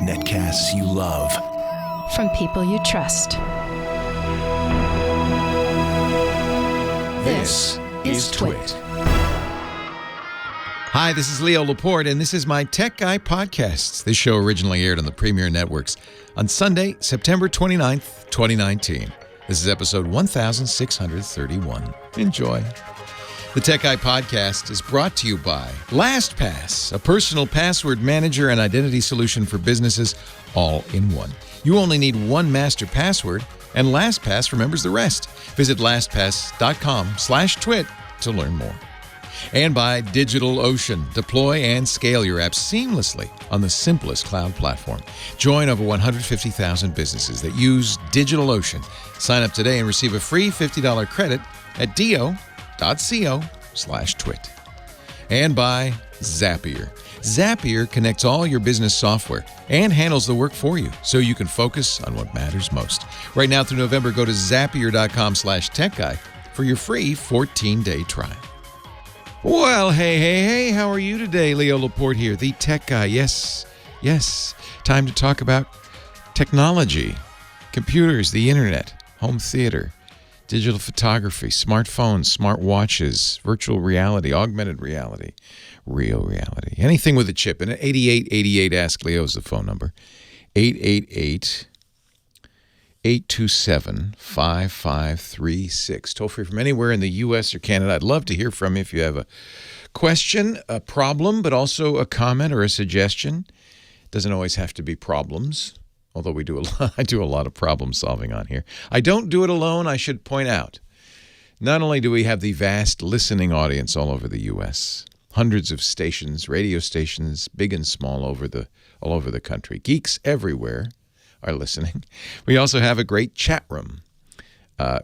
Netcasts you love. From people you trust. This is Twit. Hi, this is Leo Laporte, and this is my Tech Guy Podcast. This show originally aired on the Premier Networks on Sunday, September 29th, 2019. This is episode 1631. Enjoy. The Tech Guy Podcast is brought to you by Lastpass, a personal password manager and identity solution for businesses all in one. You only need one master password, and LastPass remembers the rest. Visit lastpass.com/twit to learn more. And by DigitalOcean. Deploy and scale your apps seamlessly on the simplest cloud platform. Join over 150,000 businesses that use DigitalOcean. Sign up today and receive a free $50 credit at do.co/twit. And by Zapier. Zapier connects all your business software and handles the work for you so you can focus on what matters most. Right now through November, go to zapier.com/techguy for your free 14-day trial. Well, hey, how are you today? Leo Laporte here, the Tech Guy. Yes, time to talk about technology, computers, the internet, home theater, digital photography, smartphones, smart watches, virtual reality, augmented reality, real reality, anything with a chip. And 8888 Ask Leo is the phone number. 888-827-5536. Toll free from anywhere in the U.S. or Canada. I'd love to hear from you if you have a question, a problem, but also a comment or a suggestion. It doesn't always have to be problems, although I do a lot of problem solving on here. I don't do it alone, I should point out. Not only do we have the vast listening audience all over the U.S., hundreds of stations, radio stations, big and small, all over the country. Geeks everywhere are listening. We also have a great chat room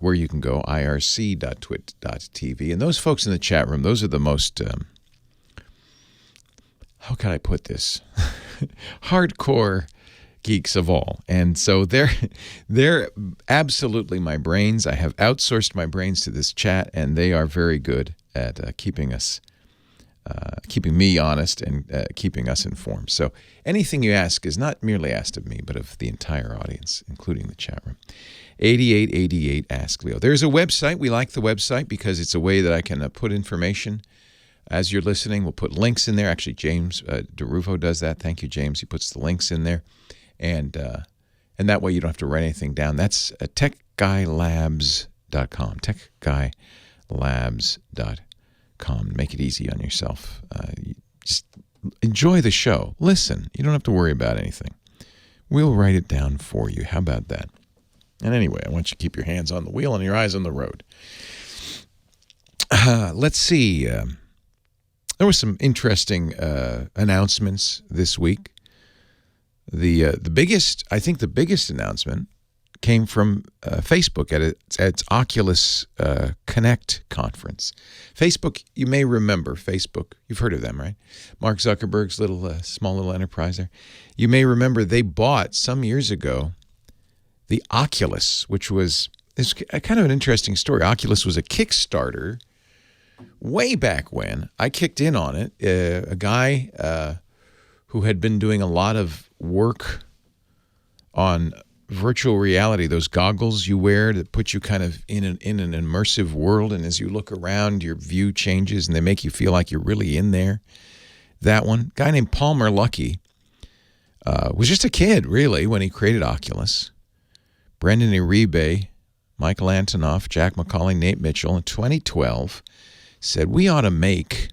where you can go, irc.twit.tv. And those folks in the chat room, those are the most, how can I put this? Hardcore geeks of all. And so they're absolutely my brains. I have outsourced my brains to this chat, and they are very good at keeping me honest and keeping us informed. So anything you ask is not merely asked of me, but of the entire audience, including the chat room. 8888 Ask Leo. There's a website. We like the website because it's a way that I can put information as you're listening. We'll put links in there. Actually, James DeRufo does that. Thank you, James. He puts the links in there. And that way you don't have to write anything down. That's techguylabs.com. Techguylabs.com. Make it easy on yourself. Just enjoy the show. Listen. You don't have to worry about anything. We'll write it down for you. How about that? And anyway, I want you to keep your hands on the wheel and your eyes on the road. Let's see. There were some interesting announcements this week. The biggest announcement came from Facebook at its Oculus Connect conference. Facebook, you may remember Facebook. You've heard of them, right? Mark Zuckerberg's small little enterprise there. You may remember they bought some years ago the Oculus, which was kind of an interesting story. Oculus was a Kickstarter way back when. I kicked in on it. A guy who had been doing a lot of work on virtual reality, those goggles you wear that put you kind of in an immersive world, and as you look around, your view changes and they make you feel like you're really in there. That one. A guy named Palmer Luckey was just a kid, really, when he created Oculus. Brendan Iribe, Michael Antonoff, Jack McCauley, Nate Mitchell in 2012 said, we ought to make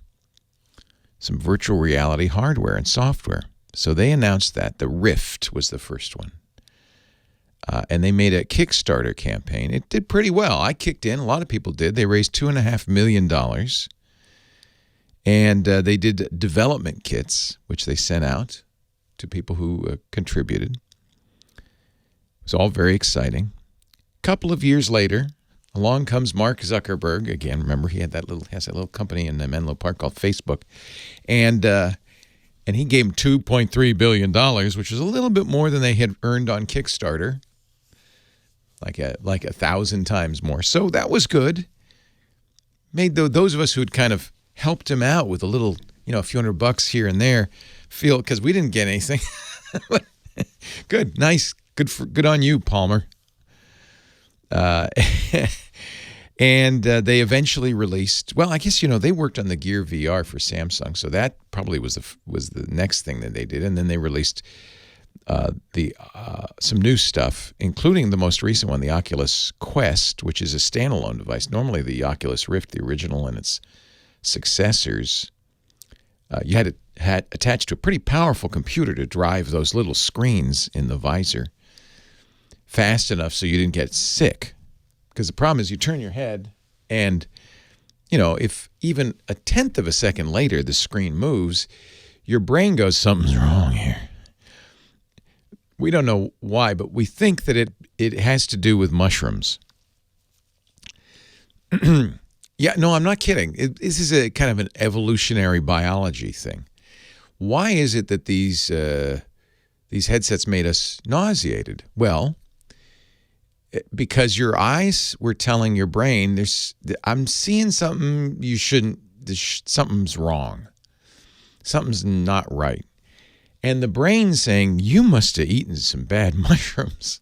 some virtual reality hardware and software. So they announced that. The Rift was the first one. And they made a Kickstarter campaign. It did pretty well. I kicked in. A lot of people did. They raised $2.5 million. And they did development kits, which they sent out to people who contributed. It was all very exciting. A couple of years later, along comes Mark Zuckerberg. Again, remember, he has that little company in Menlo Park called Facebook. And he gave him $2.3 billion, which was a little bit more than they had earned on Kickstarter. Like 1,000 times more. So that was good. Made those of us who had kind of helped him out with a little, a few $100 here and there, feel, because we didn't get anything. Good, nice, good on you, Palmer. And they eventually released. Well, I guess they worked on the Gear VR for Samsung, so that probably was the next thing that they did. And then they released some new stuff, including the most recent one, the Oculus Quest, which is a standalone device. Normally, the Oculus Rift, the original and its successors, you had attached to a pretty powerful computer to drive those little screens in the visor fast enough so you didn't get sick. Because the problem is you turn your head and, if even a tenth of a second later the screen moves, your brain goes, something's wrong here. We don't know why, but we think that it has to do with mushrooms. Yeah, no, I'm not kidding. This is a kind of an evolutionary biology thing. Why is it that these headsets made us nauseated? Well, because your eyes were telling your brain, I'm seeing something you shouldn't, something's wrong. Something's not right. And the brain saying, you must have eaten some bad mushrooms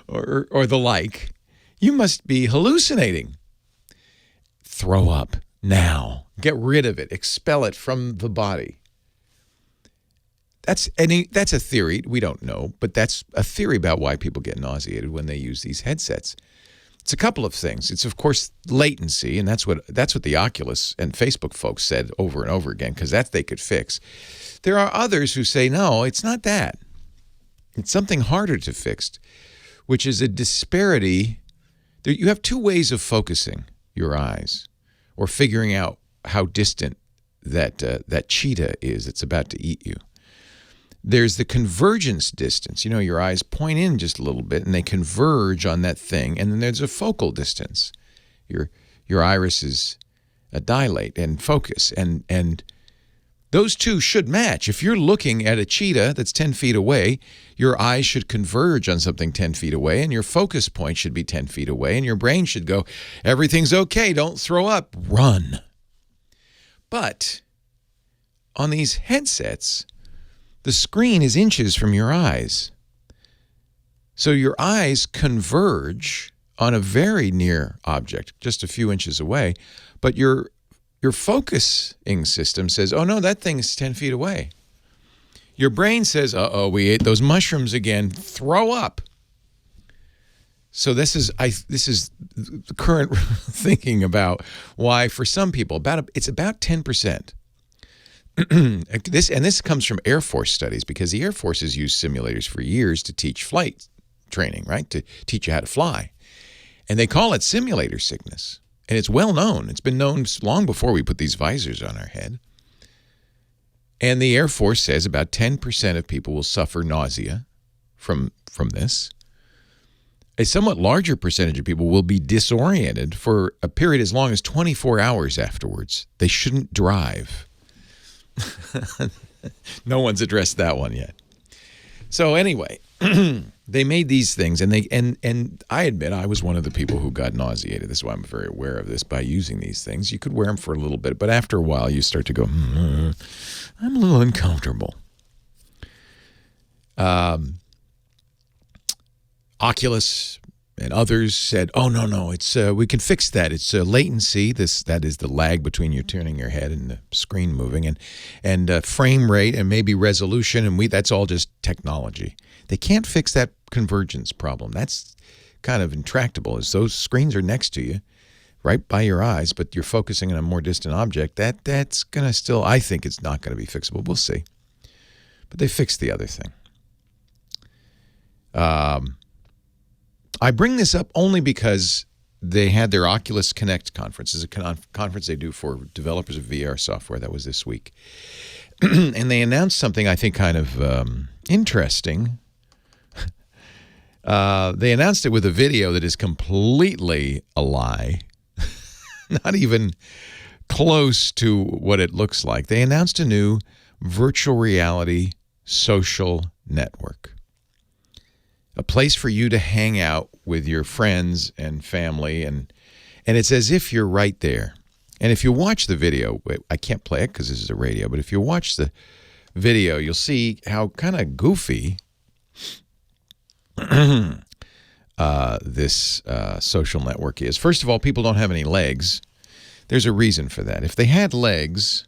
or the like. You must be hallucinating. Throw up now. Get rid of it. Expel it from the body. That's a theory. We don't know, but that's a theory about why people get nauseated when they use these headsets. It's a couple of things. It's, of course, latency, and that's what the Oculus and Facebook folks said over and over again, because that they could fix. There are others who say, no, it's not that. It's something harder to fix, which is a disparity. You have two ways of focusing your eyes or figuring out how distant that cheetah is that's about to eat you. There's the convergence distance. Your eyes point in just a little bit and they converge on that thing. And then there's a focal distance. Your irises dilate and focus. And those two should match. If you're looking at a cheetah that's 10 feet away, your eyes should converge on something 10 feet away, and your focus point should be 10 feet away, and your brain should go, everything's okay, don't throw up, run. But on these headsets, the screen is inches from your eyes. So your eyes converge on a very near object, just a few inches away, but your focusing system says, oh no, that thing's 10 feet away. Your brain says, uh-oh, we ate those mushrooms again, throw up. So this is the current thinking about why for some people, it's about 10%. This comes from Air Force studies, because the Air Force has used simulators for years to teach flight training, right? To teach you how to fly. And they call it simulator sickness. And it's well known. It's been known long before we put these visors on our head. And the Air Force says about 10% of people will suffer nausea from this. A somewhat larger percentage of people will be disoriented for a period as long as 24 hours afterwards. They shouldn't drive. No one's addressed that one yet. So anyway, they made these things, and I admit I was one of the people who got nauseated. This is why I'm very aware of this. By using these things, you could wear them for a little bit, but after a while, you start to go, I'm a little uncomfortable. Oculus and others said, oh, no, it's we can fix that. It's latency. That is the lag between you turning your head and the screen moving, and frame rate and maybe resolution, and that's all just technology. They can't fix that convergence problem. That's kind of intractable, as those screens are next to you, right by your eyes, but you're focusing on a more distant object. That's going to still, I think it's not going to be fixable. We'll see. But they fixed the other thing. I bring this up only because they had their Oculus Connect conference. It's a conference they do for developers of VR software. That was this week. And they announced something I think kind of interesting. They announced it with a video that is completely a lie. Not even close to what it looks like. They announced a new virtual reality social network. A place for you to hang out with your friends and family, and it's as if you're right there. And if you watch the video, I can't play it because this is a radio, but if you watch the video, you'll see how kind of goofy this social network is. First of all, people don't have any legs. There's a reason for that. If they had legs,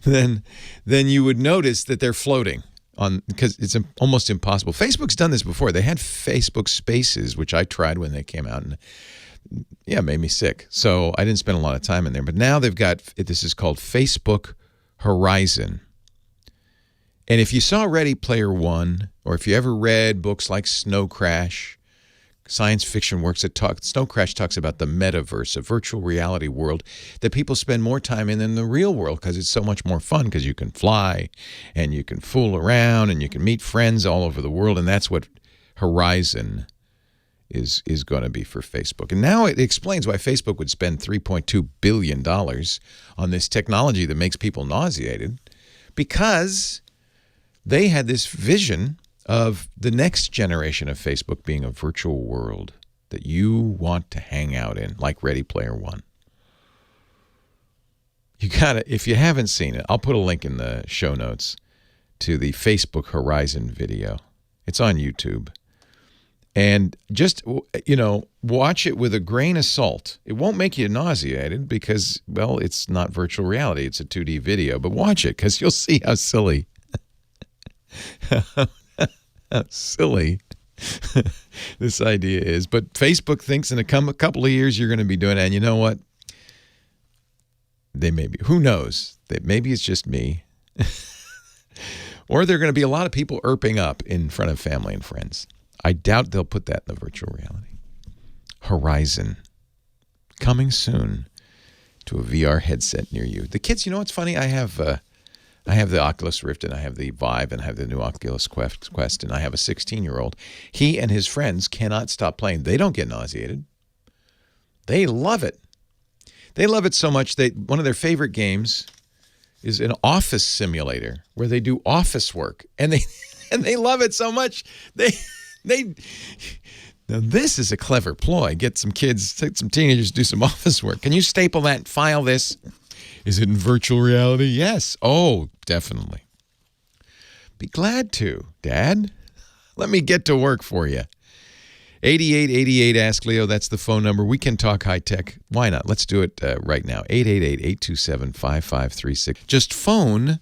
then you would notice that they're floating on, because it's almost impossible. Facebook's done this before. They had Facebook Spaces, which I tried when they came out, and it made me sick. So I didn't spend a lot of time in there. But now they've got, this is called Facebook Horizon. And if you saw Ready Player One, or if you ever read books like Snow Crash, science fiction works that Snow Crash talks about the metaverse, a virtual reality world that people spend more time in than the real world because it's so much more fun, because you can fly and you can fool around and you can meet friends all over the world. And that's what Horizon is going to be for Facebook. And now it explains why Facebook would spend $3.2 billion on this technology that makes people nauseated, because they had this vision of the next generation of Facebook being a virtual world that you want to hang out in, like Ready Player One. You gotta, if you haven't seen it, I'll put a link in the show notes to the Facebook Horizon video. It's on YouTube. And just, watch it with a grain of salt. It won't make you nauseated because, well, it's not virtual reality. It's a 2D video. But watch it, because you'll see how silly this idea is. But Facebook thinks in a couple of years you're going to be doing it. And you know what? They may be. Who knows? Maybe it's just me. Or there are going to be a lot of people erping up in front of family and friends. I doubt they'll put that in the virtual reality. Horizon. Coming soon to a VR headset near you. The kids, you know what's funny? I have the Oculus Rift, and I have the Vive, and I have the new Oculus Quest, and I have a 16-year-old. He and his friends cannot stop playing. They don't get nauseated. They love it. They love it so much that one of their favorite games is an office simulator where they do office work, and they love it so much. Now this is a clever ploy. Get some teenagers to do some office work. Can you staple that and file this? Is it in virtual reality? Yes. Oh, definitely. Be glad to, Dad. Let me get to work for you. 8888 Ask Leo, that's the phone number. We can talk high tech. Why not? Let's do it right now. 888-827-5536. Just phone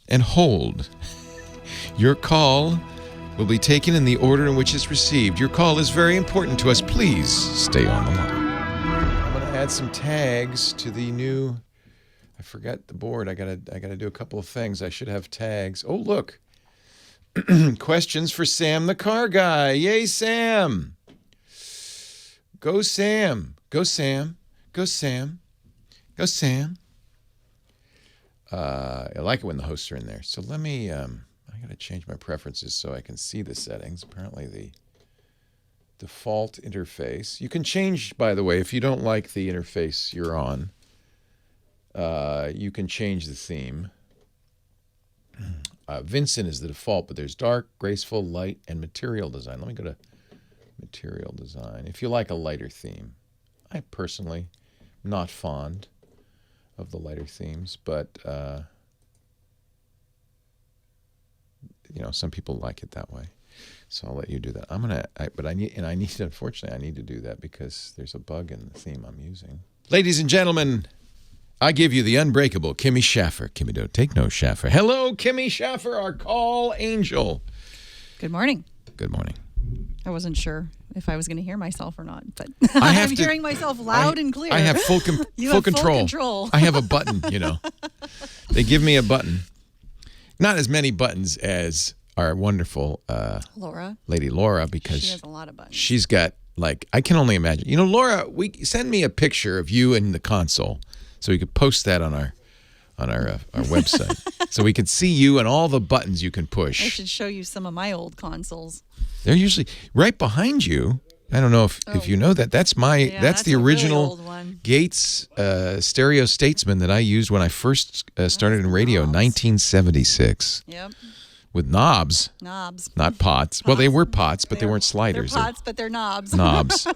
and hold. Your call will be taken in the order in which it's received. Your call is very important to us. Please stay on the line. I'm going to add some tags to the new... I forgot the board. I gotta do a couple of things. I should have tags. Oh, look. Questions for Sam the car guy. Yay, Sam. Go, Sam. Go, Sam. Go, Sam. Go, Sam. I like it when the hosts are in there. So let me, I got to change my preferences so I can see the settings. Apparently the default interface. You can change, by the way, if you don't like the interface you're on. You can change the theme. Vincent is the default, but there's dark, graceful, light, and material design. Let me go to material design. If you like a lighter theme. I personally am not fond of the lighter themes, but some people like it that way. So I'll let you do that. Unfortunately, I need to do that because there's a bug in the theme I'm using. Ladies and gentlemen, I give you the unbreakable Kimmy Schaffer. Kimmy, don't take no Schaffer. Hello, Kimmy Schaffer, our call angel. Good morning. Good morning. I wasn't sure if I was going to hear myself or not, but I'm hearing myself loud and clear. I have full control. I have a button, They give me a button. Not as many buttons as our wonderful Lady Laura, because she has a lot of buttons. She's got, I can only imagine. Laura, send me a picture of you in the console so we could post that on our website so we could see you and all the buttons you can push. I should show you some of my old consoles. They're usually right behind you. I don't know if you know that. That's that's the original really Gates Stereo Statesman that I used when I first started in radio in 1976. Yep. with knobs. Knobs. Not pots. Well, they were pots, but they weren't sliders. They're pots, but they're knobs. Knobs.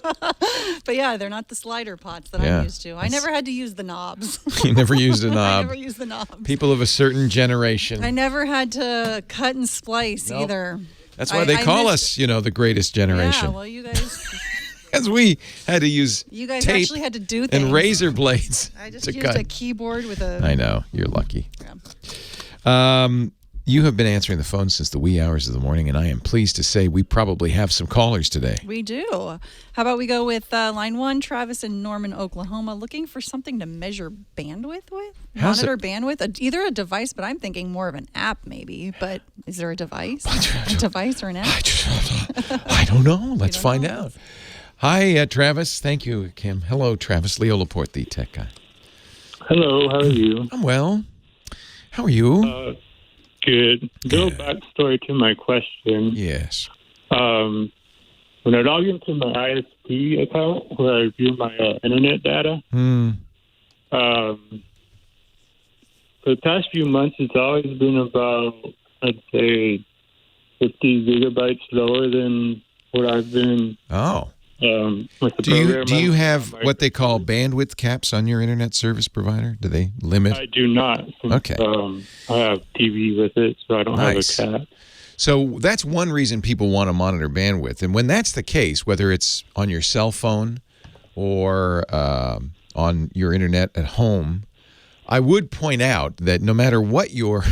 But yeah, they're not the slider pots that I'm used to. I never had to use the knobs. You never used a knob. I never used the knobs. People of a certain generation. I never had to cut and splice either. That's why they call us, the greatest generation. Yeah, well, you guys... Because we had to use You guys tape actually had to do things. and razor blades. I just to used cut. a keyboard with a... I know. You're lucky. Yeah. You have been answering the phone since the wee hours of the morning, and I am pleased to say we probably have some callers today. We do. How about we go with line 1, Travis in Norman, Oklahoma, looking for something to measure bandwidth with? Monitor bandwidth? Either a device, but I'm thinking more of an app maybe. But is there a device? A device or an app? I don't know. Let's find out. Hi, Travis. Thank you, Kim. Hello, Travis. Leo Laporte, the tech guy. Hello, how are you? I'm well. How are you? Good. Little backstory to my question. Yes. When I log into my ISP account where I view my internet data, for the past few months, it's always been about, I'd say, 50 gigabytes lower than what I've been. With the program. Do you have what they call bandwidth caps on your internet service provider? Do they limit? I do not. Okay. I have TV with it, so I don't have a cap. So that's one reason people want to monitor bandwidth. And when that's the case, whether it's on your cell phone or on your internet at home, I would point out that no matter what your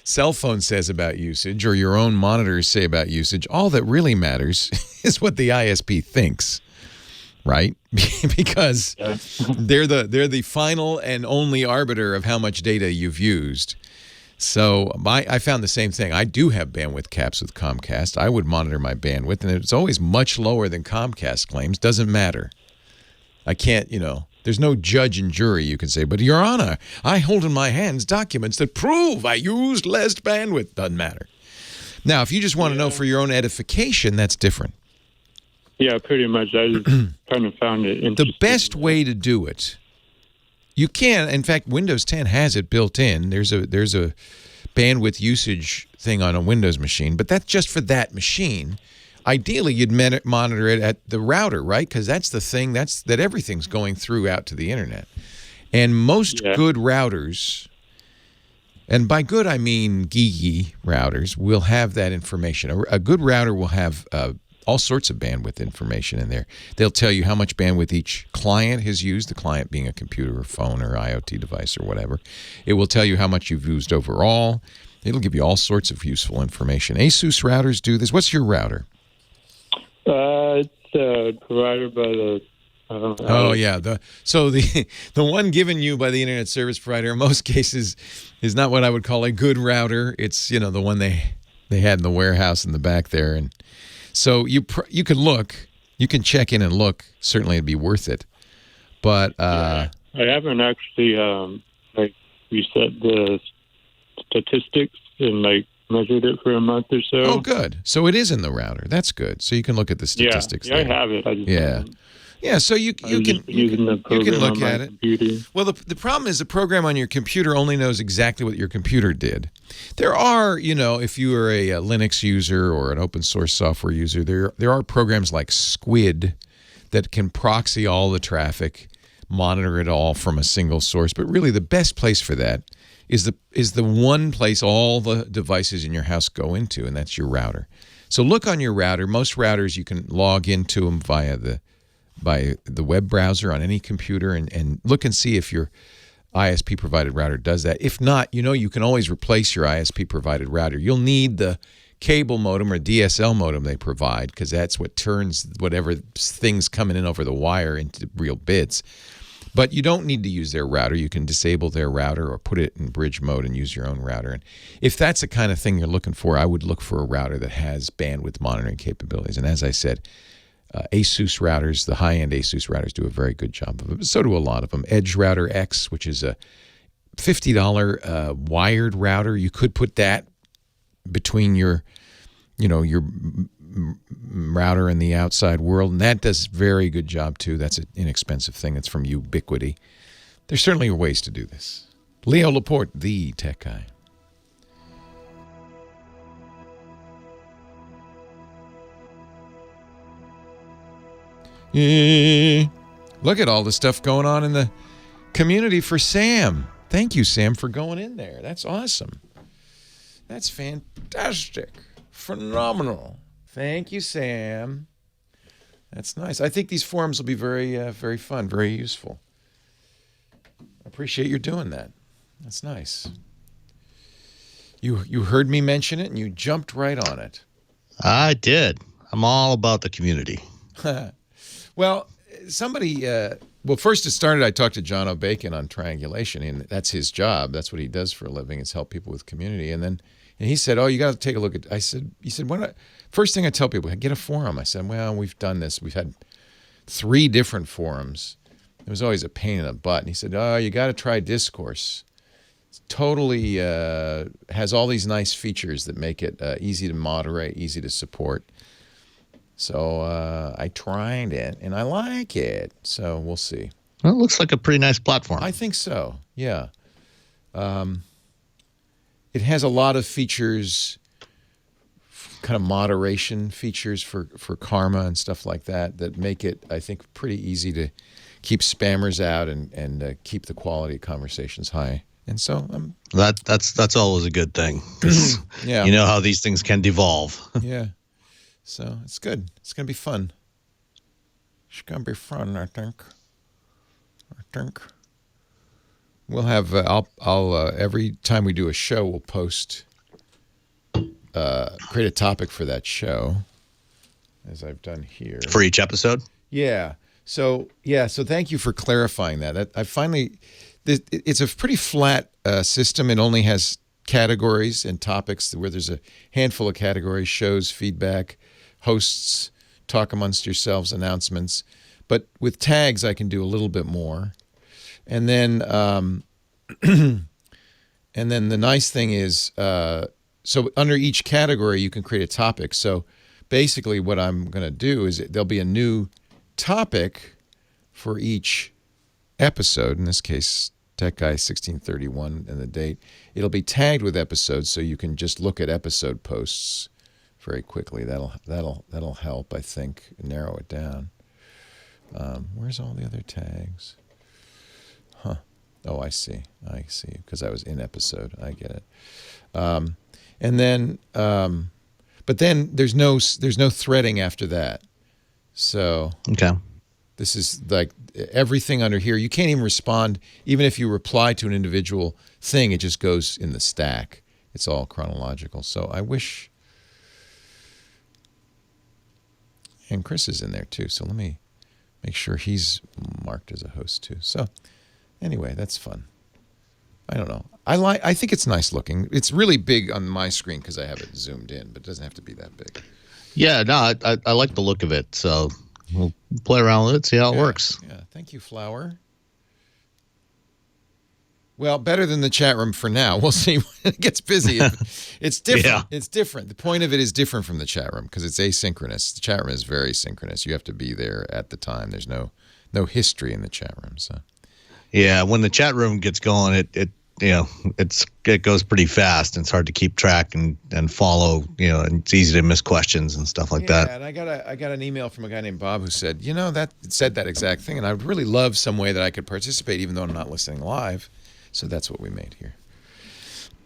cell phone says about usage or your own monitors say about usage, all that really matters is what the ISP thinks, right? Because they're the final and only arbiter of how much data you've used. So I found the same thing. I do have bandwidth caps with Comcast. I would monitor my bandwidth, and it's always much lower than Comcast claims. Doesn't matter. I can't, there's no judge and jury, you can say, but Your Honor, I hold in my hands documents that prove I used less bandwidth. Doesn't matter. Now, if you just want to know for your own edification, that's different. Yeah, pretty much. I just kind of found it interesting. The best way to do it, you can, in fact, Windows 10 has it built in. There's a bandwidth usage thing on a Windows machine, but that's just for that machine. Ideally, you'd monitor it at the router, right? Because that's the thing that everything's going through out to the internet. And most good routers, and by good I mean geeky routers, will have that information. A good router will have all sorts of bandwidth information in there. They'll tell you how much bandwidth each client has used, the client being a computer or phone or IoT device or whatever. It will tell you how much you've used overall. It'll give you all sorts of useful information. ASUS routers do this. What's your router? It's provided by the... The one given you by the internet service provider in most cases is not what I would call a good router. It's the one they had in the warehouse in the back there, and so you can look, you can check in and look. Certainly, it'd be worth it. But I haven't actually reset the statistics and measured it for a month or so. Oh, good. So it is in the router. That's good. So you can look at the statistics. Yeah, I have it. I just Yeah, so you can look at it. Computer. Well, the problem is the program on your computer only knows exactly what your computer did. There are, if you are a Linux user or an open source software user, there are programs like Squid that can proxy all the traffic, monitor it all from a single source. But really, the best place for that is the one place all the devices in your house go into, and that's your router. So look on your router. Most routers you can log into them by the web browser on any computer and look and see if your ISP provided router does that. If not, you can always replace your ISP provided router. You'll need the cable modem or DSL modem they provide because that's what turns whatever things coming in over the wire into real bits. But you don't need to use their router. You can disable their router or put it in bridge mode and use your own router. And if that's the kind of thing you're looking for, I would look for a router that has bandwidth monitoring capabilities. And as I said, ASUS routers, the high-end ASUS routers do a very good job of it. But so do a lot of them. Edge Router X, which is a $50 wired router. You could put that between your router and the outside world, and that does a very good job too. That's an inexpensive thing. That's from Ubiquiti. There's certainly ways to do this. Leo Laporte, the tech guy. Look at all the stuff going on in the community for Sam. Thank you, Sam, for going in there. That's awesome. That's fantastic. Phenomenal. Thank you, Sam. That's nice. I think these forums will be very, very fun, very useful. I appreciate you doing that. That's nice. You heard me mention it, and you jumped right on it. I did. I'm all about the community. Well, somebody... first it started, I talked to John O'Bacon on triangulation, and that's his job. That's what he does for a living, is help people with community. And he said, you got to take a look at... He said, first thing I tell people, get a forum. I said, well, we've done this. We've had 3 different forums. It was always a pain in the butt. And he said, you got to try Discourse. It's totally has all these nice features that make it easy to moderate, easy to support. So I tried it, and I like it. So we'll see. Well, it looks like a pretty nice platform. I think so, yeah. It has a lot of features, kind of moderation features for karma and stuff like that make it, I think, pretty easy to keep spammers out and keep the quality of conversations high. And so that's always a good thing. Yeah. You know how these things can devolve. Yeah. So it's good. It's going to be fun. It's going to be fun, I think. We'll have, I'll every time we do a show, we'll post, create a topic for that show, as I've done here. For each episode? Yeah. So thank you for clarifying that. I finally, it's a pretty flat system. It only has categories and topics where there's a handful of categories: shows, feedback, hosts, talk amongst yourselves, announcements. But with tags, I can do a little bit more. And then the nice thing is, so under each category, you can create a topic. So basically what I'm going to do is there'll be a new topic for each episode. In this case, Tech Guy 1631 and the date. It'll be tagged with episodes, so you can just look at episode posts very quickly. That'll help, I think, narrow it down. Where's all the other tags? Huh. Oh, I see. Because I was in episode. I get it. And then, but then there's no threading after that. So okay. This is like everything under here. You can't even respond. Even if you reply to an individual thing, it just goes in the stack. It's all chronological. So I wish... And Chris is in there too. So let me make sure he's marked as a host too. So anyway, that's fun. I don't know. I think it's nice looking. It's really big on my screen because I have it zoomed in, but it doesn't have to be that big. Yeah, no, I like the look of it. So we'll play around with it, see how it works. Yeah, thank you, Flower. Well, better than the chat room for now. We'll see when it gets busy. It's different. Yeah. It's different. The point of it is different from the chat room because it's asynchronous. The chat room is very synchronous. You have to be there at the time. There's no history in the chat room. So yeah, when the chat room gets going, it goes pretty fast. And it's hard to keep track and follow. And it's easy to miss questions and stuff like that. Yeah, and I got an email from a guy named Bob who said, that said that exact thing, and I would really love some way that I could participate, even though I'm not listening live. So that's what we made here.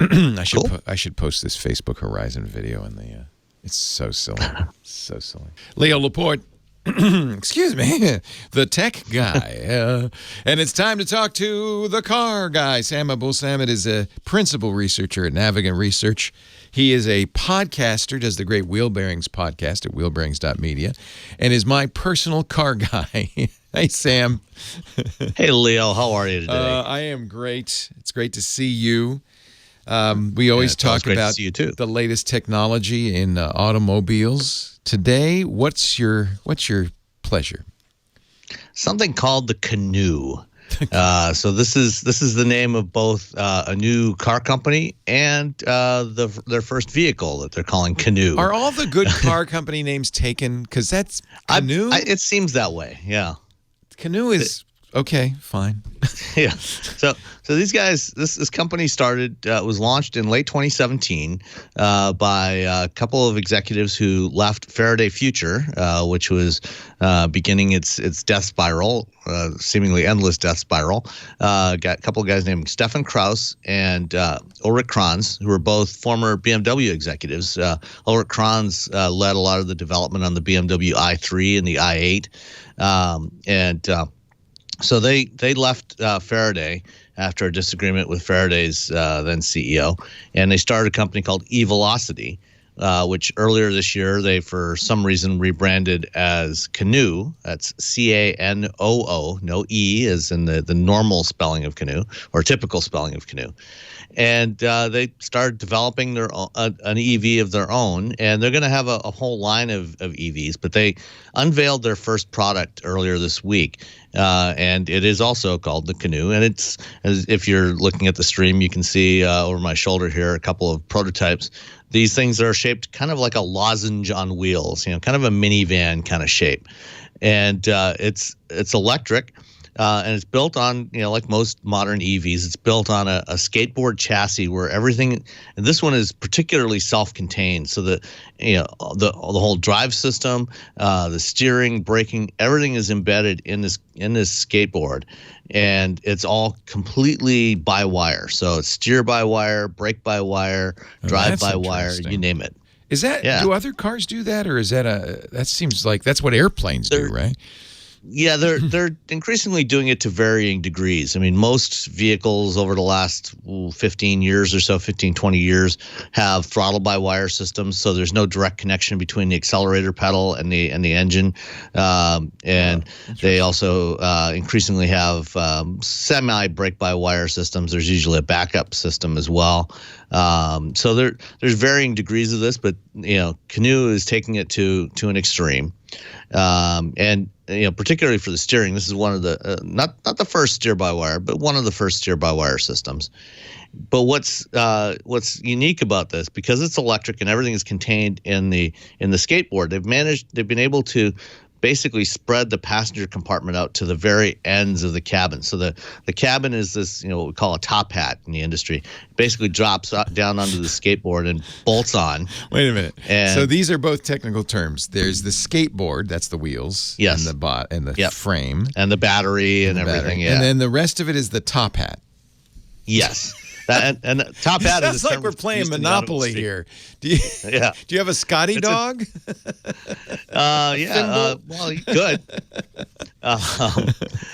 I should post this Facebook Horizon video in the. It's so silly, so silly. Leo Laporte, excuse me, the tech guy, and it's time to talk to the car guy. Sam Abuelsamid is a principal researcher at Navigant Research. He is a podcaster, does the Great Wheel Bearings podcast at wheelbearings.media, and is my personal car guy. Hey, Sam. Hey, Leo. How are you today? I am great. It's great to see you. We always talk about the latest technology in automobiles. Today, what's your pleasure? Something called the Canoe. So this is the name of both a new car company and their first vehicle that they're calling Canoe. Are all the good car company names taken? Because that's Canoe. It seems that way. Yeah. Canoe is Okay, fine. Yeah. So these guys, this company was launched in late 2017 by a couple of executives who left Faraday Future, which was beginning its death spiral, seemingly endless death spiral. Got a couple of guys named Stefan Krauss and Ulrich Kranz, who were both former BMW executives. Ulrich Kranz led a lot of the development on the BMW i3 and the i8, so they left Faraday after a disagreement with Faraday's then CEO, and they started a company called eVelocity, which earlier this year they, for some reason, rebranded as Canoo. That's CANOO, no E as in the normal spelling of Canoo or typical spelling of Canoo. And they started developing their an EV of their own, and they're going to have a whole line of EVs. But they unveiled their first product earlier this week, and it is also called the Canoo. And it's, if you're looking at the stream, you can see over my shoulder here a couple of prototypes. These things are shaped kind of like a lozenge on wheels, kind of a minivan kind of shape, and it's electric. And it's built on, like most modern EVs, it's built on a skateboard chassis where everything, and this one is particularly self-contained. So the whole drive system, the steering, braking, everything is embedded in this skateboard, and it's all completely by wire. So it's steer by wire, brake by wire, drive by wire, you name it. Is that, do other cars do that, or is that seems like that's what airplanes do, right? Yeah, they're increasingly doing it to varying degrees. I mean, most vehicles over the last 15 years or so, 15, 20 years, have throttle-by-wire systems, so there's no direct connection between the accelerator pedal and the engine. And they also increasingly have semi-brake-by-wire systems. There's usually a backup system as well. So there's varying degrees of this, but Canoo is taking it to an extreme. And particularly for the steering, this is one of the not the first steer-by-wire, but one of the first steer-by-wire systems. But what's unique about this, because it's electric and everything is contained in the skateboard, they've been able to basically spread the passenger compartment out to the very ends of the cabin. So the cabin is this, what we call a top hat in the industry. It basically drops down onto the skateboard and bolts on. Wait a minute. So these are both technical terms. There's the skateboard, that's the wheels, yes, and the frame, and the battery and everything. Yeah. And then the rest of it is the top hat. Yes. And the top hat is like we're playing Monopoly here. Do you have a Scotty dog? Yeah. Well, you could.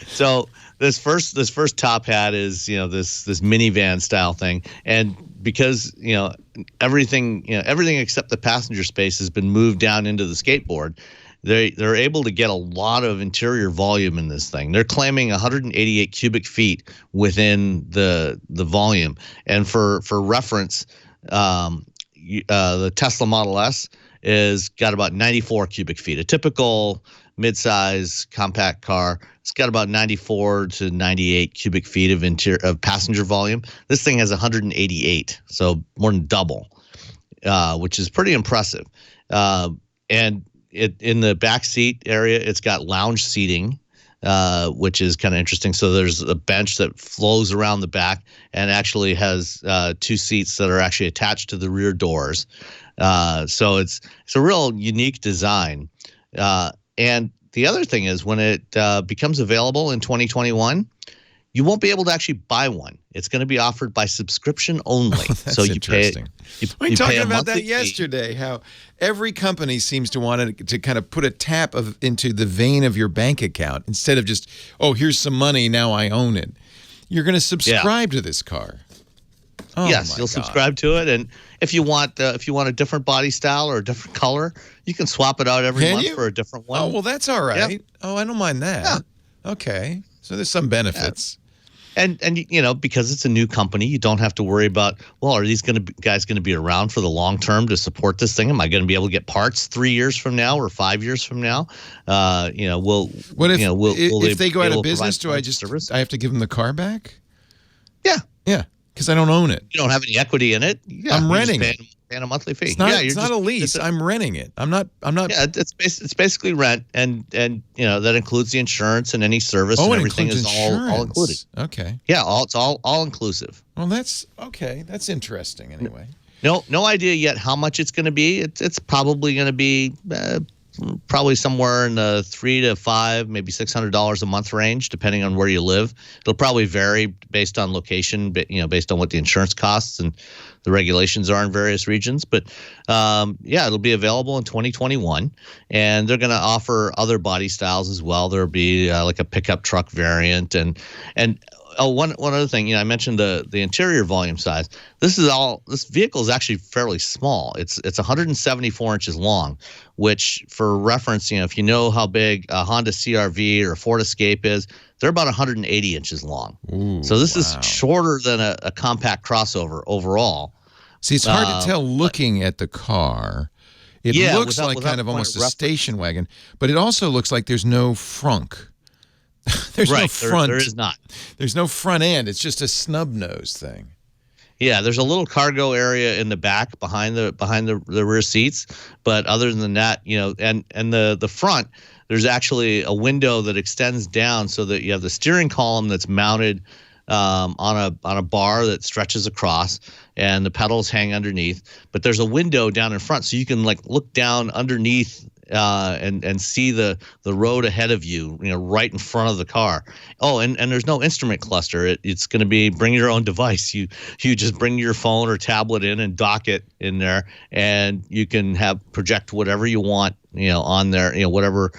So this first top hat is this minivan style thing, and because everything except the passenger space has been moved down into the skateboard. They're able to get a lot of interior volume in this thing. They're claiming 188 cubic feet within the volume. And for reference, the Tesla Model S is got about 94 cubic feet. A typical midsize compact car, it's got about 94 to 98 cubic feet of passenger volume. This thing has 188, so more than double, which is pretty impressive. And in the back seat area, it's got lounge seating, which is kind of interesting. So there's a bench that flows around the back and actually has two seats that are actually attached to the rear doors. So it's a real unique design. And the other thing is when it becomes available in 2021, you won't be able to actually buy one. It's going to be offered by subscription only. That's so you interesting. We were talking about that yesterday, fee. how every company seems to want to kind of put a tap into the vein of your bank account instead of just, here's some money, now I own it. You're going to subscribe to this car. Oh, yes, you'll subscribe to it, and if you want a different body style or a different color, you can swap it out every month for a different one. Oh, well, that's all right. Yep. Oh, I don't mind that. Yeah. Okay, so there's some benefits. Yeah. And because it's a new company, you don't have to worry about, are these guys going to be around for the long term to support this thing? Am I going to be able to get parts 3 years from now or 5 years from now? If they go out of business? Do I have to give them the car back? Yeah. Yeah. because I don't own it. You don't have any equity in it. Yeah, I'm renting it. Paying a monthly fee. It's not a lease. I'm renting it. I'm not. Yeah, it's basically rent, and that includes the insurance and any service and everything is all included. Okay. Yeah, it's all inclusive. Well, that's okay. That's interesting. Anyway. No idea yet how much it's going to be. It's probably going to be probably somewhere in the $300 to $500, maybe $600 a month range, depending on where you live. It'll probably vary based on location, based on what the insurance costs and the regulations are in various regions. But it'll be available in 2021, and they're going to offer other body styles as well. There'll be like a pickup truck variant and. Oh, one other thing, I mentioned the interior volume size. This vehicle is actually fairly small. It's 174 inches long, which for reference, if you know how big a Honda CR-V or a Ford Escape is, they're about 180 inches long. Ooh, so this is shorter than a compact crossover overall. See, it's hard to tell looking at the car. It looks like kind of almost a station wagon, but it also looks like there's no frunk. There's no front. There is not. There's no front end. It's just a snub nose thing. Yeah, there's a little cargo area in the back behind the rear seats, but other than that, and the front, there's actually a window that extends down so that you have the steering column that's mounted on a bar that stretches across, and the pedals hang underneath. But there's a window down in front, so you can look down underneath. And see the road ahead of you, right in front of the car. Oh, and there's no instrument cluster. It's going to be bring your own device. You just bring your phone or tablet in and dock it in there, and you can project whatever you want, on there, whatever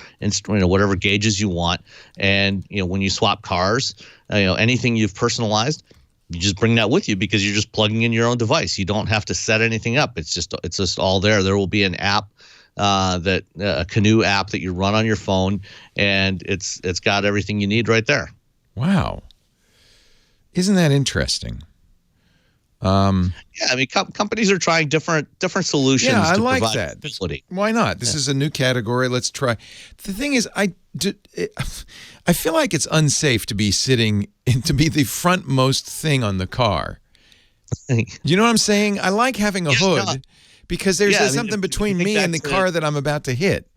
whatever gauges you want. And when you swap cars, anything you've personalized, you just bring that with you because you're just plugging in your own device. You don't have to set anything up. It's just all there. There will be an app. A Canoe app that you run on your phone, and it's got everything you need right there. Wow, isn't that interesting? Companies are trying different solutions. Yeah, I to like provide that. visibility. Why not? This is a new category. Let's try. The thing is, I feel like it's unsafe to be the frontmost thing on the car. You know what I'm saying? I like having a hood. No. Because there's something between me and the car that I'm about to hit.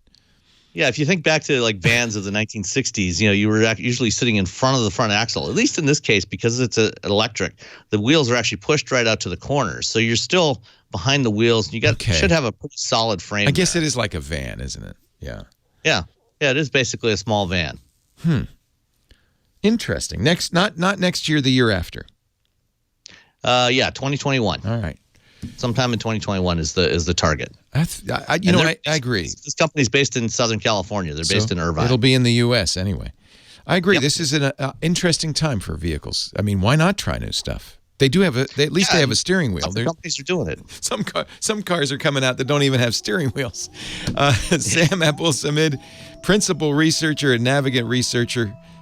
Yeah, if you think back to vans of the 1960s, you were usually sitting in front of the front axle. At least in this case, because it's an electric, the wheels are actually pushed right out to the corners. So you're still behind the wheels. You should have a pretty solid frame. I guess it is like a van, isn't it? Yeah. Yeah, it is basically a small van. Interesting. Not next year, the year after. 2021. All right. Sometime in 2021 is the target. I agree. This company's based in Southern California. They're based in Irvine. It'll be in the U.S. anyway. I agree. Yep. This is an interesting time for vehicles. I mean, why not try new stuff? They do have they have a steering wheel. Some companies are doing it. Some cars are coming out that don't even have steering wheels. Sam Abuelsamid, principal researcher at Navigant Research,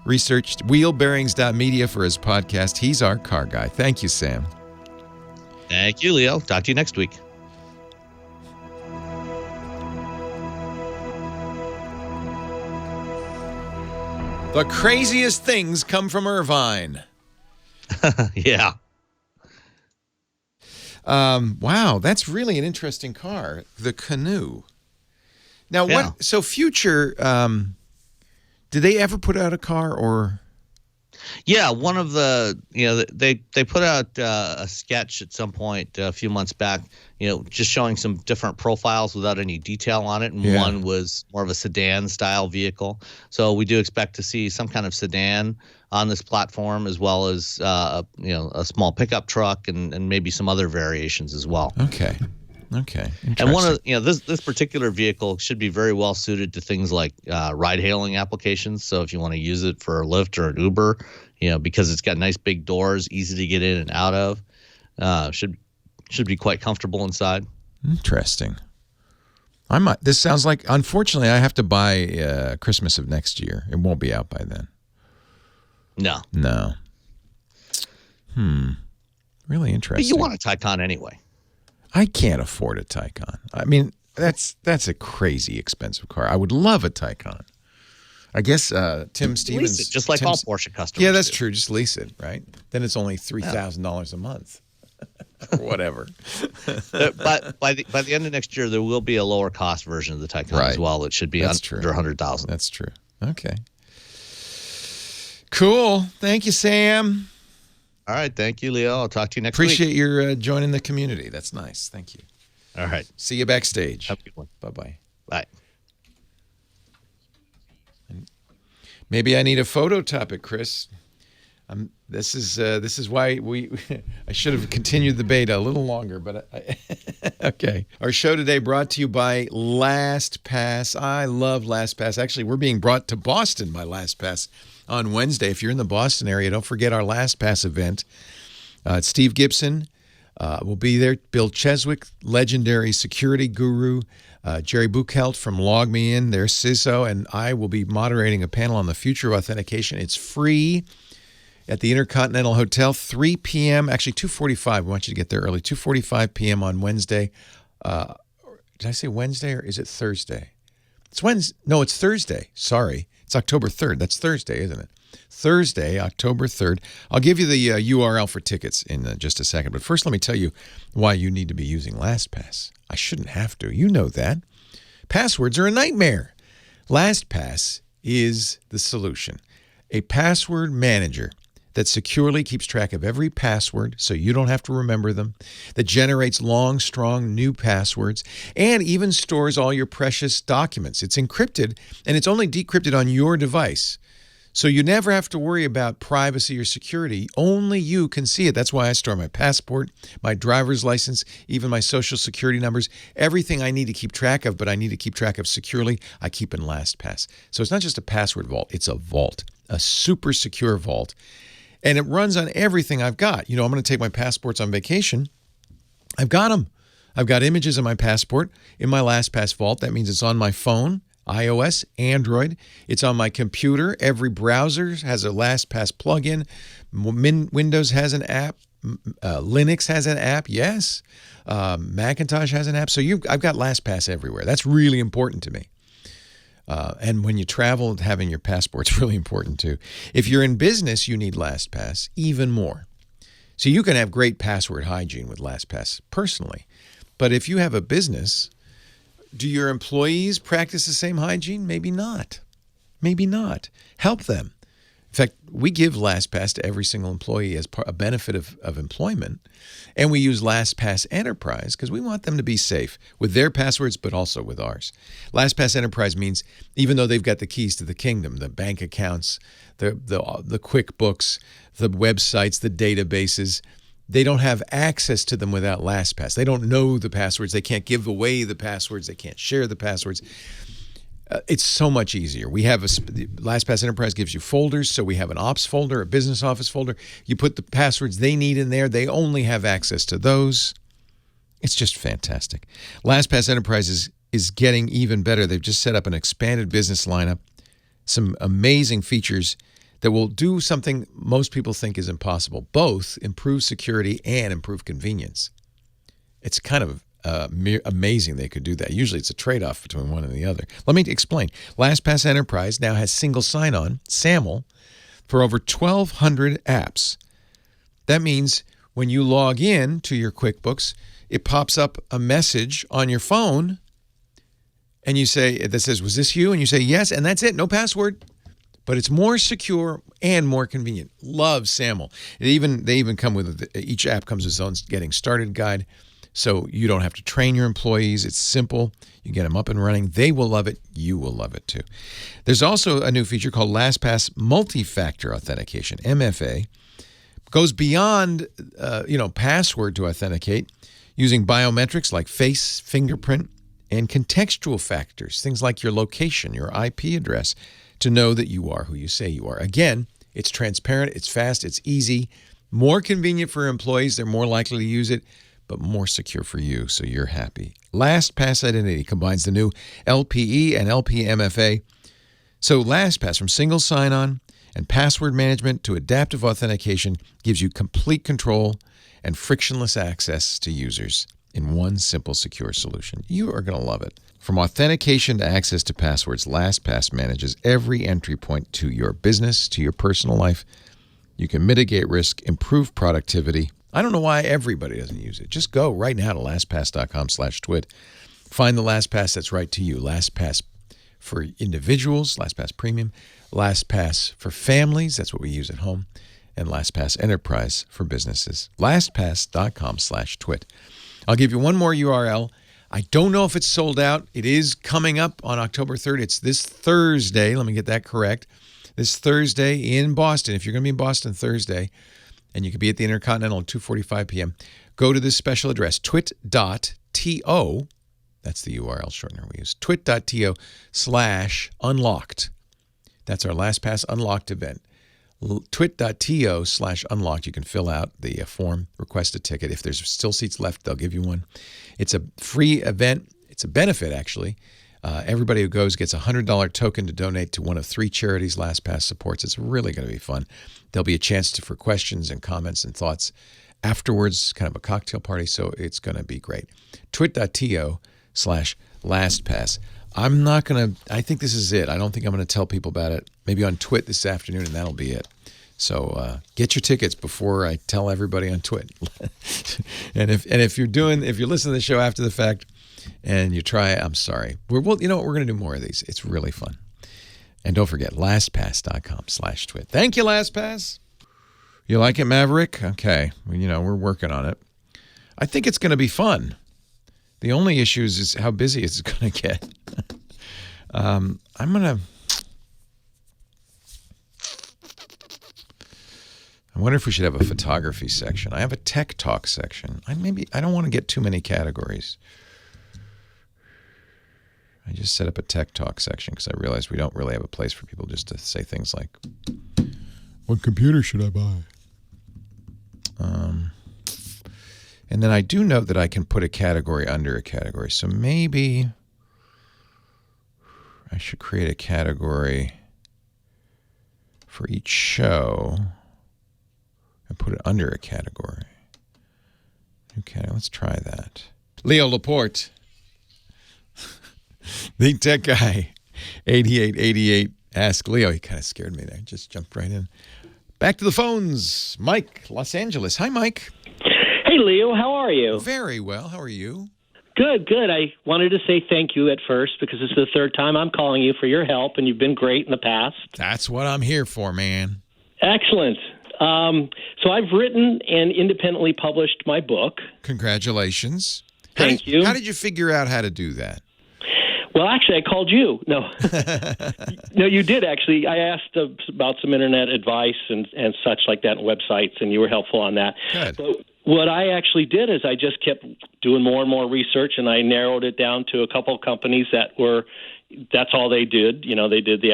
wheelbearings.media for his podcast. He's our car guy. Thank you, Sam. Thank you, Leo. Talk to you next week. The craziest things come from Irvine. Yeah. Wow, that's really an interesting car, the Canoe. Now, what? So, future. Did they ever put out a car or? Yeah, one of the they put out a sketch at some point a few months back, just showing some different profiles without any detail on it, and one was more of a sedan style vehicle. So we do expect to see some kind of sedan on this platform, as well as a small pickup truck and maybe some other variations as well. Okay. And one of this particular vehicle should be very well suited to things like ride-hailing applications. So if you want to use it for a Lyft or an Uber, because it's got nice big doors, easy to get in and out of, should be quite comfortable inside. Interesting. This sounds like, unfortunately, I have to buy Christmas of next year. It won't be out by then. No. Really interesting. But you want a Taycan anyway. I can't afford a Taycan. I mean, that's a crazy expensive car. I would love a Taycan. I guess Tim Stevens... Lease it, just like all Porsche customers. Yeah, that's do. true. Just lease it, right? Then it's only $3,000 a month. Or whatever. But by the end of next year, there will be a lower cost version of the Taycan as well. It should be under 100,000. That's true. Okay. Cool. Thank you, Sam. All right. Thank you, Leo. I'll talk to you next week. Appreciate your joining the community. That's nice. Thank you. All right. See you backstage. Have a good one. Bye-bye. Bye. Maybe I need a photo topic, Chris. This is why I should have continued the beta a little longer, but okay. Our show today brought to you by Lastpass. I love Lastpass. Actually, we're being brought to Boston by Lastpass on Wednesday. If you're in the Boston area, don't forget our Lastpass event. Steve Gibson will be there. Bill Cheswick, legendary security guru. Jerry Buchelt from Log Me In, their CISO, and I will be moderating a panel on the future of authentication. It's free at the Intercontinental Hotel, 3 p.m. Actually, 2:45. We want you to get there early. 2:45 p.m. on Wednesday. Did I say Wednesday or is it Thursday? It's Wednesday. No, it's Thursday. Sorry. It's October 3rd. That's Thursday, isn't it? Thursday, October 3rd. I'll give you the URL for tickets in just a second. But first, let me tell you why you need to be using LastPass. I shouldn't have to. You know that. Passwords are a nightmare. LastPass is the solution. A password manager that securely keeps track of every password so you don't have to remember them, that generates long, strong new passwords, and even stores all your precious documents. It's encrypted, and it's only decrypted on your device. So you never have to worry about privacy or security. Only you can see it. That's why I store my passport, my driver's license, even my social security numbers. Everything I need to keep track of, but I need to keep track of securely, I keep in LastPass. So it's not just a password vault. It's a vault, a super secure vault. And it runs on everything I've got. You know, I'm going to take my passports on vacation. I've got them. I've got images of my passport in my LastPass vault. That means it's on my phone, iOS, Android. It's on my computer. Every browser has a LastPass plugin. Windows has an app. Linux has an app. Yes. Macintosh has an app. So I've got LastPass everywhere. That's really important to me. And when you travel, having your passport's really important too. If you're in business, you need LastPass even more. So you can have great password hygiene with LastPass personally. But if you have a business, do your employees practice the same hygiene? Maybe not. Maybe not. Help them. In fact, we give LastPass to every single employee as a benefit of employment. And we use LastPass Enterprise because we want them to be safe with their passwords, but also with ours. LastPass Enterprise means even though they've got the keys to the kingdom, the bank accounts, the QuickBooks, the websites, the databases, they don't have access to them without LastPass. They don't know the passwords. They can't give away the passwords. They can't share the passwords. It's so much easier. We have LastPass Enterprise gives you folders. So we have an ops folder, a business office folder. You put the passwords they need in there. They only have access to those. It's just fantastic. LastPass Enterprise is getting even better. They've just set up an expanded business lineup, some amazing features that will do something most people think is impossible. Both improve security and improve convenience. It's kind of amazing they could do that. Usually it's a trade-off between one and the other. Let me explain. LastPass Enterprise now has single sign-on, SAML, for over 1,200 apps. That means when you log in to your QuickBooks, it pops up a message on your phone, and you say, that says, was this you? And you say, yes, and that's it, no password. But it's more secure and more convenient. Love SAML. They even come with, each app comes with its own getting started guide. So you don't have to train your employees. It's simple. You get them up and running. They will love it. You will love it too. There's also a new feature called LastPass Multi-Factor Authentication, MFA. Goes beyond, password to authenticate using biometrics like face, fingerprint, and contextual factors, things like your location, your IP address, to know that you are who you say you are. Again, it's transparent, it's fast, it's easy, more convenient for employees. They're more likely to use it, but more secure for you, so you're happy. LastPass Identity combines the new LPE and LPMFA. So LastPass, from single sign-on and password management to adaptive authentication, gives you complete control and frictionless access to users. in one simple, secure solution. You are going to love it. From authentication to access to passwords, LastPass manages every entry point to your business, to your personal life. You can mitigate risk, improve productivity. I don't know why everybody doesn't use it. Just go right now to lastpass.com/twit. Find the LastPass that's right to you. LastPass for individuals, LastPass Premium, LastPass for families, that's what we use at home, and LastPass Enterprise for businesses. LastPass.com/twit. I'll give you one more URL. I don't know if it's sold out. It is coming up on October 3rd. It's this Thursday. Let me get that correct. This Thursday in Boston. If you're going to be in Boston Thursday, and you can be at the Intercontinental at 2:45 p.m., go to this special address, twit.to. That's the URL shortener we use. twit.to/unlocked. That's our LastPass Unlocked event. twit.to/unlocked. You can fill out the form, request a ticket. If there's still seats left, they'll give you one. It's a free event. It's a benefit, actually. Everybody who goes gets a $100 token to donate to one of 3 charities LastPass supports. It's really going to be fun. There'll be a chance for questions and comments and thoughts afterwards, kind of a cocktail party, so it's going to be great. twit.to/LastPass. I'm not going to, I think this is it. I don't think I'm going to tell people about it. Maybe on Twit this afternoon, and that'll be it. So get your tickets before I tell everybody on Twit. and if you're listening to the show after the fact and you try it, I'm sorry. You know what? We're going to do more of these. It's really fun. And don't forget, LastPass.com/twit. Thank you, LastPass. You like it, Maverick? Okay. Well, we're working on it. I think it's going to be fun. The only issue is how busy it's going to get. I wonder if we should have a photography section. I have a tech talk section. I don't want to get too many categories. I just set up a tech talk section because I realized we don't really have a place for people just to say things like, "What computer should I buy?" And then I do note that I can put a category under a category. So maybe I should create a category for each show and put it under a category. Okay, let's try that. Leo Laporte, the tech guy, 8888. Ask Leo. He kind of scared me there. Just jumped right in. Back to the phones. Mike, Los Angeles. Hi, Mike. Hey, Leo. How are you? Very well. How are you? Good, good. I wanted to say thank you at first because this is the 3rd time I'm calling you for your help, and you've been great in the past. That's what I'm here for, man. Excellent. So I've written and independently published my book. Congratulations. Thank you. How did you figure out how to do that? Well, actually, I called you. No, no, you did actually. I asked about some internet advice and such like that, and websites, and you were helpful on that. Good. But what I actually did is I just kept doing more and more research, and I narrowed it down to a couple of companies that's all they did. They did the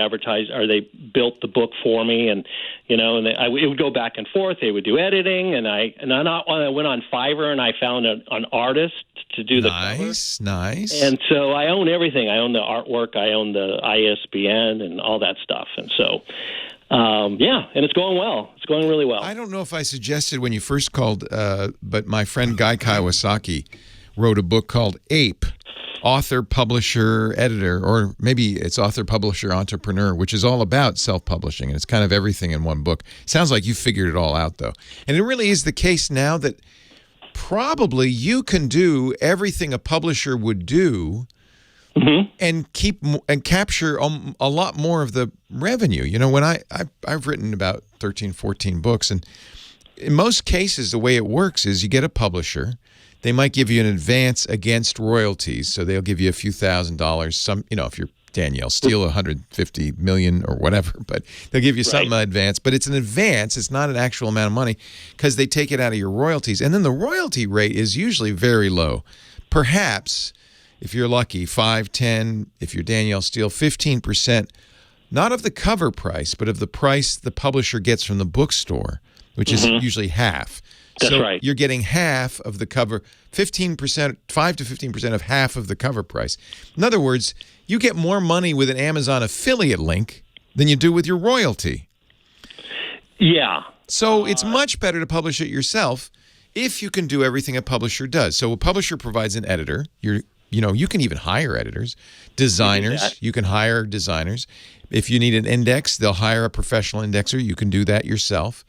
they built the book for me, and it would go back and forth. They would do editing, and I went on Fiverr and I found an artist to do the cover. Nice. And so I own everything. I own the artwork. I own the ISBN and all that stuff. And so, and it's going well. It's going really well. I don't know if I suggested when you first called, but my friend Guy Kawasaki wrote a book called Ape, Author, Publisher, Editor, or maybe it's Author, Publisher, Entrepreneur, which is all about self-publishing, and it's kind of everything in one book. Sounds like you figured it all out, though. And it really is the case now that probably you can do everything a publisher would do and capture a lot more of the revenue. When I've written about 13, 14 books, and in most cases the way it works is you get a publisher. They might give you an advance against royalties, so they'll give you a few $1,000s. If you're Danielle Steele, $150 million or whatever, but they'll give you something in advance. But it's an advance; it's not an actual amount of money because they take it out of your royalties, and then the royalty rate is usually very low. Perhaps, if you're lucky, 5, 10. If you're Danielle Steele, 15%, not of the cover price, but of the price the publisher gets from the bookstore, which is usually half. That's right. You're getting half of the cover, 15%, 5 to 15% of half of the cover price. In other words, you get more money with an Amazon affiliate link than you do with your royalty. Yeah. So it's much better to publish it yourself. if you can do everything a publisher does. So a publisher provides an editor. You can even hire editors, designers. You can hire designers. If you need an index, they'll hire a professional indexer. You can do that yourself.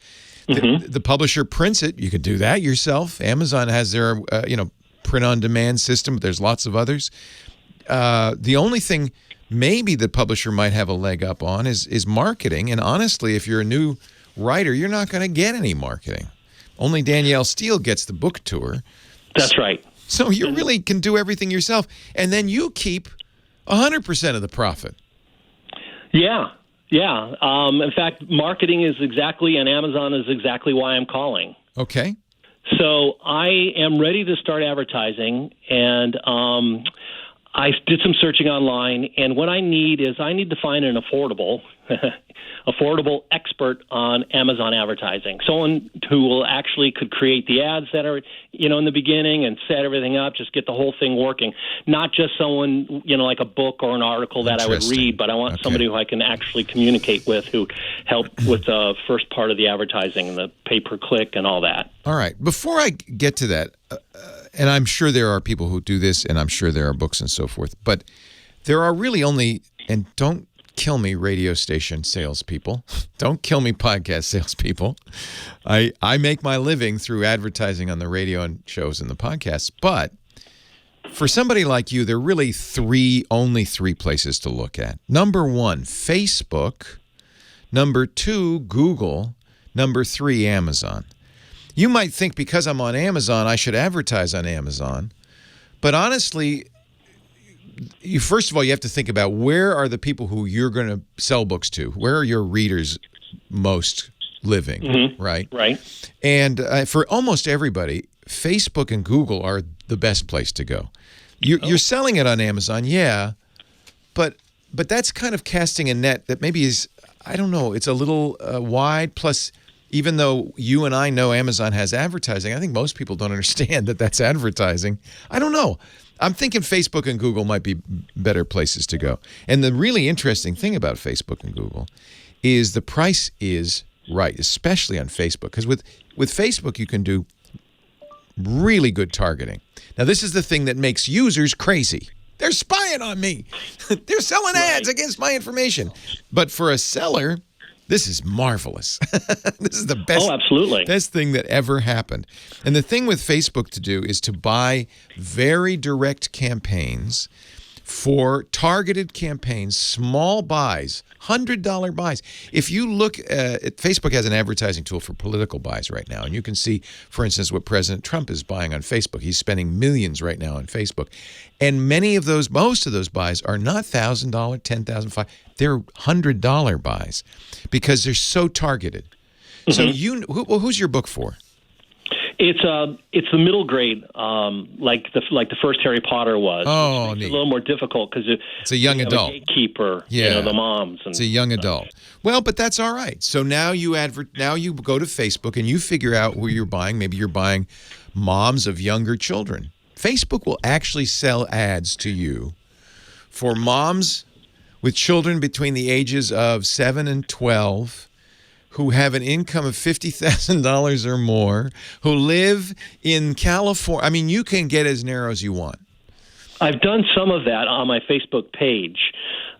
The publisher prints it. You can do that yourself. Amazon has their print-on-demand system, but there's lots of others. The only thing maybe the publisher might have a leg up on is marketing. And honestly, if you're a new writer, you're not going to get any marketing. Only Danielle Steele gets the book tour. That's right. So you really can do everything yourself. And then you keep 100% of the profit. Yeah. In fact, marketing is exactly, and Amazon is exactly why I'm calling. Okay. So I am ready to start advertising, and I did some searching online, and what I need to find an affordable expert on Amazon advertising, someone who could create the ads that are, in the beginning and set everything up, just get the whole thing working. Not just someone, like a book or an article that I would read, but I want somebody who I can actually communicate with, who help with the first part of the advertising and the pay-per-click and all that. All right. Before I get to that, and I'm sure there are people who do this, and I'm sure there are books and so forth, but there are really only, and don't kill me, radio station salespeople. Don't kill me, podcast salespeople. I make my living through advertising on the radio and shows and the podcasts. But for somebody like you, there are really only three places to look at. Number one, Facebook. Number two, Google. Number three, Amazon. You might think because I'm on Amazon, I should advertise on Amazon. But honestly, first of all, you have to think about where are the people who you're going to sell books to? Where are your readers most living, right? Right. And for almost everybody, Facebook and Google are the best place to go. You're selling it on Amazon, yeah, but that's kind of casting a net that maybe is, I don't know, it's a little wide. Plus, even though you and I know Amazon has advertising, I think most people don't understand that that's advertising. I don't know. I'm thinking Facebook and Google might be better places to go. And the really interesting thing about Facebook and Google is the price is right, especially on Facebook. Because with Facebook, you can do really good targeting. Now, this is the thing that makes users crazy. They're spying on me. They're selling ads against my information. But for a seller, this is marvelous. This is the best thing that ever happened. And the thing with Facebook to do is to buy very direct campaigns for targeted campaigns, small buys, $100 buys. If you look at Facebook has an advertising tool for political buys right now, and you can see, for instance, what President Trump is buying on Facebook. He's spending millions right now on Facebook. And most of those buys are not $1,000, $10,000, $5,000. They're $100 buys because they're so targeted. So who's your book for? It's the middle grade, like the first Harry Potter was. Oh, neat. It's a little more difficult because it's a young adult. A gatekeeper, the moms. And it's a young adult. Well, but that's all right. So now you go to Facebook and you figure out who you're buying. Maybe you're buying moms of younger children. Facebook will actually sell ads to you for moms with children between the ages of 7 and 12 who have an income of $50,000 or more, who live in California. I mean, you can get as narrow as you want. I've done some of that on my Facebook page.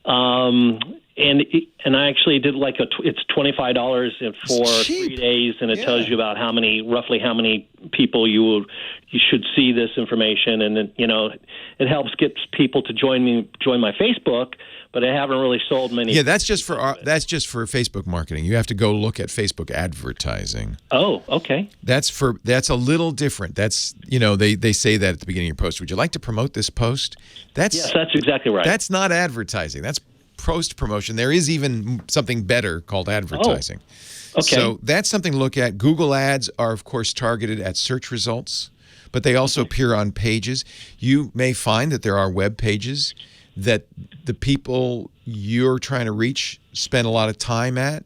And I actually did it's $25 for 3 days, and it tells you about roughly how many people you should see this information, and then it helps get people to join my Facebook. But I haven't really sold many. Yeah, that's just for Facebook marketing. You have to go look at Facebook advertising. Oh, okay. That's a little different. That's they say that at the beginning of your post. Would you like to promote this post? Yes, that's exactly right. That's not advertising. That's post promotion. There is even something better called advertising. Oh, okay. So that's something to look at. Google ads are, of course, targeted at search results, but they also appear on pages. You may find that there are web pages that the people you're trying to reach spend a lot of time at.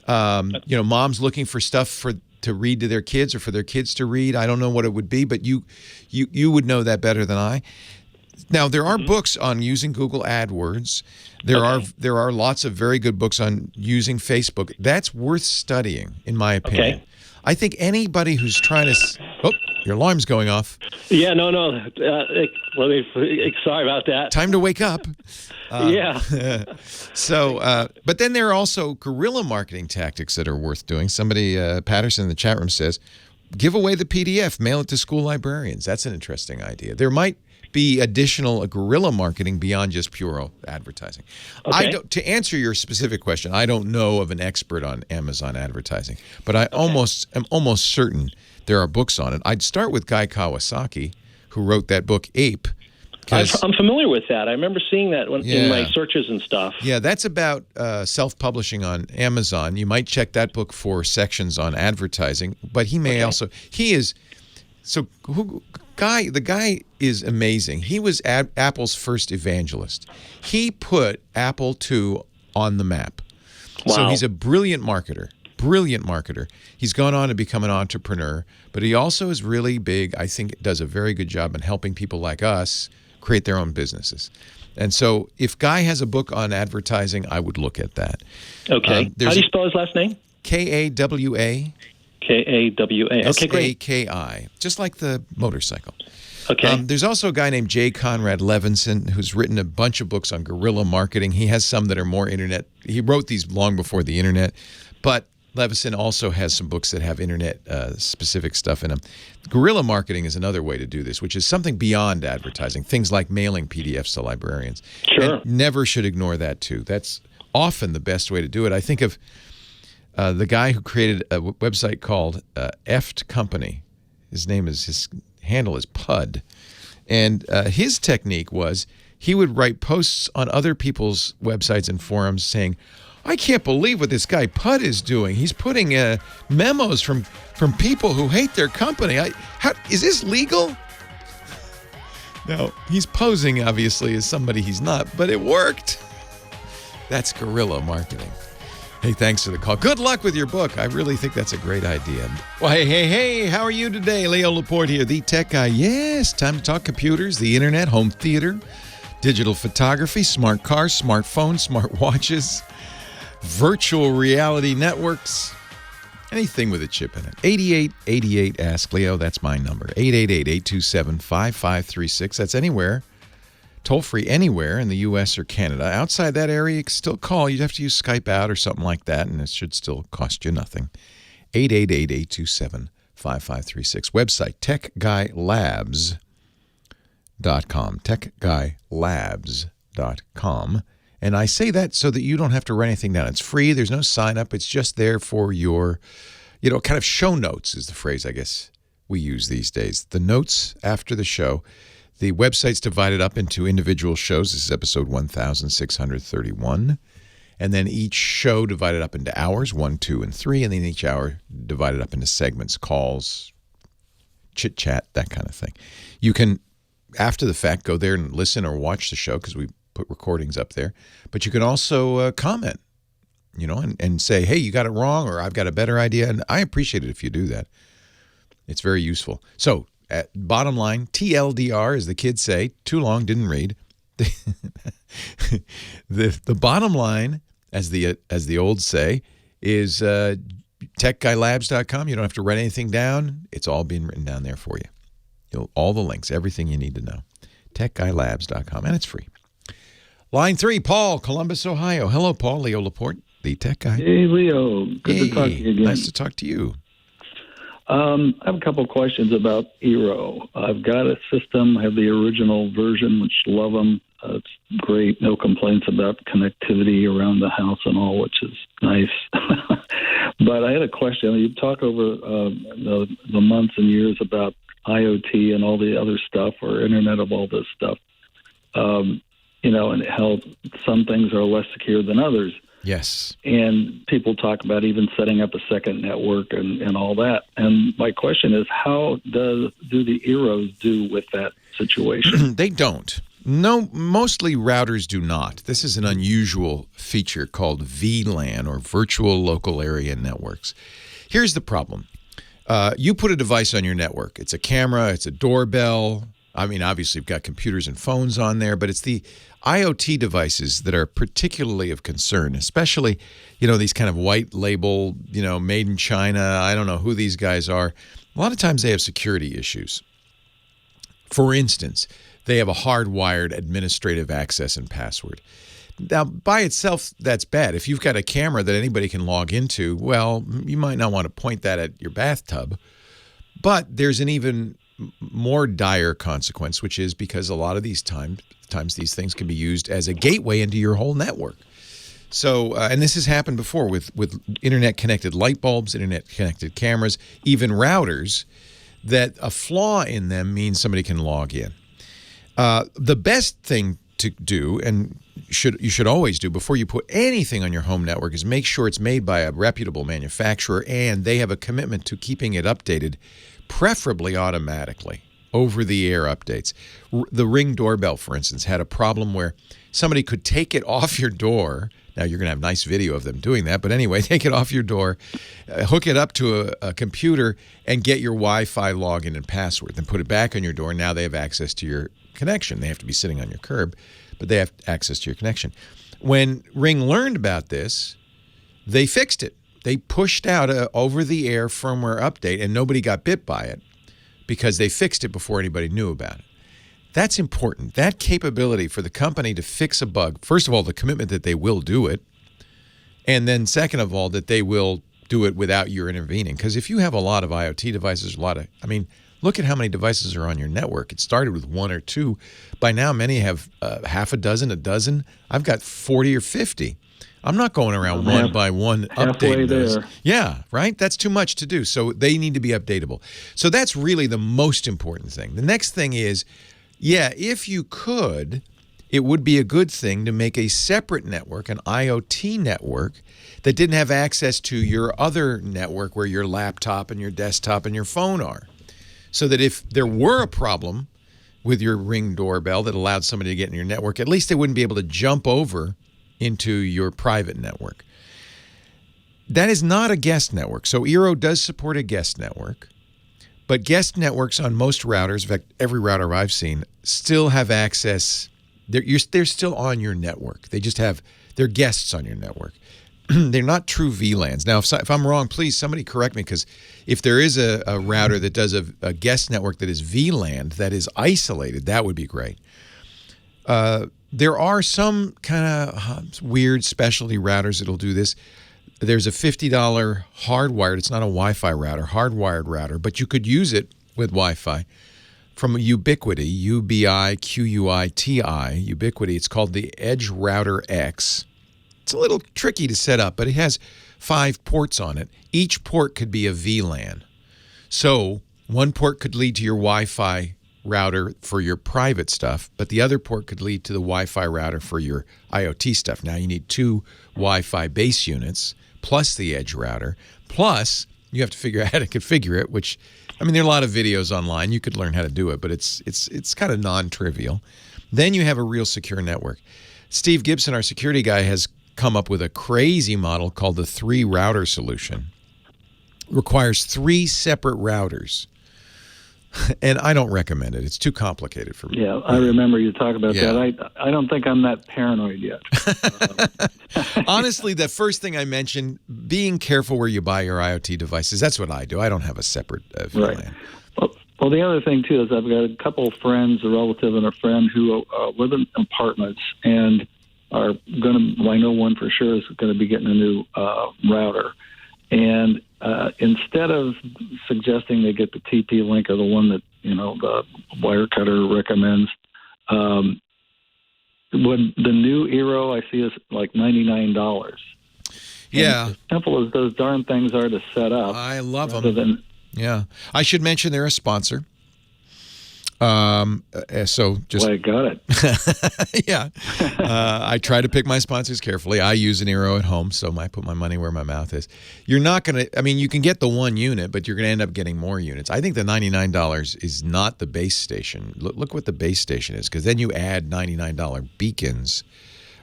Moms looking for stuff to read to their kids or for their kids to read. I don't know what it would be, but you would know that better than I. Now, there are books on using Google AdWords. There are lots of very good books on using Facebook. That's worth studying, in my opinion. Okay. I think anybody who's trying to... Oh, your alarm's going off. Yeah, no. Sorry about that. Time to wake up. Yeah. So, but then there are also guerrilla marketing tactics that are worth doing. Somebody, Patterson in the chat room says, give away the PDF, mail it to school librarians. That's an interesting idea. There might be additional guerrilla marketing beyond just pure advertising. Okay. To answer your specific question, I don't know of an expert on Amazon advertising, but I am almost certain there are books on it. I'd start with Guy Kawasaki, who wrote that book, Ape. I'm familiar with that. I remember seeing that in my searches and stuff. Yeah, that's about self-publishing on Amazon. You might check that book for sections on advertising, but he may also... The guy is amazing. He was Apple's first evangelist. He put Apple II on the map. Wow. So he's a brilliant marketer. He's gone on to become an entrepreneur, but he also is really big. I think does a very good job in helping people like us create their own businesses. And so if Guy has a book on advertising, I would look at that. Okay. How do you spell his last name? Kawa. Kawa. Okay, great. Saki, just like the motorcycle. Okay. There's also a guy named J. Conrad Levinson who's written a bunch of books on guerrilla marketing. He has some that are more internet. He wrote these long before the internet, but Levinson also has some books that have internet-specific stuff in them. Guerrilla marketing is another way to do this, which is something beyond advertising, things like mailing PDFs to librarians. Sure. And never should ignore that, too. That's often the best way to do it. I think of the guy who created a website called Effed Company. His handle is Pud. And his technique was he would write posts on other people's websites and forums saying, I can't believe what this guy Pud is doing. He's putting memos from people who hate their company. Is this legal? No, he's posing, obviously, as somebody he's not, but it worked. That's guerrilla marketing. Hey, thanks for the call. Good luck with your book. I really think that's a great idea. Well, hey, how are you today? Leo Laporte here, the tech guy. Yes, time to talk computers, the internet, home theater, digital photography, smart cars, smartphones, smart watches, virtual reality networks, anything with a chip in it. 8888 Ask Leo, that's my number. 888-827-5536. That's anywhere. Toll free anywhere in the U.S. or Canada. Outside that area, you can still call. You'd have to use Skype out or something like that, and it should still cost you nothing. 888-827-5536. Website, techguylabs.com. techguylabs.com. And I say that so that you don't have to write anything down. It's free. There's no sign up. It's just there for your, kind of show notes is the phrase I guess we use these days. The notes after the show. The website's divided up into individual shows. This is episode 1631. And then each show divided up into hours, 1, 2, and 3. And then each hour divided up into segments, calls, chit-chat, that kind of thing. You can, after the fact, go there and listen or watch the show because we put recordings up there. But you can also comment, and say, hey, you got it wrong, or I've got a better idea. And I appreciate it if you do that. It's very useful. So, bottom line, TLDR, as the kids say, too long, didn't read. The bottom line, as the old say, is techguylabs.com. You don't have to write anything down. It's all being written down there for you. All the links, everything you need to know. techguylabs.com, and it's free. Line 3, Paul, Columbus, Ohio. Hello, Paul. Leo Laporte, the tech guy. Hey, Leo. Good to talk to you again. Nice to talk to you. I have a couple questions about Eero. I've got a system. I have the original version, which love them. It's great. No complaints about connectivity around the house and all, which is nice. But I had a question. You talk over the months and years about IoT and all the other stuff, or Internet of all this stuff, and how some things are less secure than others. Yes. And people talk about even setting up a second network and all that. And my question is, how do the Eeros do with that situation? They don't. No, mostly routers do not. This is an unusual feature called VLAN, or Virtual Local Area Networks. Here's the problem. You put a device on your network. It's a camera, it's a doorbell, I mean, obviously, you've got computers and phones on there, but it's the IoT devices that are particularly of concern, especially, these kind of white label, made in China. I don't know who these guys are. A lot of times they have security issues. For instance, they have a hardwired administrative access and password. Now, by itself, that's bad. If you've got a camera that anybody can log into, well, you might not want to point that at your bathtub. But there's an even more dire consequence, which is because a lot of these times these things can be used as a gateway into your whole network. So, and this has happened before with internet-connected light bulbs, internet-connected cameras, even routers, that a flaw in them means somebody can log in. The best thing to do, and you should always do before you put anything on your home network, is make sure it's made by a reputable manufacturer and they have a commitment to keeping it updated, preferably automatically, over-the-air updates. The Ring doorbell, for instance, had a problem where somebody could take it off your door. Now, you're going to have nice video of them doing that, but anyway, take it off your door, hook it up to a computer, and get your Wi-Fi login and password, then put it back on your door. Now they have access to your connection. They have to be sitting on your curb, but they have access to your connection. When Ring learned about this, they fixed it. They pushed out a over-the-air firmware update, and nobody got bit by it because they fixed it before anybody knew about it. That's important. That capability for the company to fix a bug, first of all, the commitment that they will do it, and then second of all, that they will do it without your intervening. Because if you have a lot of IoT devices, look at how many devices are on your network. It started with one or two. By now, many have half a dozen. I've got 40 or 50. I'm not going around one by one updating those. Yeah, right? That's too much to do. So they need to be updatable. So that's really the most important thing. The next thing is, if you could, it would be a good thing to make a separate network, an IoT network, that didn't have access to your other network where your laptop and your desktop and your phone are. So that if there were a problem with your Ring doorbell that allowed somebody to get in your network, at least they wouldn't be able to jump over into your private network. That is not a guest network. So Eero does support a guest network. But guest networks on most routers, in fact, every router I've seen, still have access. They're still on your network. They're guests on your network. They're not true VLANs. Now, if I'm wrong, please, somebody correct me, because if there is a router that does a guest network that is VLAN, that is isolated, that would be great. There are some kind of weird specialty routers that will do this. There's a $50 hardwired, it's not a Wi-Fi router, hardwired router, but you could use it with Wi-Fi from Ubiquiti, U-B-I-Q-U-I-T-I, Ubiquiti. It's called the Edge Router X. It's a little tricky to set up, but it has 5 ports on it. Each port could be a VLAN. So one port could lead to your Wi-Fi router for your private stuff, but the other port could lead to the Wi-Fi router for your IoT stuff. Now you need 2 Wi-Fi base units plus the edge router, plus you have to figure out how to configure it, which, there are a lot of videos online. You could learn how to do it, but it's kind of non-trivial. Then you have a real secure network. Steve Gibson, our security guy, has come up with a crazy model called the 3-router solution. It requires 3 separate routers. And I don't recommend it. It's too complicated for me. Yeah, I remember you talk about that. I don't think I'm that paranoid yet. Honestly, the first thing I mentioned, being careful where you buy your IoT devices, that's what I do. I don't have a separate VLAN. Right. Well, the other thing, too, is I've got a couple of friends, a relative and a friend, who live in apartments and are going to, I know one for sure is going to be getting a new router. And instead of suggesting they get the TP-Link or the one that, the Wirecutter recommends, when the new Eero I see is like $99. Yeah. And as simple as those darn things are to set up. I love them. Yeah. I should mention they're a sponsor. So just, well, I got it. yeah. I try to pick my sponsors carefully. I use an Eero at home, so I put my money where my mouth is. You're not going to, you can get the 1 unit, but you're going to end up getting more units. I think the $99 is not the base station. Look what the base station is, because then you add $99 beacons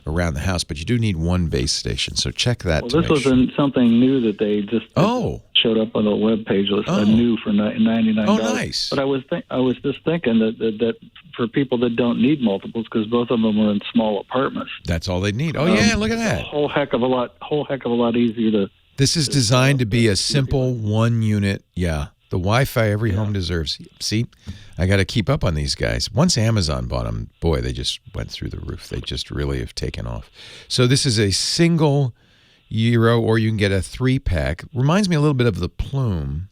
around the house, but you do need one base station. So check that. Well, this wasn't something new that they just showed up on the web page. It was new for $99. Oh, nice. But I was just thinking that for people that don't need multiples, because both of them are in small apartments. That's all they need. Oh yeah, look at that. A whole heck of a lot easier to. This is designed to be a simple one unit. Yeah. The Wi-Fi every home deserves. See, I got to keep up on these guys. Once Amazon bought them, boy, they just went through the roof. They just really have taken off. So this is a single Eero, or you can get a 3-pack. Reminds me a little bit of the Plume.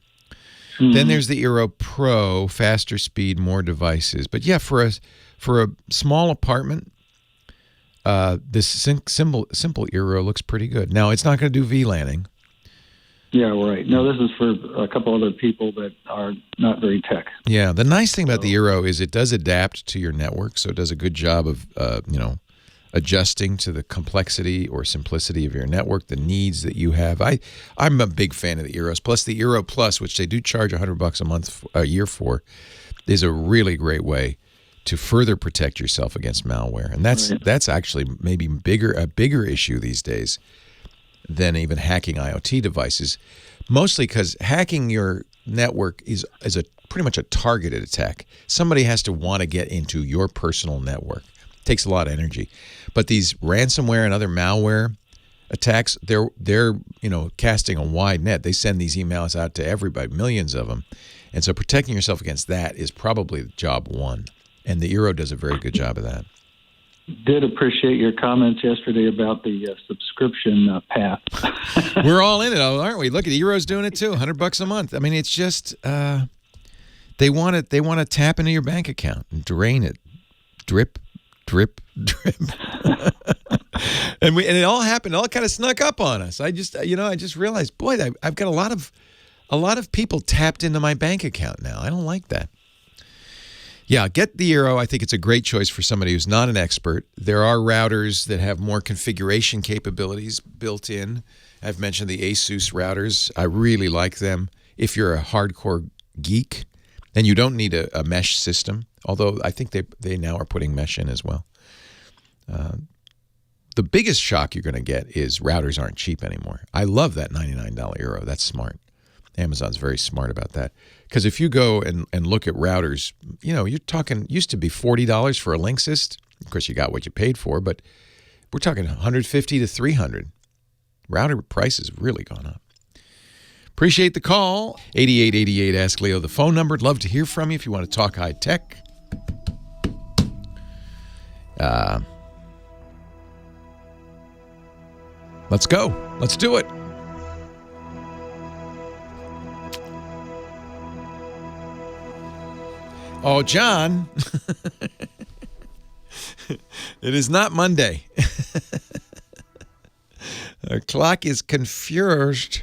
Mm-hmm. Then there's the Eero Pro, faster speed, more devices. But yeah, for a small apartment, this simple Eero looks pretty good. Now it's not going to do VLANing. Yeah, right. No, this is for a couple other people that are not very tech. Yeah, the nice thing about the Eero is it does adapt to your network, so it does a good job of, adjusting to the complexity or simplicity of your network, the needs that you have. I'm a big fan of the Eeros. Plus, the Eero Plus, which they do charge $100 a year for, is a really great way to further protect yourself against malware, and that's actually maybe a bigger issue these days than even hacking IoT devices, mostly because hacking your network is pretty much a targeted attack. Somebody has to want to get into your personal network. It takes a lot of energy. But these ransomware and other malware attacks, they're casting a wide net. They send these emails out to everybody, millions of them. And so protecting yourself against that is probably job one. And the Eero does a very good job of that. Did appreciate your comments yesterday about the subscription path. We're all in it, aren't we? Look at Eero's doing it too, $100 a month. I mean, it's just they want to tap into your bank account and drain it, drip, drip, drip. and it all happened. It all kind of snuck up on us. I just realized, boy, I've got a lot of people tapped into my bank account now. I don't like that. Yeah, get the Eero. I think it's a great choice for somebody who's not an expert. There are routers that have more configuration capabilities built in. I've mentioned the Asus routers. I really like them. If you're a hardcore geek, and you don't need a mesh system, although I think they now are putting mesh in as well. The biggest shock you're going to get is routers aren't cheap anymore. I love that $99 Eero. That's smart. Amazon's very smart about that. Because if you go and look at routers, you're talking, used to be $40 for a Linksys. Of course, you got what you paid for, but we're talking $150 to $300. Router prices have really gone up. Appreciate the call. 8888 Ask Leo, the phone number. I'd love to hear from you if you want to talk high tech. Let's go. Let's do it. Oh, John, it is not Monday. Our clock is confused.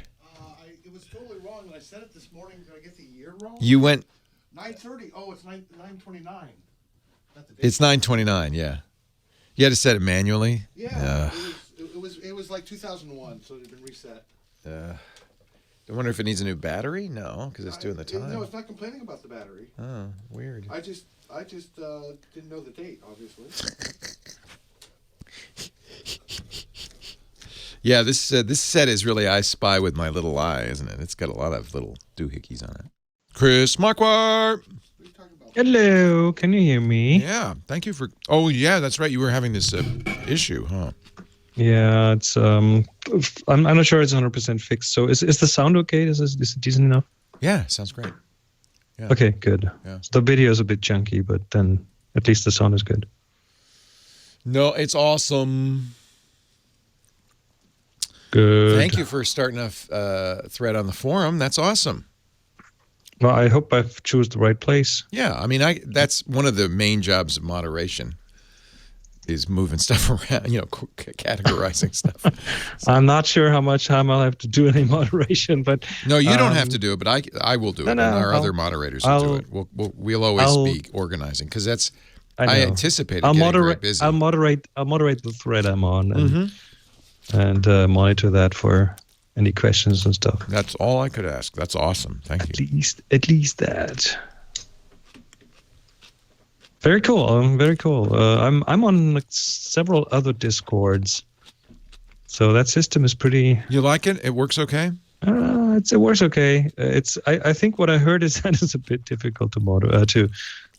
It was totally wrong. When I said it this morning, did I get the year wrong? You went 9:30. Oh, it's 9:29. It's 9:29. Yeah, you had to set it manually. Yeah, it was like 2001, so it had been reset. I wonder if it needs a new battery. No, because it's doing the time. No, it's not complaining about the battery. Oh, weird. I just didn't know the date, obviously. Yeah, this set is really I Spy with my little eye, isn't it? It's got a lot of little doohickeys on it. Chris Marquardt. Hello, can you hear me? Yeah, thank you for. Oh, yeah, that's right. You were having this issue, huh? Yeah, it's I'm not sure it's 100% fixed. So is the sound okay? Is it decent enough? Yeah, sounds great. Yeah. Okay, good. Yeah. So the video is a bit chunky, but then at least the sound is good. No, it's awesome. Good. Thank you for starting a thread on the forum. That's awesome. Well, I hope I've chosen the right place. Yeah, I mean, that's one of the main jobs of moderation. Is moving stuff around, categorizing stuff. So. I'm not sure how much time I'll have to do any moderation, but no, you don't have to do it, but I will do it, and our other moderators will do it. We'll always be organizing because that's. I anticipated getting very busy. I'll moderate the thread I'm on and monitor that for any questions and stuff. That's all I could ask. That's awesome. Thank you. At least that. Very cool. Very cool. I'm on like several other Discords, so that system is pretty. You like it? It works okay. It works okay. I think what I heard is that it's a bit difficult to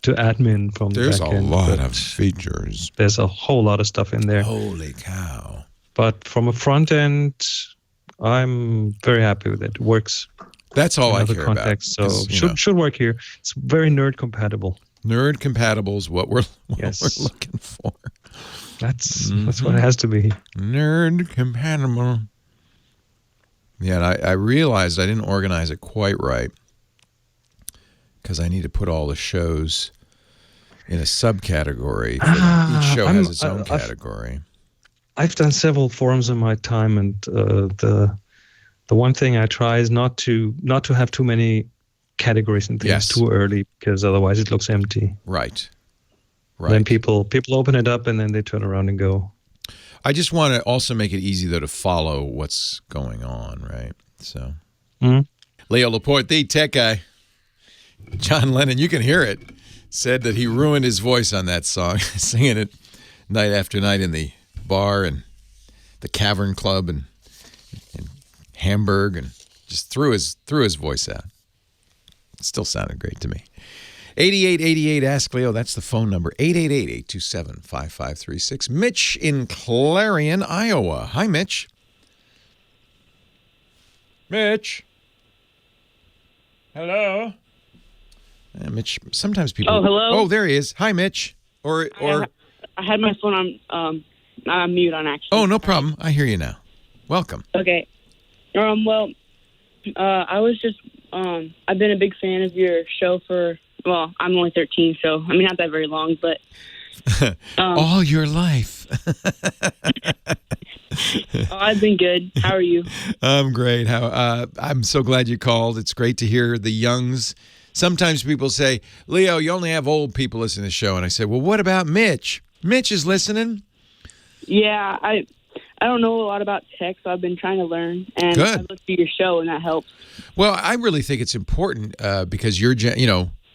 admin from There's the back a end, lot but of features. There's a whole lot of stuff in there. Holy cow! But from a front end, I'm very happy with it. It works. That's all I care context, about. So should work here. It's very nerd compatible. Nerd compatible is what we're Yes. looking for. That's what it has to be. Nerd compatible. Yeah, and I realized I didn't organize it quite right because I need to put all the shows in a subcategory. Each show has its own category. I've done several forums in my time, and the one thing I try is not to have too many categories and things too early, because otherwise it looks empty. Right. Then people open it up and then they turn around and go. I just want to also make it easy, though, to follow what's going on, right? So, Leo Laporte, the tech guy, John Lennon, you can hear it, said that he ruined his voice on that song, singing it night after night in the bar and the Cavern Club and Hamburg, and just threw his voice out. It still sounded great to me. 8888 Ask Leo, that's the phone number, 888-827-5536. Mitch in Clarion, Iowa. Hi, Mitch. Mitch. Hello. Mitch, sometimes people... Oh, hello? Oh, there he is. Hi, Mitch. Or I had my phone on mute on accident. Oh, no problem. I hear you now. Welcome. Okay. Well, I was just... I've been a big fan of your show for... Well, I'm only 13, so I mean, not that very long, but all your life. I've been good. How are you? I'm great. I'm so glad you called. It's great to hear the youngs. Sometimes people say, Leo, you only have old people listening to the show, and I say, well, what about Mitch? Mitch is listening. Yeah, I don't know a lot about tech, so I've been trying to learn, and Good. I looked at your show, and that helps. Well, I really think it's important because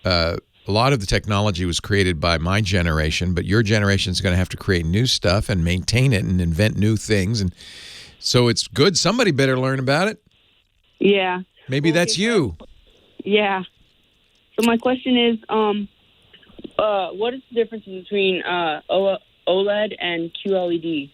a lot of the technology was created by my generation, but your generation is going to have to create new stuff and maintain it and invent new things. And so it's good. Somebody better learn about it. Yeah. Maybe that's you. Yeah. So my question is, what is the difference between OLED and QLED?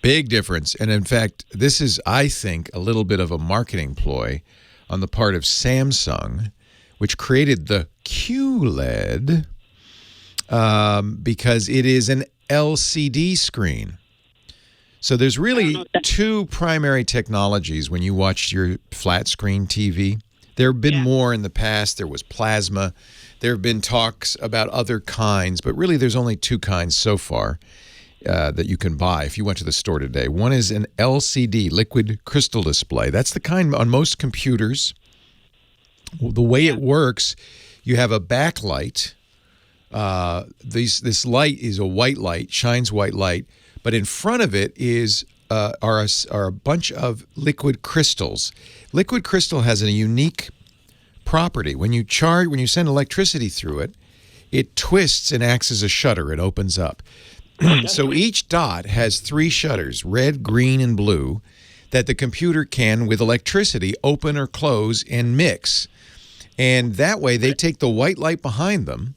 Big difference. And in fact, this is, I think, a little bit of a marketing ploy on the part of Samsung, which created the QLED because it is an LCD screen. So there's really two primary technologies when you watch your flat screen TV. There have been more in the past. There was plasma. There have been talks about other kinds, but really there's only two kinds so far that you can buy if you went to the store today. One is an LCD, liquid crystal display. That's the kind on most computers. The way it works, you have a backlight. This light is a white light, shines white light, but in front of it are a bunch of liquid crystals. Liquid crystal has a unique property. When you send electricity through it, it twists and acts as a shutter. It opens up. So each dot has three shutters, red, green, and blue, that the computer can, with electricity, open or close and mix. And that way, they take the white light behind them,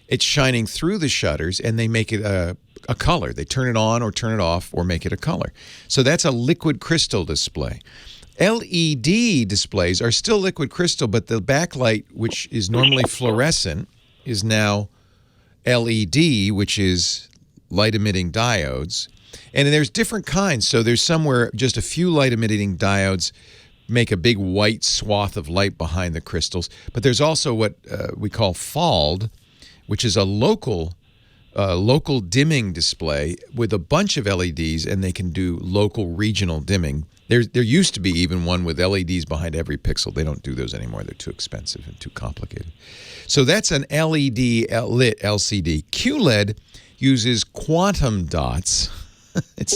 it's shining through the shutters, and they make it a color. They turn it on or turn it off or make it a color. So that's a liquid crystal display. LED displays are still liquid crystal, but the backlight, which is normally fluorescent, is now LED, which is light-emitting diodes. And there's different kinds. So there's some where just a few light-emitting diodes make a big white swath of light behind the crystals. But there's also what we call FALD, which is a local dimming display with a bunch of LEDs, and they can do local regional dimming. There used to be even one with LEDs behind every pixel. They don't do those anymore. They're too expensive and too complicated. So that's an LED lit LCD. QLED uses quantum dots. It's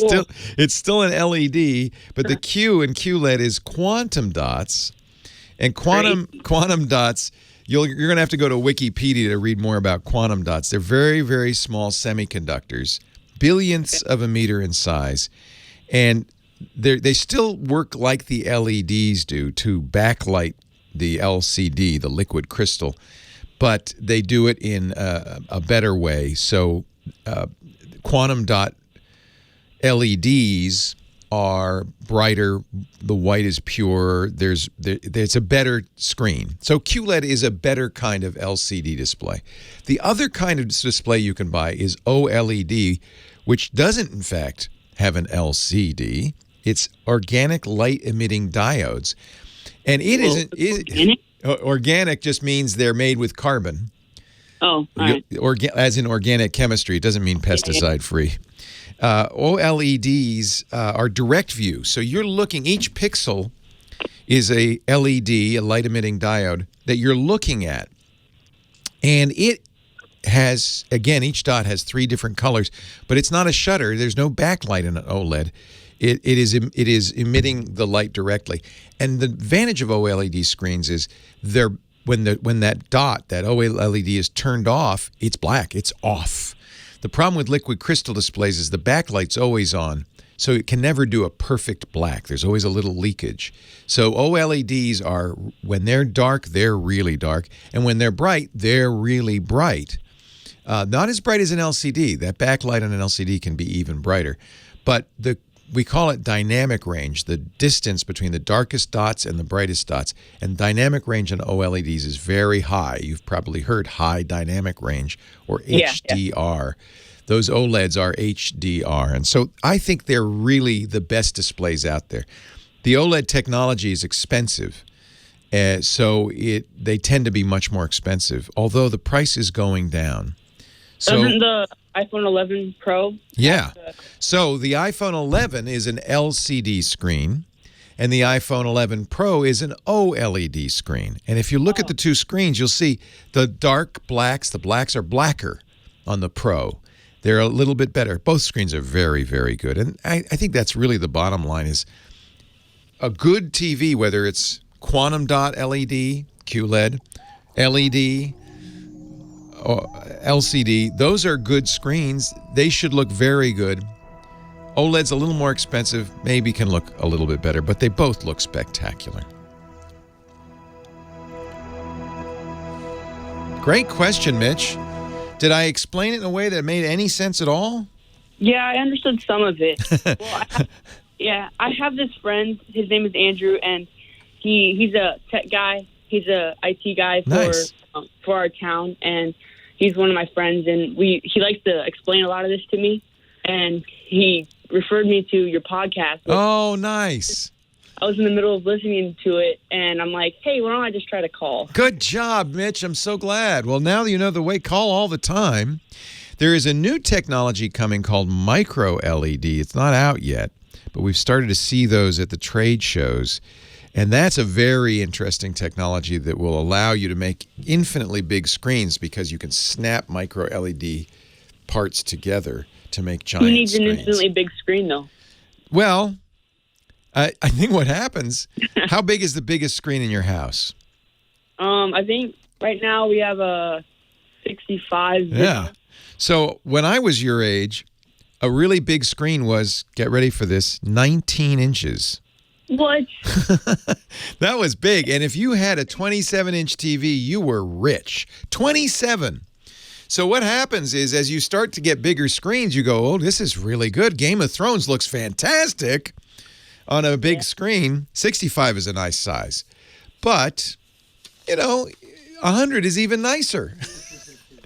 still an LED, but the Q in QLED is quantum dots, and quantum dots you're going to have to go to Wikipedia to read more about quantum dots. They're very, very small semiconductors, billionths of a meter in size, and they still work like the LEDs do to backlight the LCD, the liquid crystal, but they do it in a better way. So quantum dot LEDs are brighter. The white is pure. It's a better screen. So QLED is a better kind of LCD display. The other kind of display you can buy is OLED, which doesn't, in fact, have an LCD. It's organic light emitting diodes. And it isn't. Organic just means they're made with carbon. Oh, all right. As in organic chemistry. It doesn't mean pesticide free. OLEDs are direct view. So you're looking, each pixel is a LED, a light emitting diode, that you're looking at. And it has, again, each dot has 3 different colors, but it's not a shutter. There's no backlight in an OLED. It is emitting the light directly. And the advantage of OLED screens is when that dot, that OLED is turned off, it's black, it's off. The problem with liquid crystal displays is the backlight's always on, so it can never do a perfect black. There's always a little leakage. So OLEDs are, when they're dark, they're really dark, and when they're bright, they're really bright. Not as bright as an LCD. That backlight on an LCD can be even brighter. But we call it dynamic range, the distance between the darkest dots and the brightest dots. And dynamic range on OLEDs is very high. You've probably heard high dynamic range, or HDR. Yeah. Those OLEDs are HDR. And so I think they're really the best displays out there. The OLED technology is expensive, so they tend to be much more expensive, although the price is going down. So, doesn't the iPhone 11 Pro? Yeah. So the iPhone 11 is an LCD screen, and the iPhone 11 Pro is an OLED screen. And if you look at the two screens, you'll see the dark blacks. The blacks are blacker on the Pro. They're a little bit better. Both screens are very, very good. And I think that's really the bottom line is a good TV, whether it's quantum dot LED, QLED, LED, or LCD, those are good screens. They should look very good. OLED's a little more expensive, maybe can look a little bit better, but they both look spectacular. Great question, Mitch. Did I explain it in a way that made any sense at all? Yeah, I understood some of it. I have this friend. His name is Andrew, and he's a tech guy. He's a IT guy for our town, and he's one of my friends. And he likes to explain a lot of this to me, and he referred me to your podcast. Oh, nice. I was in the middle of listening to it, and I'm like, hey, why don't I just try to call? Good job, Mitch. I'm so glad. Well, now that you know the way, call all the time. There is a new technology coming called micro LED. It's not out yet, but we've started to see those at the trade shows. And that's a very interesting technology that will allow you to make infinitely big screens because you can snap micro LED parts together to make giant screens. Who needs an infinitely big screen, though? Well, I think what happens, how big is the biggest screen in your house? I think right now we have a 65. Yeah. So when I was your age, a really big screen was, get ready for this, 19 inches. What? That was big. And if you had a 27-inch TV, you were rich. 27. So what happens is as you start to get bigger screens, you go, oh, this is really good. Game of Thrones looks fantastic on a big screen. 65 is a nice size. But, 100 is even nicer.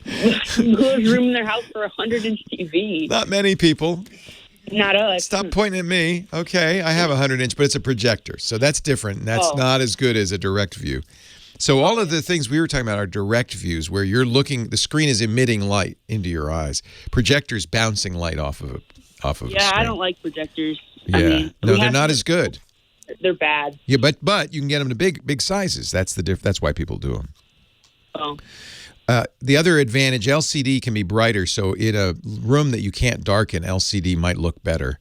Who has room in their house for a 100-inch TV? Not many people. Not us. Stop pointing at me. Okay, I have a 100-inch, but it's a projector. So that's different. That's not as good as a direct view. So all of the things we were talking about are direct views where you're looking, the screen is emitting light into your eyes. Projectors bouncing light off of a screen. Yeah, I don't like projectors. Yeah. No, they're not as good. They're bad. Yeah, but you can get them to big sizes. That's that's why people do them. Oh. The other advantage, LCD can be brighter, so in a room that you can't darken, LCD might look better.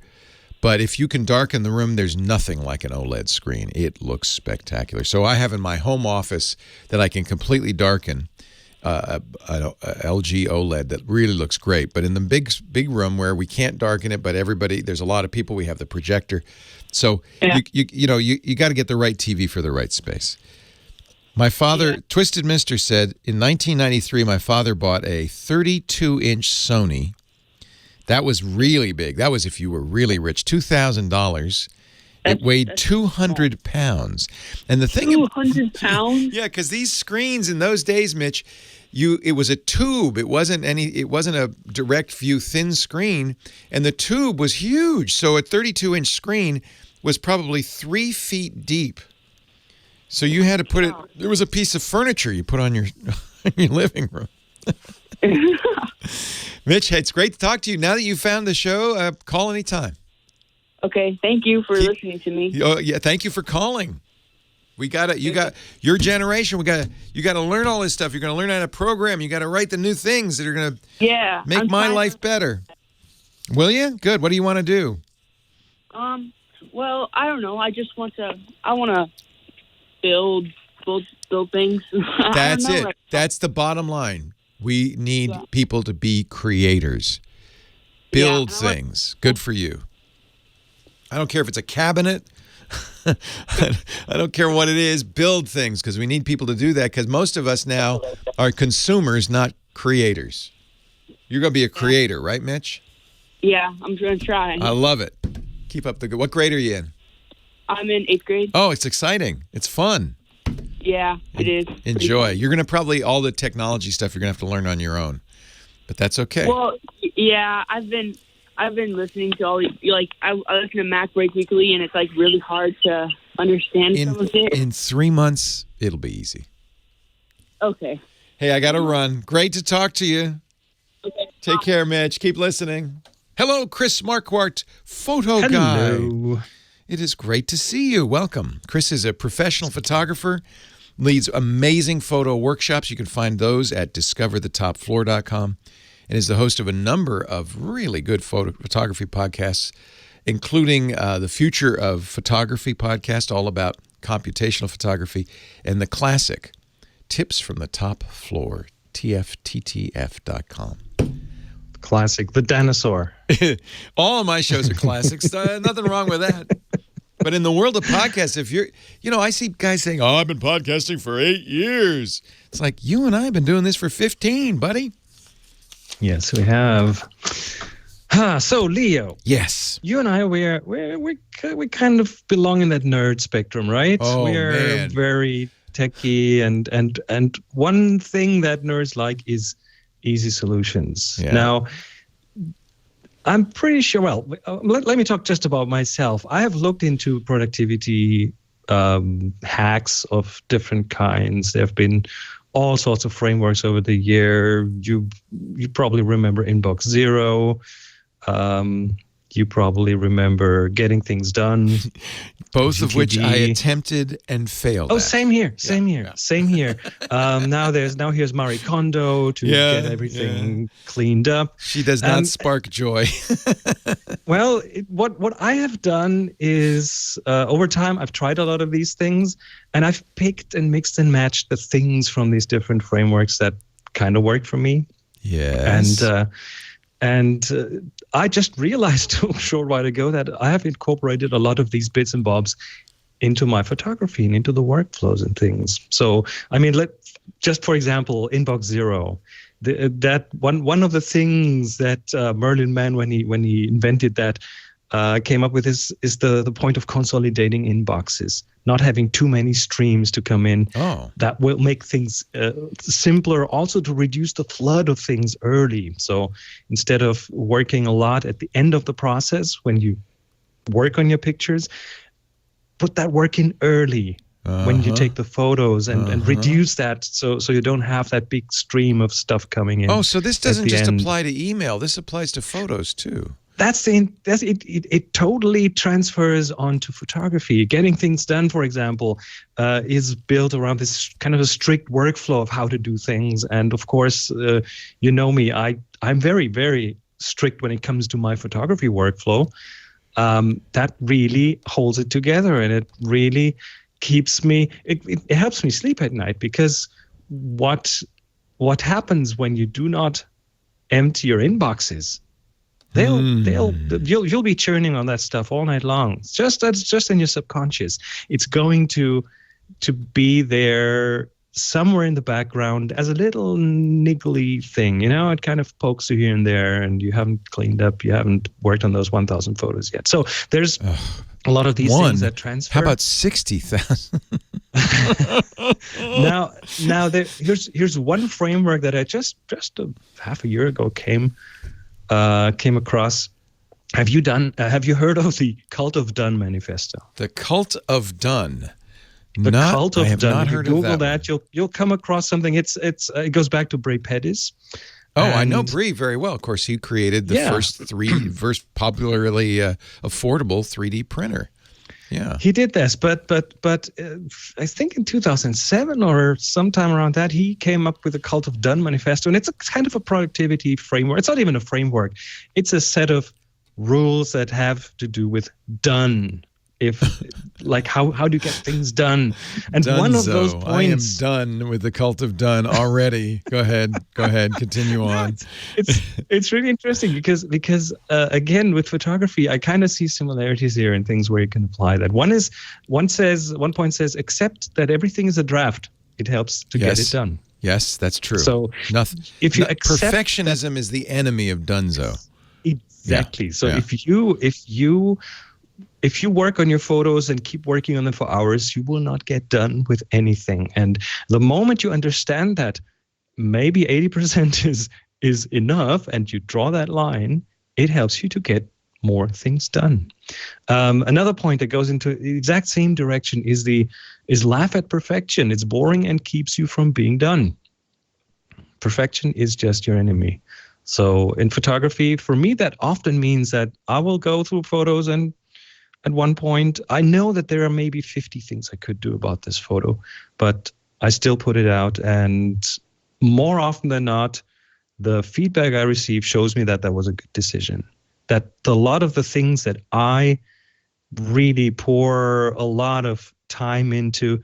But if you can darken the room, there's nothing like an OLED screen. It looks spectacular. So I have in my home office that I can completely darken a LG OLED that really looks great. But in the big room where we can't darken it, but there's a lot of people, we have the projector. So you got to get the right TV for the right space. My father, Twisted Mister, said in 1993, my father bought a 32-inch Sony. That was really big. That was if you were really rich. $2,000. It weighed 200 pounds. And the thing, 200 pounds? Yeah, because these screens in those days, Mitch, it was a tube. It wasn't a direct view thin screen, and the tube was huge. So a 32-inch screen was probably 3 feet deep. So you had to put it. There was a piece of furniture you put on your living room. Mitch, it's great to talk to you. Now that you found the show, call anytime. Okay, thank you for listening to me. Oh yeah, thank you for calling. You got your generation. You got to learn all this stuff. You're going to learn how to program. You got to write the new things that are going to make my life better. Will you? Good. What do you want to do? Well, I don't know. I want to build things. That's it. That's the bottom line. We need people to be creators. Build things. Good for you. I don't care if it's a cabinet. I don't care what it is. Build things, because we need people to do that, because most of us now are consumers, not creators. You're going to be a creator, right, Mitch? Yeah, I'm going to try. I love it. Keep up the good. What grade are you in? I'm in 8th grade. Oh, it's exciting. It's fun. Yeah, it is. Enjoy. You're going to probably, all the technology stuff you're going to have to learn on your own. But that's okay. Well, yeah, I've been listening to all these, I listen to Mac Break Weekly, and it's really hard to understand some of it. In 3 months, it'll be easy. Okay. Hey, I got to run. Great to talk to you. Okay. Take care, Mitch. Keep listening. Hello, Chris Marquardt, photo guy. Hello. It is great to see you. Welcome. Chris is a professional photographer, leads amazing photo workshops. You can find those at discoverthetopfloor.com, and is the host of a number of really good photography podcasts, including the Future of Photography podcast, all about computational photography, and the classic Tips from the Top Floor, tfttf.com. Classic, the dinosaur. All of my shows are classics. Nothing wrong with that. But in the world of podcasts, if you're, I see guys saying, I've been podcasting for 8 years. It's like, you and I have been doing this for 15, buddy. Yes, we have. So Leo. Yes. You and I, we kind of belong in that nerd spectrum, right? Oh, we're very techie, and one thing that nerds like is easy solutions. Yeah. Now, I'm pretty sure, let me talk just about myself. I have looked into productivity hacks of different kinds. There have been all sorts of frameworks over the year. You probably remember Inbox Zero. You probably remember Getting Things Done. Both of which I attempted and failed. Oh, at. Same here. Now here's Marie Kondo to get everything cleaned up. She does not spark joy. Well, what I have done is over time I've tried a lot of these things, and I've picked and mixed and matched the things from these different frameworks that kind of work for me. Yes. And I just realized a short while ago that I have incorporated a lot of these bits and bobs into my photography and into the workflows and things. So, I mean, just for example, Inbox Zero, that one of the things that Merlin Mann, when he invented that, came up with is the point of consolidating inboxes, not having too many streams to come in. Oh. That will make things simpler, also to reduce the flood of things early. So instead of working a lot at the end of the process, when you work on your pictures, put that work in early when you take the photos and reduce that so you don't have that big stream of stuff coming in. Oh, so this doesn't just apply to email. This applies to photos too. It totally transfers onto photography. Getting Things Done, for example, is built around this kind of a strict workflow of how to do things. And of course, you know me, I'm very, very strict when it comes to my photography workflow. that really holds it together, and it really keeps me. It helps me sleep at night, because what happens when you do not empty your inboxes? You'll be churning on that stuff all night long. It's just in your subconscious. It's going to be there somewhere in the background as a little niggly thing. It kind of pokes you here and there, and you haven't cleaned up, you haven't worked on those 1,000 photos yet. So there's a lot of these things that transfer. How about 60,000? Now here's one framework that I just half a year ago came across. Have you heard of the Cult of Done manifesto? The Cult of Done. Cult of I have Done. not if you heard Google of that. You'll come across something. It goes back to Bray Pettis. Oh, I know Bree very well. Of course, he created the first popularly affordable 3D printer. Yeah, he did this, but I think in 2007 or sometime around that, he came up with the Cult of Done manifesto, and it's kind of a productivity framework. It's not even a framework; it's a set of rules that have to do with done. How do you get things done? And Dunzo. One of those points. I am done with the Cult of Done already. Go ahead, continue on. It's really interesting because again, with photography, I kind of see similarities here in things where you can apply that. One point says, accept that everything is a draft. It helps to get it done. Yes, that's true. So if you accept perfectionism is the enemy of Dunzo. Exactly. Yeah. So if you work on your photos and keep working on them for hours, you will not get done with anything. And the moment you understand that maybe 80% is enough, and you draw that line, it helps you to get more things done. Another point that goes into the exact same direction is laugh at perfection. It's boring and keeps you from being done. Perfection is just your enemy. So in photography, for me, that often means that I will go through photos, and at one point, I know that there are maybe 50 things I could do about this photo, but I still put it out. And more often than not, the feedback I receive shows me that was a good decision. That a lot of the things that I really pour a lot of time into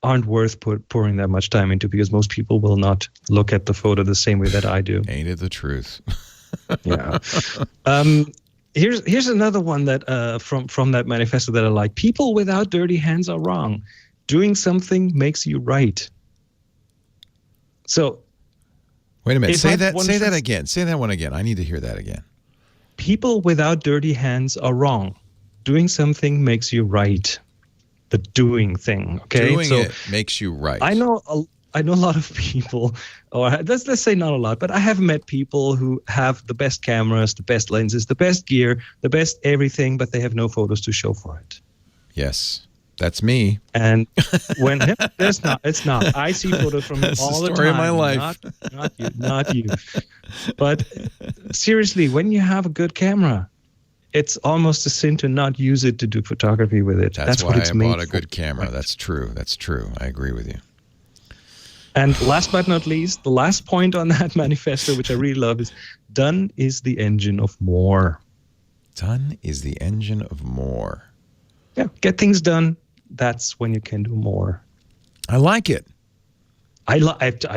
aren't worth pouring that much time into, because most people will not look at the photo the same way that I do. Ain't it the truth? Yeah. Here's another one that from that manifesto that I like. People without dirty hands are wrong. Doing something makes you right. So, wait a minute. Say that again. Say that one again. I need to hear that again. People without dirty hands are wrong. Doing something makes you right. The doing thing. Okay. Doing it makes you right. I know a lot of people, or let's say not a lot, but I have met people who have the best cameras, the best lenses, the best gear, the best everything, but they have no photos to show for it. Yes, that's me. And when it's not. I see photos from you all the time. Story of my life. Not you. But seriously, when you have a good camera, it's almost a sin to not use it to do photography with it. That's why what it's I bought a good camera. Right. That's true. I agree with you. And last but not least, the last point on that manifesto, which I really love, is done is the engine of more. Done is the engine of more. Yeah, get things done. That's when you can do more. I like it. I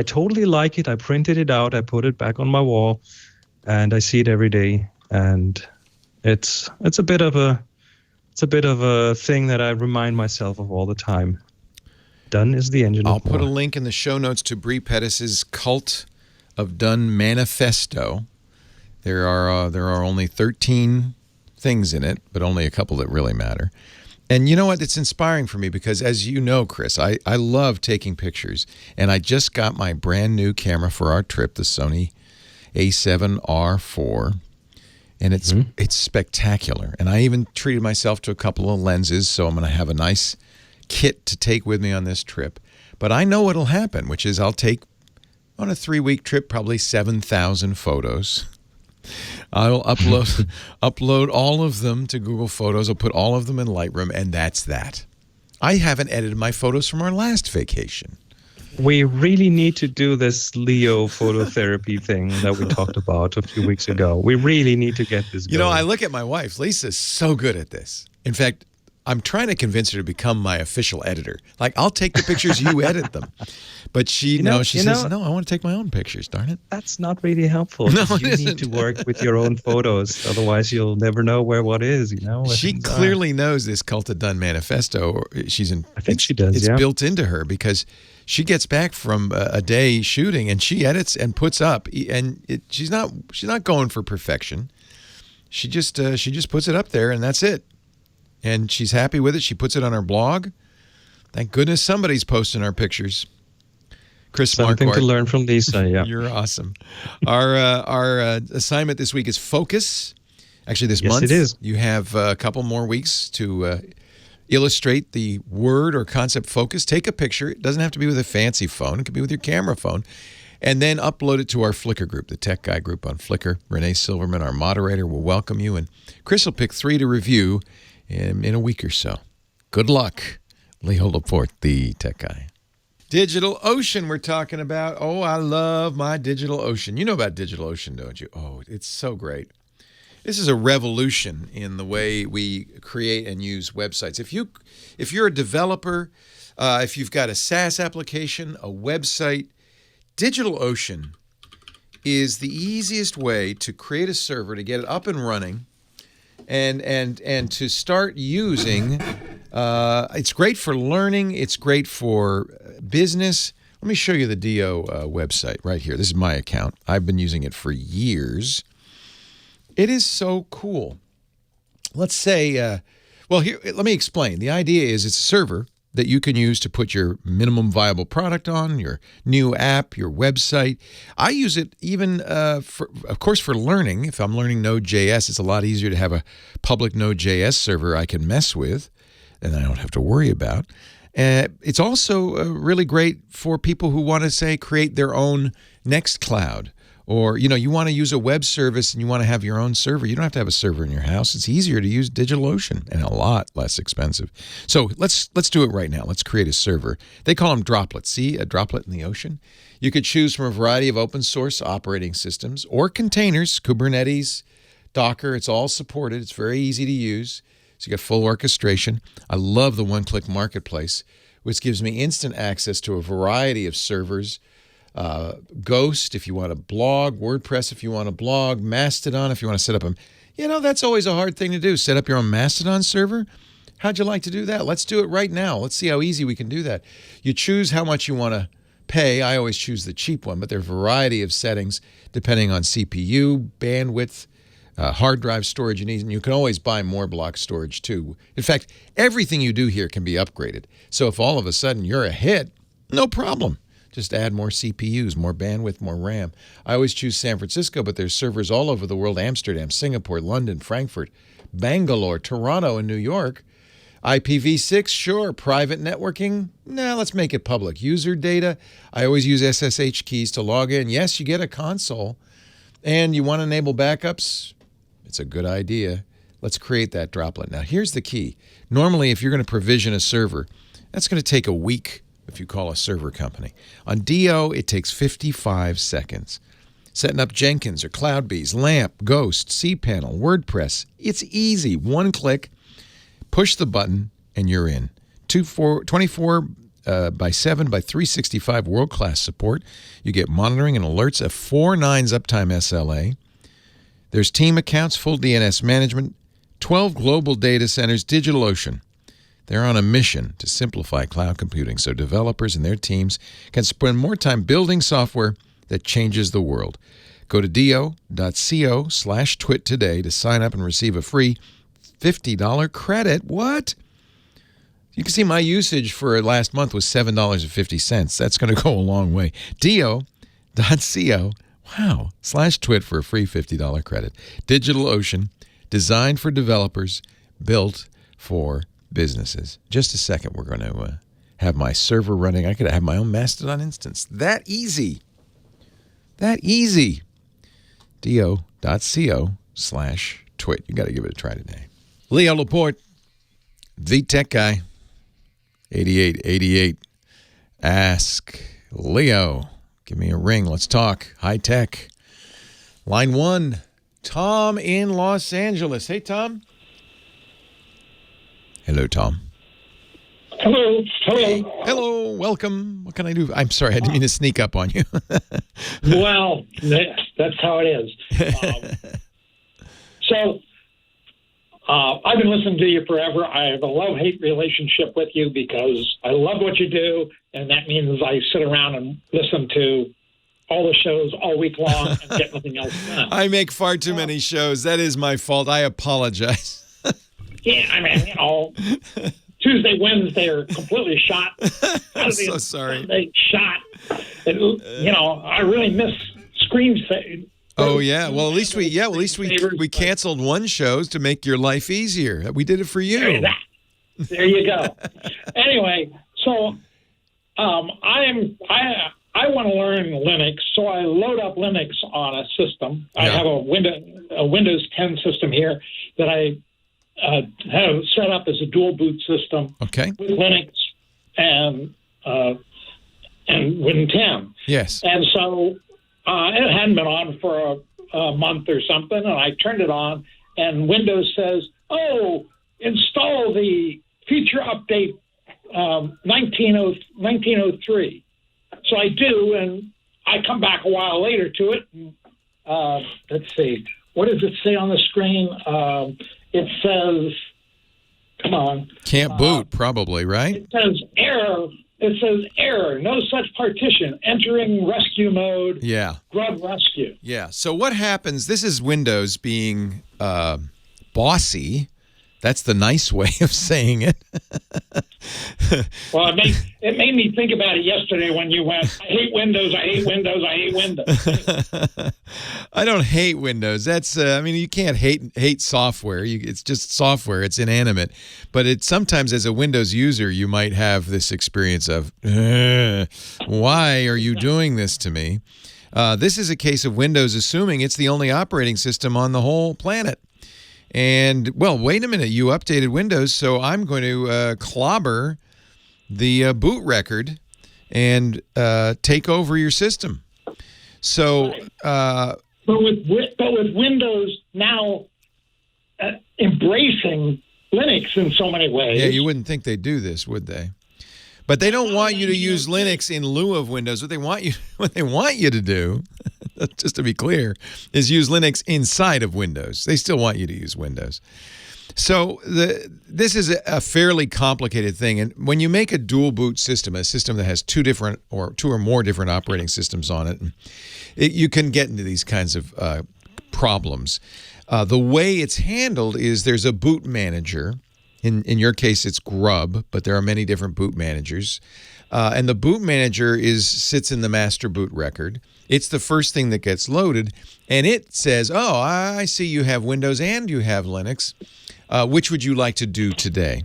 totally like it. I printed it out. I put it back on my wall, and I see it every day. And it's a bit of a thing that I remind myself of all the time. Done is the engine. I'll put a link in the show notes to Brie Pettis' Cult of Done manifesto. There are only 13 things in it, but only a couple that really matter. And you know what? It's inspiring for me because, as you know, Chris, I love taking pictures. And I just got my brand new camera for our trip, the Sony A7R4. And it's spectacular. And I even treated myself to a couple of lenses, so I'm going to have a nice kit to take with me on this trip. But I know what'll happen, which is I'll take, on a 3-week trip, probably 7,000 photos. I'll upload all of them to Google Photos. I'll put all of them in Lightroom, and that's that. I haven't edited my photos from our last vacation. We really need to do this Leo phototherapy thing that we talked about a few weeks ago. We really need to get this going. You know, I look at my wife. Lisa's so good at this. In fact, I'm trying to convince her to become my official editor. Like, I'll take the pictures, you edit them. But she says, no, I want to take my own pictures, darn it. That's not really helpful. No, you need to work with your own photos. Otherwise, you'll never know where what is, She clearly knows this Cult of Done manifesto. I think she does, It's built into her because she gets back from a day shooting and she edits and puts up. And she's not going for perfection. She just puts it up there and that's it. And she's happy with it. She puts it on her blog. Thank goodness somebody's posting our pictures. Chris Something Marquardt. to learn from Lisa, yeah. You're awesome. Our assignment this week is focus. Actually, this month. Yes, it is. You have a couple more weeks to illustrate the word or concept focus. Take a picture. It doesn't have to be with a fancy phone. It could be with your camera phone. And then upload it to our Flickr group, the Tech Guy group on Flickr. Renee Silverman, our moderator, will welcome you. And Chris will pick 3 to review in a week or so. Good luck. Leo Laporte, the Tech Guy. DigitalOcean we're talking about. Oh, I love my DigitalOcean. You know about DigitalOcean, don't you? Oh, it's so great. This is a revolution in the way we create and use websites. If you're a developer, if you've got a SaaS application, a website, DigitalOcean is the easiest way to create a server, to get it up and running, and to start using. It's great for learning. It's great for business. Let me show you the DO website right here. This is my account. I've been using it for years. It is so cool. Let's say, here, let me explain. The idea is it's a server that you can use to put your minimum viable product on, your new app, your website. I use it even, of course, for learning. If I'm learning Node.js, it's a lot easier to have a public Node.js server I can mess with and I don't have to worry about. It's also really great for people who want to, say, create their own Nextcloud. Or, you want to use a web service and you want to have your own server. You don't have to have a server in your house. It's easier to use DigitalOcean and a lot less expensive. So let's do it right now. Let's create a server. They call them droplets. See, a droplet in the ocean? You could choose from a variety of open source operating systems or containers, Kubernetes, Docker. It's all supported. It's very easy to use. So you get full orchestration. I love the one-click marketplace, which gives me instant access to a variety of servers. Ghost if you want to blog, WordPress if you want to blog, Mastodon if you want to set up them. That's always a hard thing to do. Set up your own Mastodon server. How'd you like to do that? Let's do it right now. Let's see how easy we can do that. You choose how much you want to pay. I always choose the cheap one, but there are a variety of settings depending on CPU, bandwidth, hard drive storage you need, and you can always buy more block storage too. In fact, everything you do here can be upgraded. So if all of a sudden you're a hit, no problem. Just add more CPUs, more bandwidth, more RAM. I always choose San Francisco, but there's servers all over the world: Amsterdam, Singapore, London, Frankfurt, Bangalore, Toronto, and New York. IPv6, sure. Private networking? No, let's make it public. User data? I always use SSH keys to log in. Yes, you get a console. And you want to enable backups? It's a good idea. Let's create that droplet. Now, here's the key. Normally, if you're going to provision a server, that's going to take a week. If you call a server company. On DO, it takes 55 seconds. Setting up Jenkins or CloudBees, LAMP, Ghost, cPanel, WordPress. It's easy. One click, push the button, and you're in. 24 by 7 by 365 world-class support. You get monitoring and alerts, a 4 nines uptime SLA. There's team accounts, full DNS management, 12 global data centers, DigitalOcean. They're on a mission to simplify cloud computing so developers and their teams can spend more time building software that changes the world. Go to do.co/twit today to sign up and receive a free $50 credit. What? You can see my usage for last month was $7.50. That's going to go a long way. do.co, /twit for a free $50 credit. DigitalOcean, designed for developers, built for businesses. Just a second, we're going to have my server running. I could have my own Mastodon instance. That easy. do.co/twit. You got to give it a try today. Leo Laporte, the Tech Guy. 8888. Ask Leo, give me a ring. Let's talk high tech. Line 1, Tom in Los Angeles. Hey, Tom. Hello, Tom. Hello. Hello. Welcome. What can I do? I'm sorry. I didn't mean to sneak up on you. Well, that's how it is. I've been listening to you forever. I have a love-hate relationship with you because I love what you do, and that means I sit around and listen to all the shows all week long and get nothing else done. I make far too many shows. That is my fault. I apologize. Yeah, I mean, Tuesday, Wednesday are completely shot. I'm so sorry. They shot. And, I really miss screen fade. Oh yeah. Well, at least we canceled one show to make your life easier. We did it for you. There you go. Anyway, so I want to learn Linux, so I load up Linux on a system. I have a Windows 10 system here that I have set up as a dual boot system with Linux and Windows 10. Yes. And so it hadn't been on for a month or something, and I turned it on, and Windows says, install the feature update 1903. So I do, and I come back a while later to it. And, let's see. What does it say on the screen? It says, come on. Can't boot, probably, right? It says error. It says error. No such partition. Entering rescue mode. Yeah. Grub rescue. Yeah. So what happens? This is Windows being bossy. That's the nice way of saying it. Well, it made me think about it yesterday when you went, I hate Windows, I hate Windows, I hate Windows. I don't hate Windows. That's you can't hate software. It's just software. It's inanimate. But sometimes as a Windows user, you might have this experience of, why are you doing this to me? This is a case of Windows assuming it's the only operating system on the whole planet. And, well, wait a minute, you updated Windows, so I'm going to clobber the boot record and take over your system. So, but with Windows now embracing Linux in so many ways. Yeah, you wouldn't think they'd do this, would they? But they don't want you to use Linux in lieu of Windows. What they want you to do, just to be clear, is use Linux inside of Windows. They still want you to use Windows. So this is a fairly complicated thing. And when you make a dual boot system, a system that has two or more different operating systems on it, you can get into these kinds of problems. The way it's handled is there's a boot manager. In your case, it's Grub, but there are many different boot managers. And the boot manager sits in the master boot record. It's the first thing that gets loaded, and it says, I see you have Windows and you have Linux. Which would you like to do today?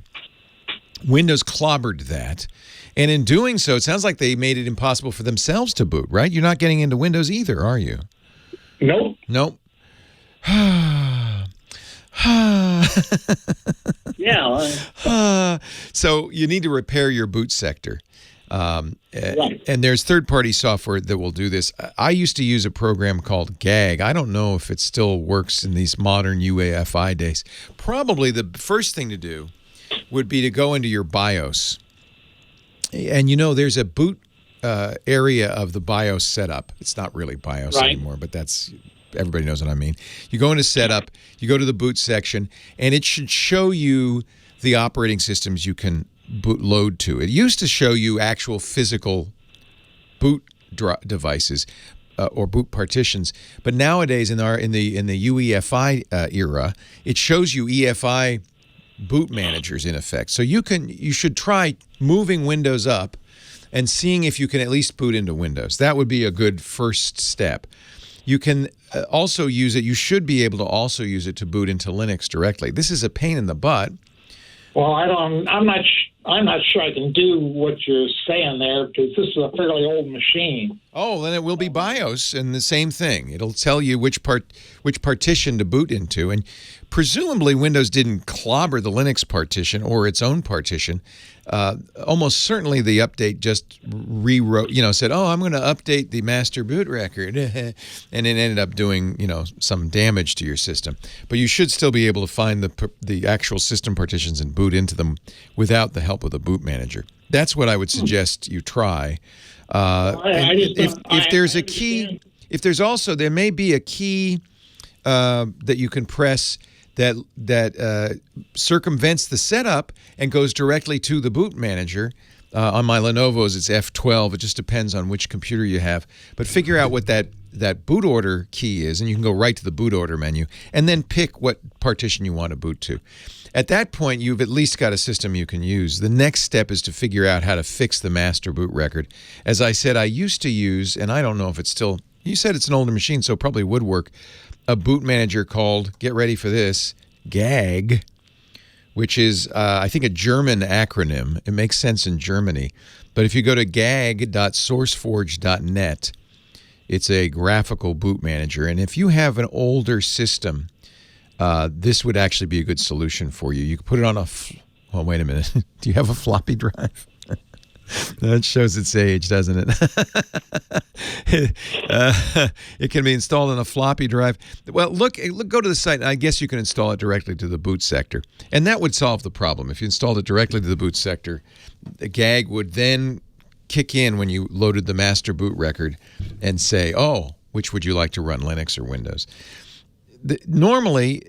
Windows clobbered that. And in doing so, it sounds like they made it impossible for themselves to boot, right? You're not getting into Windows either, are you? Nope. Yeah. So you need to repair your boot sector. Right. And there's third-party software that will do this. I used to use a program called GAG. I don't know if it still works in these modern UEFI days. Probably the first thing to do would be to go into your BIOS. And there's a boot area of the BIOS setup. It's not really BIOS anymore, but everybody knows what I mean. You go into setup, you go to the boot section, and it should show you the operating systems you can load to. It used to show you actual physical boot devices or boot partitions, but nowadays in the UEFI era, it shows you EFI boot managers in effect. So you should try moving Windows up and seeing if you can at least boot into Windows. That would be a good first step. You can also use it. You should be able to also use it to boot into Linux directly. This is a pain in the butt. Well, I'm not sure I can do what you're saying there because this is a fairly old machine. Oh, then it will be BIOS, and the same thing. It'll tell you which partition to boot into, and presumably Windows didn't clobber the Linux partition or its own partition. Almost certainly the update just rewrote, said, "Oh, I'm going to update the master boot record," and it ended up doing, some damage to your system. But you should still be able to find the actual system partitions and boot into them without the help of the boot manager. That's what I would suggest you try. If there's a key, if there's also, there may be a key that you can press that circumvents the setup and goes directly to the boot manager. On my Lenovo's, it's F12. It just depends on which computer you have. But figure out what that boot order key is, and you can go right to the boot order menu, and then pick what partition you want to boot to. At that point, you've at least got a system you can use. The next step is to figure out how to fix the master boot record. As I said, I used to use, and I don't know if it's still, you said it's an older machine, so it probably would work, a boot manager called, get ready for this, GAG, which is, I think, a German acronym. It makes sense in Germany. But if you go to gag.sourceforge.net, it's a graphical boot manager. And if you have an older system, this would actually be a good solution for you. You could put it on well, wait a minute. Do you have a floppy drive? That shows its age, doesn't it? It can be installed on a floppy drive. Well, look, go to the site. I guess you can install it directly to the boot sector. And that would solve the problem. If you installed it directly to the boot sector, the GAG would then kick in when you loaded the master boot record and say, oh, which would you like to run, Linux or Windows? Normally,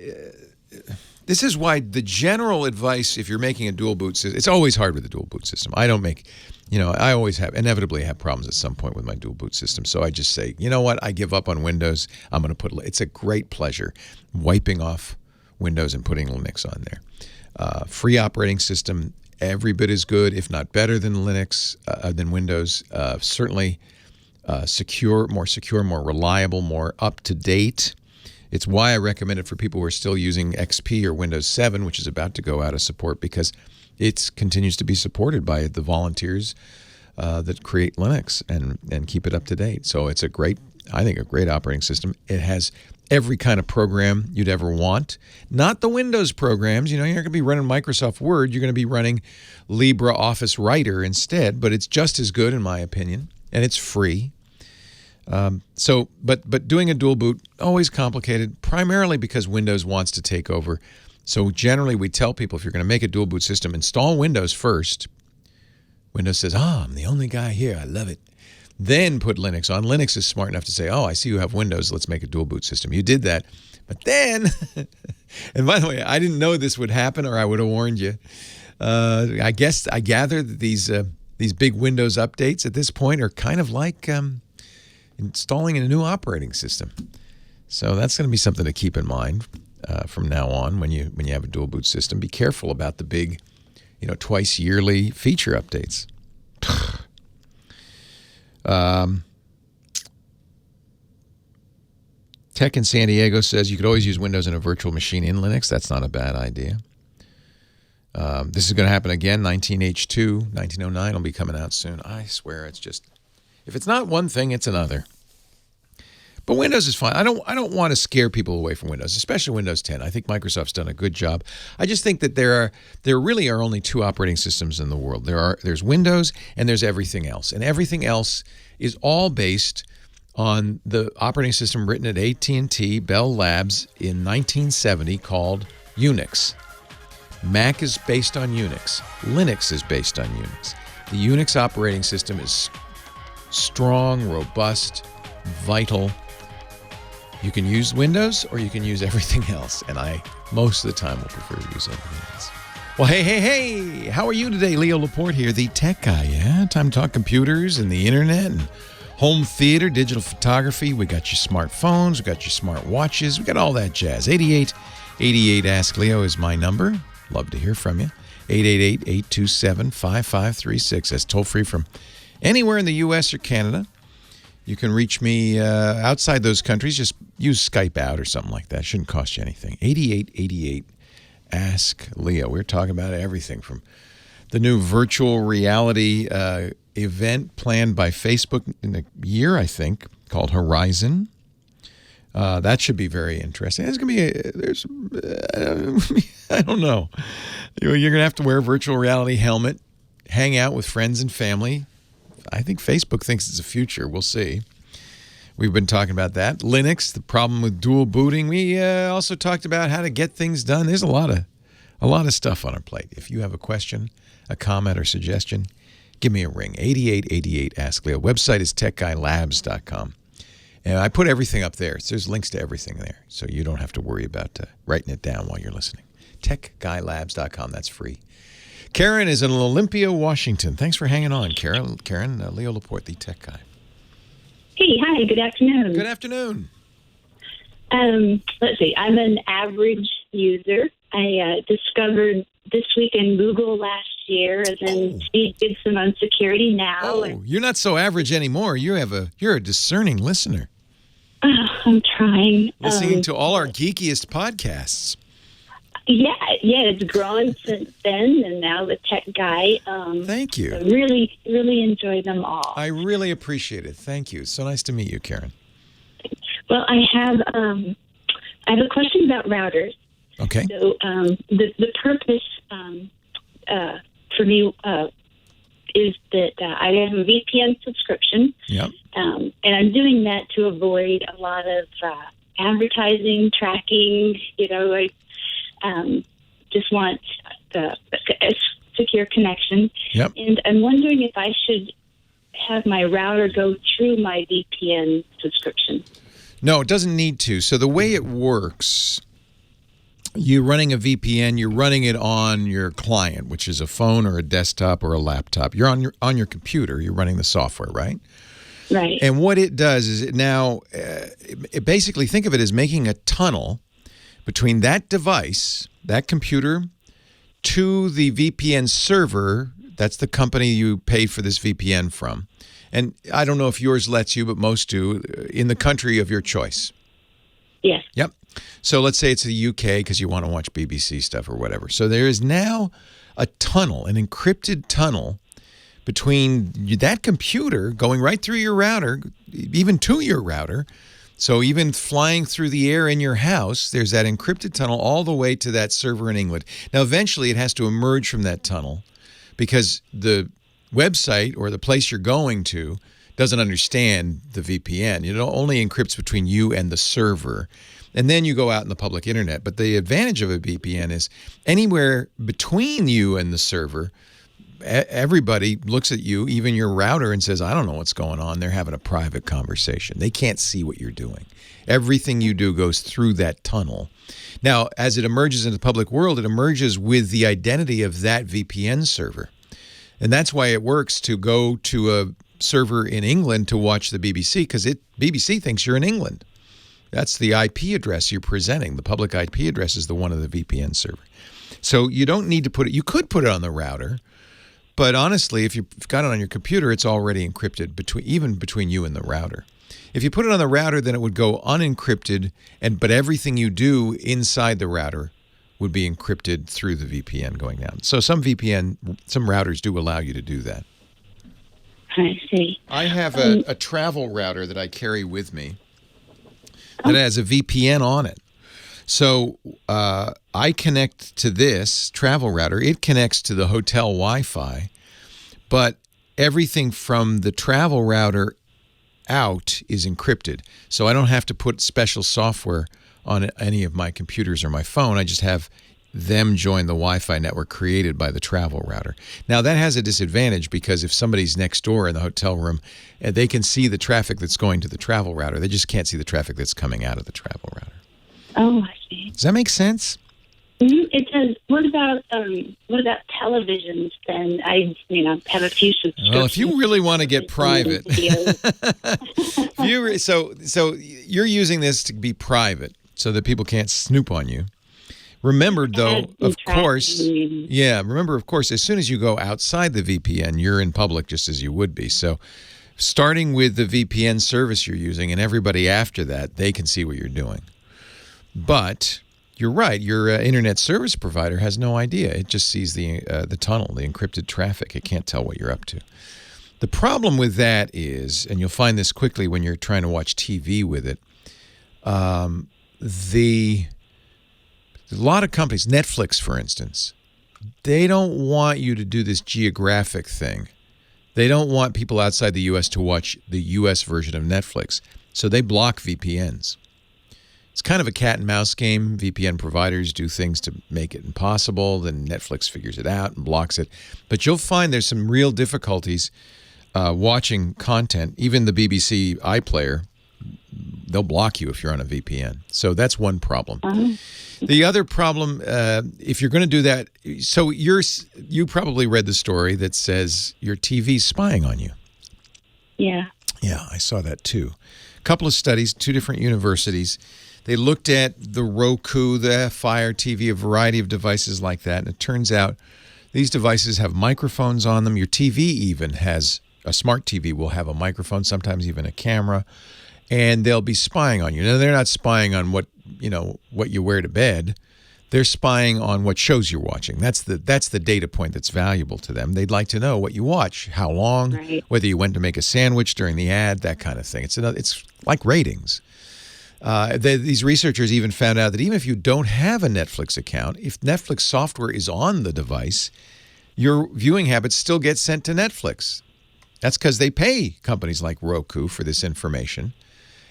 this is why the general advice, if you're making a dual boot system, it's always hard with a dual boot system. I don't make, I always inevitably have problems at some point with my dual boot system. So I just say, you know what? I give up on Windows. I'm going to it's a great pleasure wiping off Windows and putting Linux on there. Free operating system, every bit as good, if not better than Linux, than Windows. Certainly secure, more reliable, more up to date. It's why I recommend it for people who are still using XP or Windows 7, which is about to go out of support, because it continues to be supported by the volunteers that create Linux and keep it up to date. So it's a great operating system. It has every kind of program you'd ever want. Not the Windows programs. You're not going to be running Microsoft Word. You're going to be running LibreOffice Writer instead, but it's just as good in my opinion, and it's free. But doing a dual boot, always complicated, primarily because Windows wants to take over. So generally we tell people, if you're going to make a dual boot system, install Windows first. Windows says, I'm the only guy here, I love it. Then put Linux on. Linux is smart enough to say, I see you have Windows, let's make a dual boot system. You did that. But then, and by the way, I didn't know this would happen, or I would have warned you. I gather that these big Windows updates at this point are kind of like installing a new operating system. So that's going to be something to keep in mind from now on when you have a dual boot system. Be careful about the big, twice yearly feature updates. Tech in San Diego says you could always use Windows in a virtual machine in Linux. That's not a bad idea. This is going to happen again. 19H2, 1909 will be coming out soon. I swear, it's just, if it's not one thing, it's another. But Windows is fine. I don't want to scare people away from Windows, especially Windows 10. I think Microsoft's done a good job. I just think that there really are only two operating systems in the world. There's Windows and there's everything else. And everything else is all based on the operating system written at AT&T Bell Labs in 1970 called Unix. Mac is based on Unix. Linux is based on Unix. The Unix operating system is strong, robust, vital. You can use Windows or you can use everything else, and I most of the time will prefer to use everything else. Well, hey, how are you today? Leo Laporte here, the tech guy, yeah? Time to talk computers and the internet and home theater, digital photography. We got your smartphones, we got your smart watches, we got all that jazz. 8888 Ask Leo is my number. Love to hear from you. 888-827-5536. That's toll free from anywhere in the U.S. or Canada. You can reach me outside those countries. Just use Skype out or something like that. Shouldn't cost you anything. 8888 Ask Leo. We're talking about everything from the new virtual reality event planned by Facebook in a year, I think, called Horizon. That should be very interesting. It's going to be I don't know. You're going to have to wear a virtual reality helmet, hang out with friends and family. I think Facebook thinks it's the future. We'll see. We've been talking about that. Linux, the problem with dual booting. We also talked about how to get things done. There's a lot of stuff on our plate. If you have a question, a comment, or suggestion, give me a ring. 8888-ASK-LEO. Website is techguylabs.com. And I put everything up there. So there's links to everything there. So you don't have to worry about writing it down while you're listening. techguylabs.com. That's free. Karen is in Olympia, Washington. Thanks for hanging on, Karen. Leo Laporte, the tech guy. Hey, hi, good afternoon. Good afternoon. Let's see, I'm an average user. I discovered this week in Google last year, and then Steve Gibson on security now. Oh, you're not so average anymore. You're a discerning listener. I'm trying. Listening to all our geekiest podcasts. Yeah, it's grown since then, and now the tech guy. Thank you. I really, really enjoy them all. I really appreciate it. Thank you. So nice to meet you, Karen. Well, I have a question about routers. Okay. So the purpose for me is that I have a VPN subscription. Yep. And I'm doing that to avoid a lot of advertising, tracking. I just want a secure connection. Yep. And I'm wondering if I should have my router go through my VPN subscription. No, it doesn't need to. So the way it works, you're running a VPN, you're running it on your client, which is a phone or a desktop or a laptop. You're on your computer, you're running the software, right? Right. And what it does is it basically, think of it as making a tunnel between that device, that computer, to the VPN server. That's the company you paid for this VPN from. And I don't know if yours lets you, but most do, in the country of your choice. Yes. Yep. So let's say it's the UK because you want to watch BBC stuff or whatever. So there is now a tunnel, an encrypted tunnel between that computer going right through your router, even to your router. So even flying through the air in your house, there's that encrypted tunnel all the way to that server in England. Now, eventually it has to emerge from that tunnel because the website or the place you're going to doesn't understand the VPN. It only encrypts between you and the server. And then you go out in the public internet. But the advantage of a VPN is anywhere between you and the server, everybody looks at you, even your router, and says, I don't know what's going on. They're having a private conversation. They can't see what you're doing. Everything you do goes through that tunnel. Now, as it emerges in the public world, it emerges with the identity of that VPN server. And that's why it works to go to a server in England to watch the BBC, because BBC thinks you're in England. That's the IP address you're presenting. The public IP address is the one of the VPN server. So you don't need to put it, you could put it on the router, but honestly, if you've got it on your computer, it's already encrypted between you and the router. If you put it on the router, then it would go unencrypted, but everything you do inside the router would be encrypted through the VPN going down. So some routers do allow you to do that. I see. I have a travel router that I carry with me that has a VPN on it. So I connect to this travel router. It connects to the hotel Wi-Fi, but everything from the travel router out is encrypted. So I don't have to put special software on any of my computers or my phone. I just have them join the Wi-Fi network created by the travel router. Now, that has a disadvantage because if somebody's next door in the hotel room, they can see the traffic that's going to the travel router. They just can't see the traffic that's coming out of the travel router. Oh, I see. Does that make sense? Mm-hmm. It does. What about televisions? Then I, have a few subscriptions. Well, if you really want to get private, so you're using this to be private so that people can't snoop on you. Remember, though, of course, as soon as you go outside the VPN, you're in public just as you would be. So starting with the VPN service you're using and everybody after that, they can see what you're doing. But you're right. Your internet service provider has no idea. It just sees the tunnel, the encrypted traffic. It can't tell what you're up to. The problem with that is, and you'll find this quickly when you're trying to watch TV with it, a lot of companies, Netflix, for instance, they don't want you to do this geographic thing. They don't want people outside the U.S. to watch the U.S. version of Netflix, so they block VPNs. It's kind of a cat and mouse game. VPN providers do things to make it impossible. Then Netflix figures it out and blocks it. But you'll find there's some real difficulties watching content. Even the BBC iPlayer, they'll block you if you're on a VPN. So that's one problem. The other problem, if you're going to do that, so you probably read the story that says your TV's spying on you. Yeah. Yeah, I saw that too. A couple of studies, 2 different universities. They looked at the Roku, the Fire TV, a variety of devices like that, and it turns out these devices have microphones on them. Your TV even has, a smart TV will have a microphone, sometimes even a camera, and they'll be spying on you. Now, they're not spying on what you wear to bed. They're spying on what shows you're watching. That's the data point that's valuable to them. They'd like to know what you watch, how long, right, whether you went to make a sandwich during the ad, that kind of thing. It's like ratings. These researchers even found out that even if you don't have a Netflix account, if Netflix software is on the device, your viewing habits still get sent to Netflix. That's because they pay companies like Roku for this information.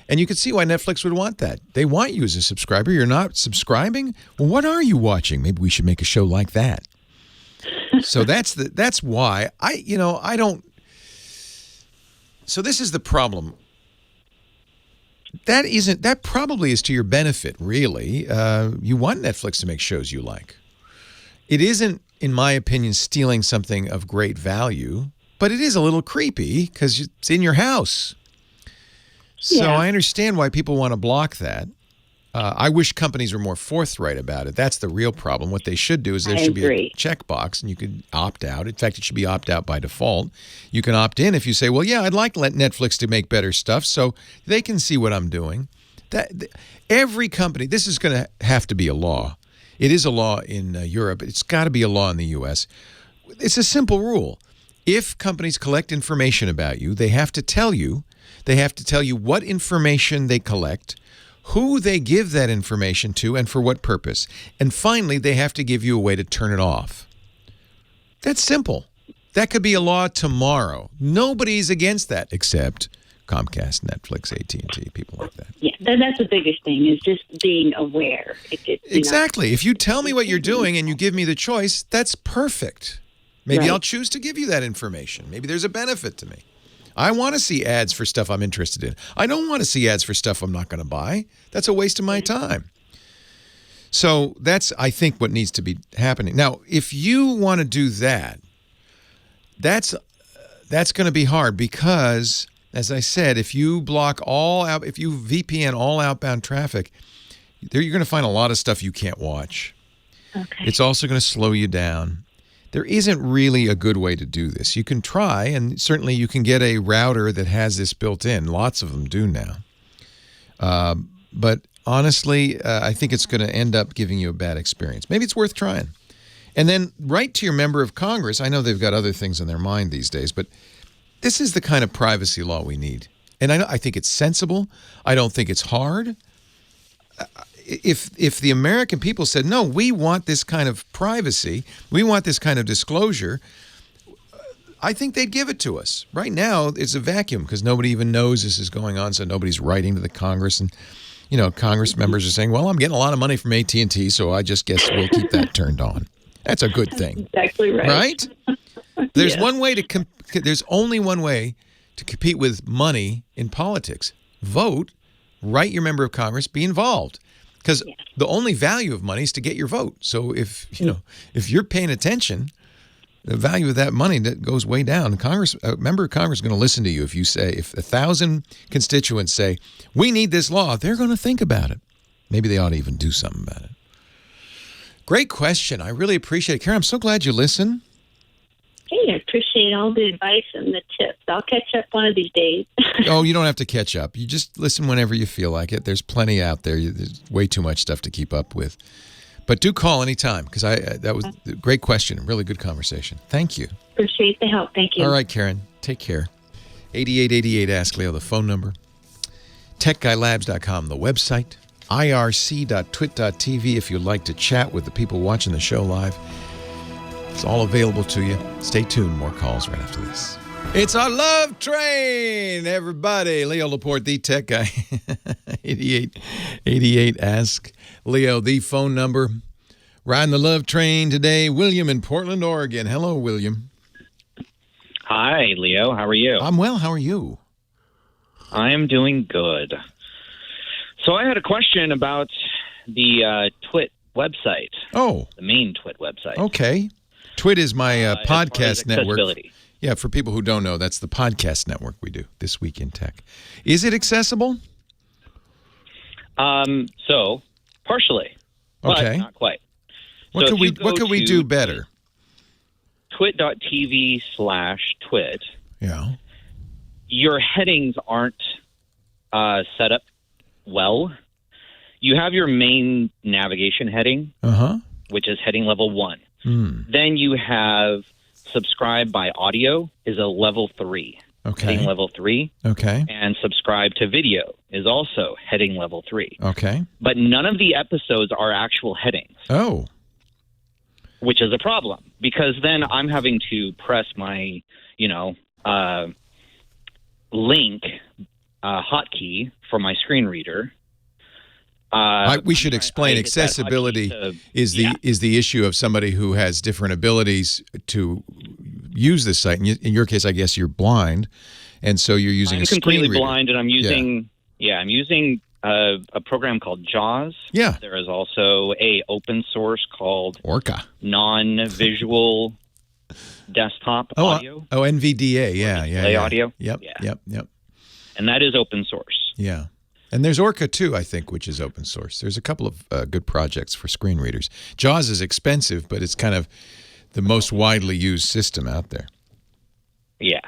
And you can see why Netflix would want that. They want you as a subscriber. You're not subscribing? Well, what are you watching? Maybe we should make a show like that. So that's why I don't. So this is the problem. That probably is to your benefit, really. You want Netflix to make shows you like. It isn't, in my opinion, stealing something of great value, but it is a little creepy because it's in your house. So Yeah. I understand why people want to block that. I wish companies were more forthright about it. That's the real problem. What they should do is there should be a checkbox, and you could opt out. In fact, it should be opt out by default. You can opt in if you say, well, yeah, I'd like Netflix to make better stuff so they can see what I'm doing. Every company, this is going to have to be a law. It is a law in Europe. It's got to be a law in the U.S. It's a simple rule. If companies collect information about you, they have to tell you. They have to tell you what information they collect, who they give that information to, and for what purpose. And finally, they have to give you a way to turn it off. That's simple. That could be a law tomorrow. Nobody's against that except Comcast, Netflix, AT&T, people like that. Yeah, that's the biggest thing is just being aware. Exactly. If you tell me what you're doing and you give me the choice, that's perfect. Maybe Right. I'll choose to give you that information. Maybe there's a benefit to me. I want to see ads for stuff I'm interested in. I don't want to see ads for stuff I'm not going to buy. That's a waste of my time. So that's, I think, what needs to be happening. Now, if you want to do that, that's going to be hard because, as I said, if you if you VPN all outbound traffic, you're going to find a lot of stuff you can't watch. Okay. It's also going to slow you down. There isn't really a good way to do this. You can try, and certainly you can get a router that has this built in. Lots of them do now. But honestly, I think it's going to end up giving you a bad experience. Maybe it's worth trying. And then write to your member of Congress. I know they've got other things on their mind these days, but this is the kind of privacy law we need. And I think it's sensible. I don't think it's hard. If the American people said, no, we want this kind of privacy, we want this kind of disclosure, I think they'd give it to us. Right now, it's a vacuum because nobody even knows this is going on, so nobody's writing to the Congress. And, Congress members are saying, well, I'm getting a lot of money from AT&T, so I just guess we'll keep that turned on. That's a good thing. Exactly right. Right? There's Yeah. There's only one way to compete with money in politics. Vote, write your member of Congress, be involved. Because the only value of money is to get your vote. So if you're paying attention, the value of that money that goes way down. A member of Congress is going to listen to you if 1,000 constituents say, we need this law, they're going to think about it. Maybe they ought to even do something about it. Great question. I really appreciate it. Karen, I'm so glad you listened. Hey, I appreciate all the advice and the tips. I'll catch up one of these days. Oh, you don't have to catch up. You just listen whenever you feel like it. There's plenty out there. There's way too much stuff to keep up with. But do call anytime because that was a great question. Really good conversation. Thank you. Appreciate the help. Thank you. All right, Karen. Take care. 8888 Ask Leo, the phone number. TechGuyLabs.com, the website. irc.twit.tv if you'd like to chat with the people watching the show live. It's all available to you. Stay tuned. More calls right after this. It's our love train, everybody. Leo Laporte, the tech guy. 8888 Ask Leo, the phone number. Riding the love train today, William in Portland, Oregon. Hello, William. Hi, Leo. How are you? I'm well. How are you? I am doing good. So I had a question about the Twit website. Oh. The main Twit website. Okay. Twit is my podcast network. Accessibility. Yeah, for people who don't know, that's the podcast network we do, This Week in Tech. Is it accessible? So, partially. Okay. But not quite. What So could we do better? Twit.tv/twit. Yeah. Your headings aren't set up well. You have your main navigation heading, which is heading level 1. Then you have subscribe by audio is a level 3. Okay. Heading level 3. Okay. And subscribe to video is also heading level 3. Okay. But none of the episodes are actual headings. Oh. Which is a problem because then I'm having to press my, link hotkey for my screen reader. We should explain accessibility is the issue of somebody who has different abilities to use this site. In your case, I guess you're blind, and so you're using a screen reader. I'm completely blind, and I'm using a program called JAWS. Yeah. There is also a open source called Orca non-visual desktop audio. Oh, NVDA. Yeah. Play audio. Yep. And that is open source. Yeah. And there's Orca too, I think, which is open source. There's a couple of good projects for screen readers. JAWS is expensive, but it's kind of the most widely used system out there. Yeah.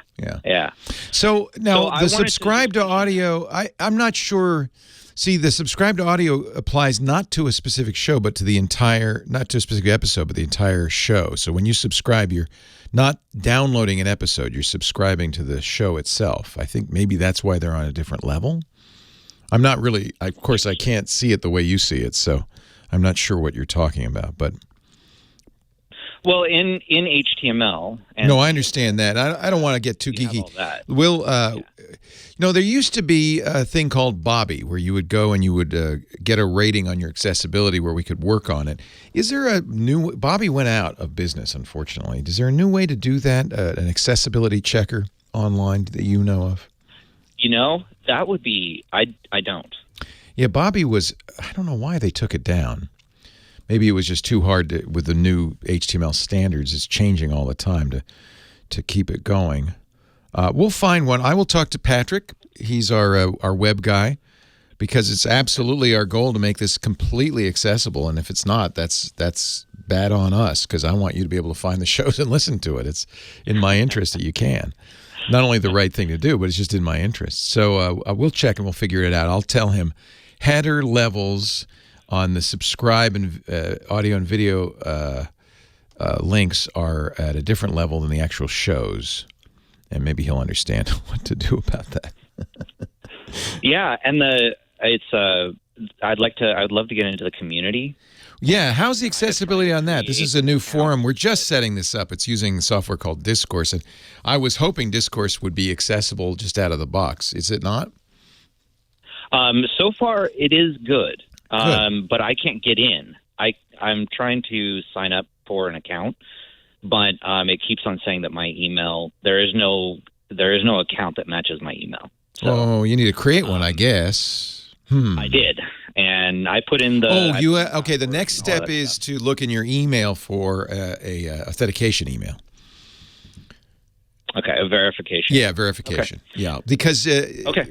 So now the subscribe to audio, I'm not sure. See, the subscribe to audio applies not to a specific show, but to the entire, not to a specific episode, but the entire show. So when you subscribe, you're not downloading an episode, you're subscribing to the show itself. I think maybe that's why they're on a different level. I'm not really, of course, I can't see it the way you see it, so I'm not sure what you're talking about, but. Well, in HTML. No, I understand that. I don't want to get too geeky. There used to be a thing called Bobby where you would go and you would get a rating on your accessibility where we could work on it. Is there a new, Bobby went out of business, unfortunately. Is there a new way to do that, an accessibility checker online that you know of? That would be, I don't. Yeah, Bobby was, I don't know why they took it down. Maybe it was just too hard with the new HTML standards. It's changing all the time to keep it going. We'll find one. I will talk to Patrick. He's our web guy because it's absolutely our goal to make this completely accessible. And if it's not, that's bad on us because I want you to be able to find the shows and listen to it. It's in my interest that you can. Not only the right thing to do, but it's just in my interest. So we'll check and we'll figure it out. I'll tell him header levels on the subscribe and audio and video links are at a different level than the actual shows. And maybe he'll understand what to do about that. Yeah, and I'd love to get into the community. Yeah, how's the accessibility on that? This is a new forum. We're just setting this up. It's using software called Discourse, and I was hoping Discourse would be accessible just out of the box. Is it not? So far, it is good, but I can't get in. I'm trying to sign up for an account, but it keeps on saying that my email there is no account that matches my email. So, you need to create one, I guess. I did, and I put in the. Okay. The next step is to look in your email for a authentication email. Okay, a verification. Yeah, verification. Okay. Yeah, because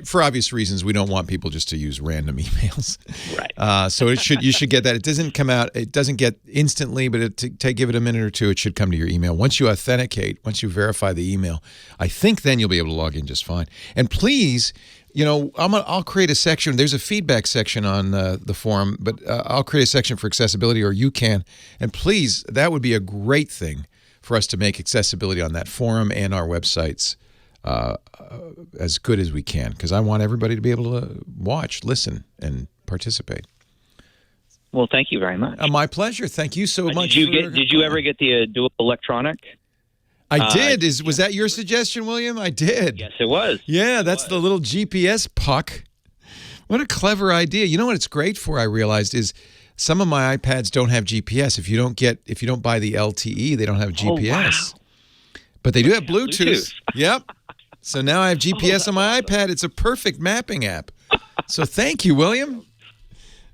for obvious reasons, we don't want people just to use random emails. Right. So you should get that. It doesn't come out. It doesn't get instantly, but give it a minute or two. It should come to your email. Once you authenticate, once you verify the email, I think then you'll be able to log in just fine. And please, I'll create a section. There's a feedback section on the forum, but I'll create a section for accessibility, or you can. And please, that would be a great thing for us to make accessibility on that forum and our websites as good as we can, because I want everybody to be able to watch, listen, and participate. Well, thank you very much. My pleasure. Thank you so much. Did you ever get the dual electronic? I did. Was that your suggestion, William? I did. Yes, it was. Yeah, that's the little GPS puck. What a clever idea. You know what it's great for, I realized, is some of my iPads don't have GPS. If you don't buy the LTE, they don't have GPS. Wow. But they do have Bluetooth. Yep. So now I have GPS on my iPad. It's a perfect mapping app. So thank you, William.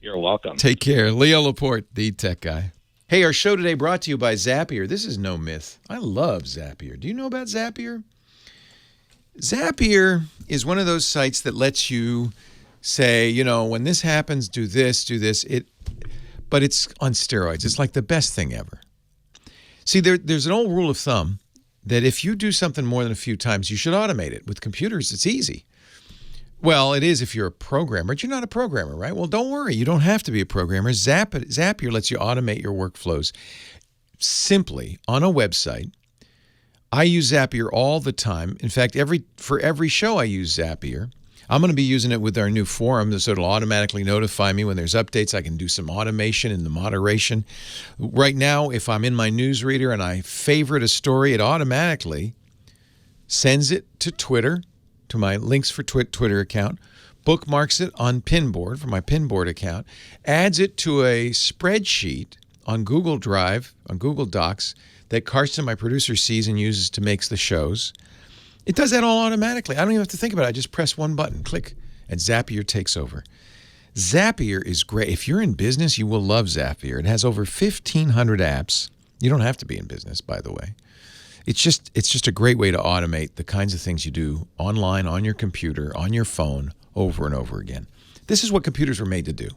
You're welcome. Take care. Leo Laporte, the tech guy. Hey, our show today brought to you by Zapier. This is no myth. I love Zapier. Do you know about Zapier? Zapier is one of those sites that lets you say, when this happens, do this. But it's on steroids. It's like the best thing ever. See, there's an old rule of thumb that if you do something more than a few times, you should automate it. With computers, it's easy. Well, it is if you're a programmer, but you're not a programmer, right? Well, don't worry. You don't have to be a programmer. Zapier lets you automate your workflows simply on a website. I use Zapier all the time. In fact, for every show I use Zapier. I'm going to be using it with our new forum, so it'll automatically notify me when there's updates. I can do some automation in the moderation. Right now, if I'm in my newsreader and I favorite a story, it automatically sends it to Twitter, to my links for Twitter account, bookmarks it on Pinboard for my Pinboard account, adds it to a spreadsheet on Google Drive, on Google Docs, that Karsten, my producer, sees and uses to make the shows. It does that all automatically. I don't even have to think about it. I just press one button, click, and Zapier takes over. Zapier is great. If you're in business, you will love Zapier. It has over 1,500 apps. You don't have to be in business, by the way. It's just a great way to automate the kinds of things you do online, on your computer, on your phone, over and over again. This is what computers were made to do,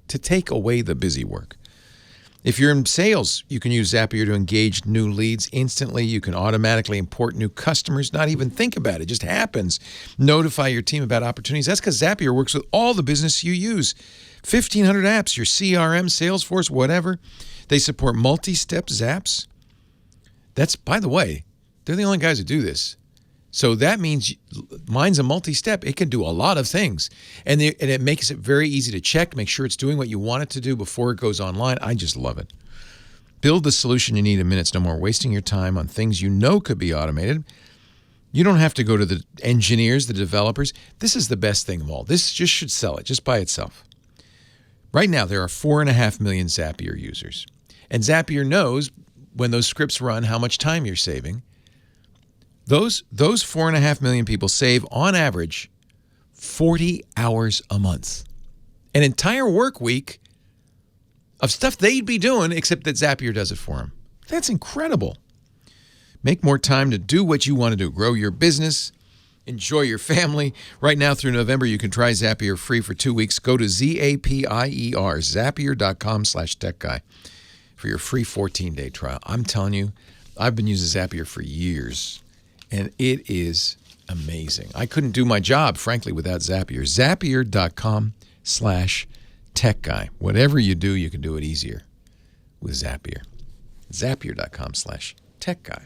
to take away the busy work. If you're in sales, you can use Zapier to engage new leads instantly. You can automatically import new customers, not even think about it. It just happens. Notify your team about opportunities. That's because Zapier works with all the business you use. 1,500 apps, your CRM, Salesforce, whatever. They support multi-step zaps. That's, by the way, they're the only guys who do this. So that means mine's a multi-step. It can do a lot of things. And it makes it very easy to check, make sure it's doing what you want it to do before it goes online. I just love it. Build the solution you need in minutes. No more wasting your time on things you know could be automated. You don't have to go to the engineers, the developers. This is the best thing of all. This just should sell it just by itself. Right now, there are 4.5 million Zapier users. And Zapier knows when those scripts run how much time you're saving. Those 4.5 million people save, on average, 40 hours a month. An entire work week of stuff they'd be doing, except that Zapier does it for them. That's incredible. Make more time to do what you want to do. Grow your business. Enjoy your family. Right now through November, you can try Zapier free for 2 weeks. Go to Zapier, Zapier.com/techguy for your free 14-day trial. I'm telling you, I've been using Zapier for years. And it is amazing. I couldn't do my job, frankly, without Zapier. Zapier.com/techguy. Whatever you do, you can do it easier with Zapier. Zapier.com/techguy.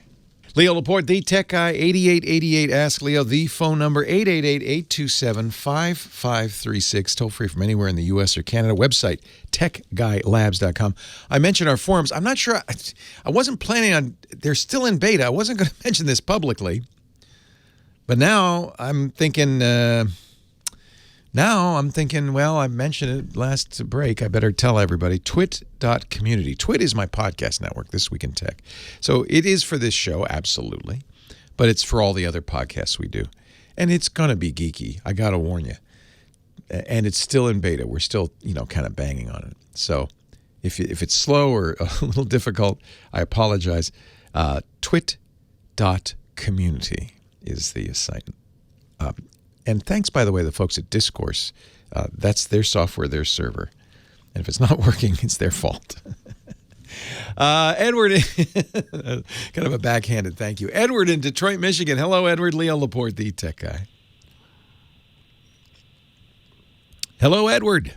Leo Laporte, the tech guy, 8888 Ask Leo. The phone number, 888-827-5536. Toll free from anywhere in the U.S. or Canada. Website, techguylabs.com. I mentioned our forums. I'm not sure. I wasn't planning on. They're still in beta. I wasn't going to mention this publicly. But now I'm thinking. Well, I mentioned it last break. I better tell everybody. Twit.community. Twit is my podcast network, This Week in Tech. So it is for this show, absolutely. But it's for all the other podcasts we do. And it's going to be geeky. I got to warn you. And it's still in beta. We're still, kind of banging on it. So if it's slow or a little difficult, I apologize. Twit.community is the site. And thanks, by the way, the folks at Discourse. That's their software, their server. And if it's not working, it's their fault. Edward, kind of a backhanded thank you. Edward in Detroit, Michigan. Hello, Edward. Leo Laporte, the tech guy. Hello, Edward.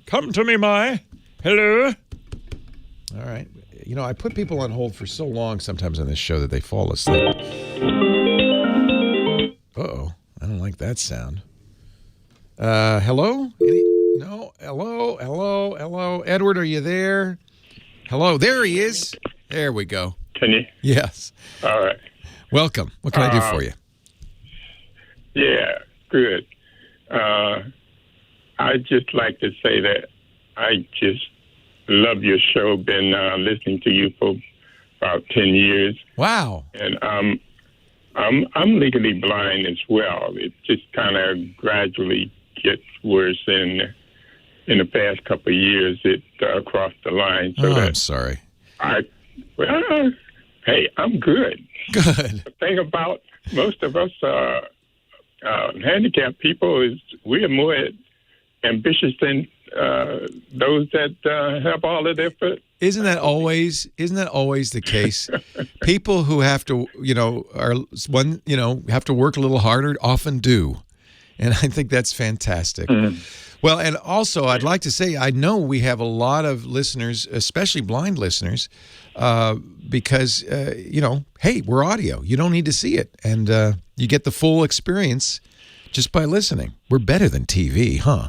Come to me, my. Hello. All right. I put people on hold for so long sometimes on this show that they fall asleep. like that sound. Hello? No? Hello? Edward, are you there? Hello? There he is. There we go. Can you? Yes. All right. Welcome. What can I do for you? Yeah, good. I'd just like to say that I just love your show. Been listening to you for about 10 years. Wow. And I'm legally blind as well. It just kind of gradually gets worse. In the past couple of years, it crossed the line. So I'm sorry. Hey, I'm good. Good. The thing about most of us handicapped people is we are more ambitious than those that have all of their foot. Isn't that always the case? People who have to, have to work a little harder often do. And I think that's fantastic. Mm-hmm. Well, and also I'd like to say, I know we have a lot of listeners, especially blind listeners, because, hey, we're audio. You don't need to see it. And you get the full experience just by listening. We're better than TV, huh?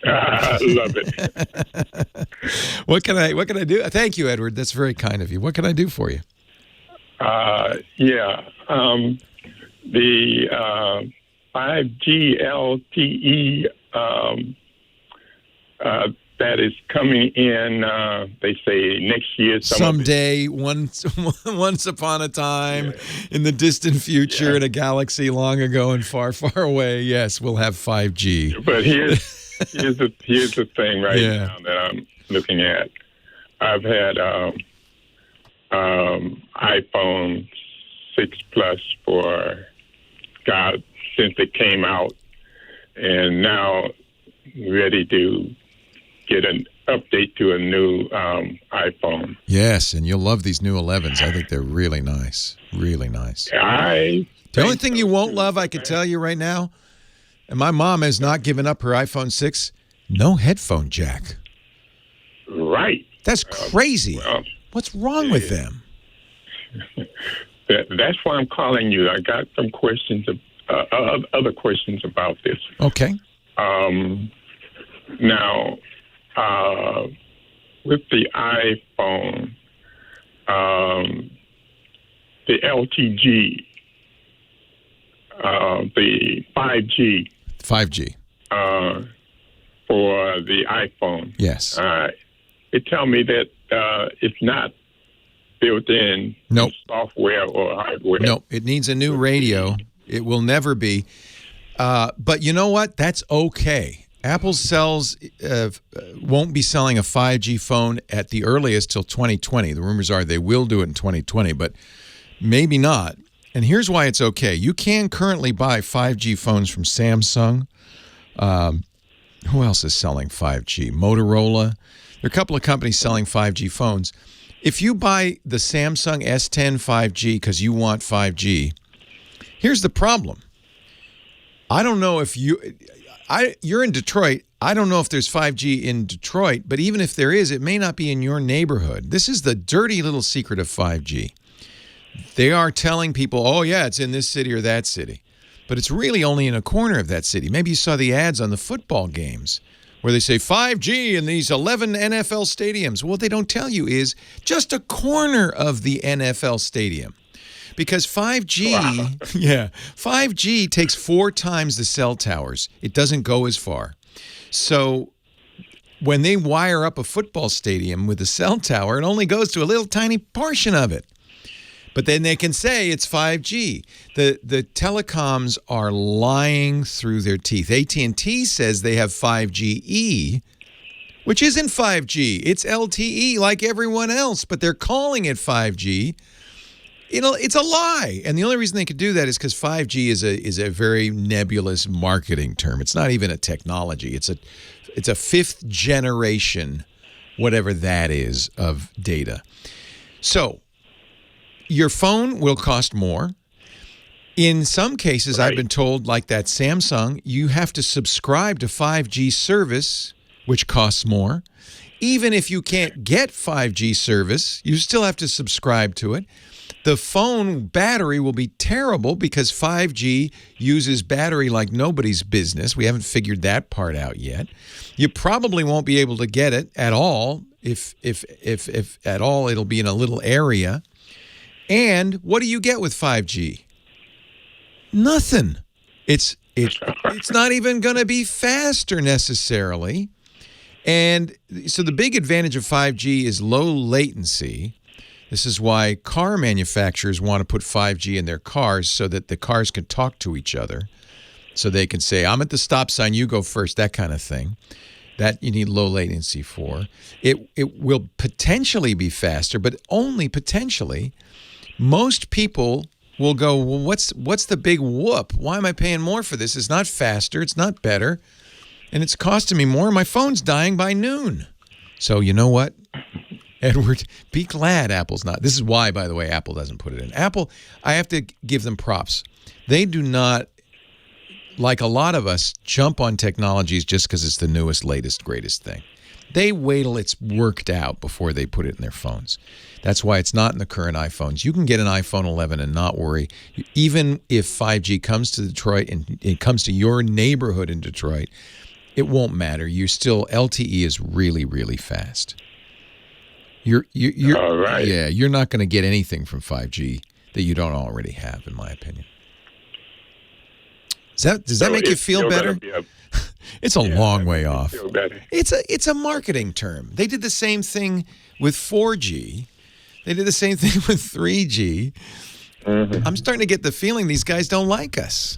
I love it. What can I do? Thank you, Edward. That's very kind of you. What can I do for you? The 5G LTE that is coming in, they say next year. Someday, once upon a time, in the distant future, in a galaxy long ago and far, far away, yes, we'll have 5G. But here's the thing now that I'm looking at. I've had iPhone 6 Plus since it came out, and now ready to get an update to a new iPhone. Yes, and you'll love these new 11s. I think they're really nice. Really nice. The only thing you won't love, I can tell you right now, and my mom has not given up her iPhone 6, no headphone jack. Right. That's crazy. What's wrong with them? That's why I'm calling you. I got some questions, other questions about this. Okay. Now, with the iPhone, the LTG, the 5G. 5G. For the iPhone. Yes. It tell me that it's not built in software or hardware. No, it needs a new radio. It will never be. But you know what? That's okay. Apple won't be selling a 5G phone at the earliest till 2020. The rumors are they will do it in 2020, but maybe not. And here's why it's okay. You can currently buy 5G phones from Samsung. Who else is selling 5G? Motorola. There are a couple of companies selling 5G phones. If you buy the Samsung S10 5G because you want 5G, here's the problem. I don't know if you're in Detroit. I don't know if there's 5G in Detroit, but even if there is, it may not be in your neighborhood. This is the dirty little secret of 5G. They are telling people, oh, yeah, it's in this city or that city. But it's really only in a corner of that city. Maybe you saw the ads on the football games where they say 5G in these 11 NFL stadiums. What they don't tell you is just a corner of the NFL stadium. Because 5G takes 4 times the cell towers. It doesn't go as far. So when they wire up a football stadium with a cell tower, it only goes to a little tiny portion of it. But then they can say it's 5G. The telecoms are lying through their teeth. AT&T says they have 5GE, which isn't 5G. It's LTE like everyone else, but they're calling it 5G. It's a lie. And the only reason they could do that is because 5G is a very nebulous marketing term. It's not even a technology. It's a 5th generation, whatever that is, of data. So your phone will cost more. In some cases, I've been told, like that Samsung, you have to subscribe to 5G service, which costs more. Even if you can't get 5G service, you still have to subscribe to it. The phone battery will be terrible because 5G uses battery like nobody's business. We haven't figured that part out yet. You probably won't be able to get it at all. If at all, it'll be in a little area. And what do you get with 5G? Nothing. It's not even going to be faster necessarily. And so the big advantage of 5G is low latency. This is why car manufacturers want to put 5G in their cars so that the cars can talk to each other. So they can say, I'm at the stop sign, you go first, that kind of thing. That you need low latency for. It will potentially be faster, but only potentially. Most people will go, well, what's the big whoop? Why am I paying more for this? It's not faster, it's not better, and it's costing me more. My phone's dying by noon. So you know what, Edward? Be glad Apple's not. This is why, by the way, Apple doesn't put it in. Apple, I have to give them props. They do not, like a lot of us, jump on technologies just because it's the newest, latest, greatest thing. They wait till it's worked out before they put it in their phones. That's why it's not in the current iPhones. You can get an iPhone 11 and not worry. Even if 5G comes to Detroit and it comes to your neighborhood in Detroit, it won't matter. LTE is really, really fast. You're all right. Yeah, you're not going to get anything from 5G that you don't already have, in my opinion. Does that make you feel better? It's a long way off. It's a marketing term. They did the same thing with 4G. They did the same thing with 3G. Mm-hmm. I'm starting to get the feeling these guys don't like us.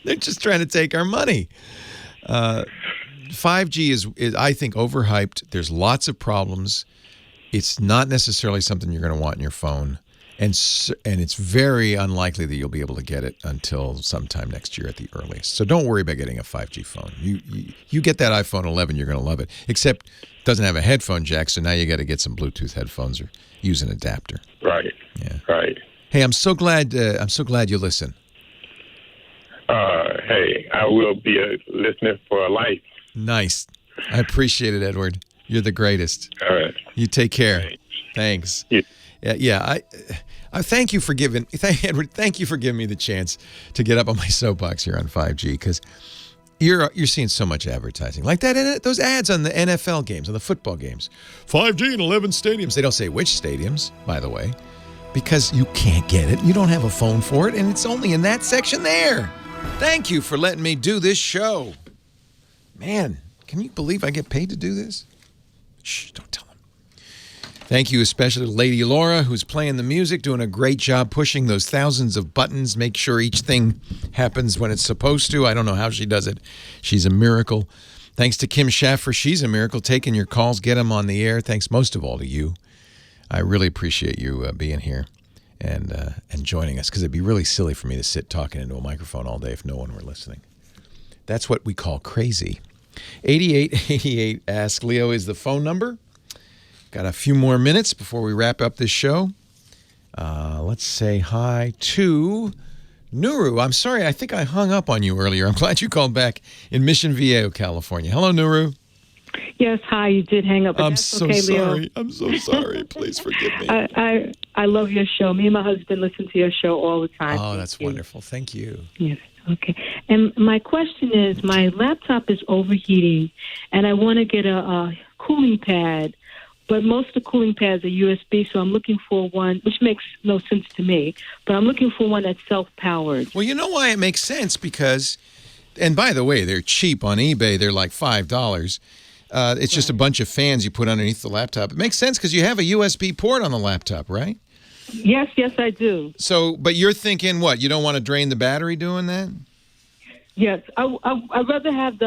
They're just trying to take our money. 5G is, I think, overhyped. There's lots of problems. It's not necessarily something you're going to want in your phone. And it's very unlikely that you'll be able to get it until sometime next year at the earliest. So don't worry about getting a 5G phone. You get that iPhone 11, you're going to love it. Except it doesn't have a headphone jack, so now you got to get some Bluetooth headphones or use an adapter. Right. Yeah. Right. Hey, I'm so glad you listen. Hey, I will be a listener for life. Nice. I appreciate it, Edward. You're the greatest. All right. You take care. Thanks. Yeah. I thank you for giving Edward. Thank you for giving me the chance to get up on my soapbox here on 5G, because you're seeing so much advertising like that. Those ads on the NFL games, on the football games, 5G in 11 stadiums. They don't say which stadiums, by the way, because you can't get it. You don't have a phone for it, and it's only in that section there. Thank you for letting me do this show. Man, can you believe I get paid to do this? Shh, don't tell them. Thank you especially to Lady Laura, who's playing the music, doing a great job pushing those thousands of buttons, make sure each thing happens when it's supposed to. I don't know how she does it. She's a miracle. Thanks to Kim Schaffer. She's a miracle, taking your calls, get them on the air. Thanks most of all to you. I really appreciate you being here and joining us, because it'd be really silly for me to sit talking into a microphone all day if no one were listening. That's what we call crazy. 8888 Ask Leo is the phone number. Got a few more minutes before we wrap up this show. Let's say hi to Nuru. I'm sorry, I think I hung up on you earlier. I'm glad you called back in Mission Viejo, California. Hello, Nuru. Yes, hi. You did hang up. But I'm that's so okay, sorry. Leo. I'm so sorry. Please forgive me. I love your show. Me and my husband listen to your show all the time. Oh, that's wonderful. Thank you. Yes. Okay. And my question is, my laptop is overheating, and I want to get a cooling pad. But most of the cooling pads are USB, so I'm looking for one, which makes no sense to me, but I'm looking for one that's self-powered. Well, you know why it makes sense? Because, and by the way, they're cheap on eBay. They're like $5. It's just a bunch of fans you put underneath the laptop. It makes sense because you have a USB port on the laptop, right? Yes, I do. So, but you're thinking what? You don't want to drain the battery doing that? Yes, I'd rather have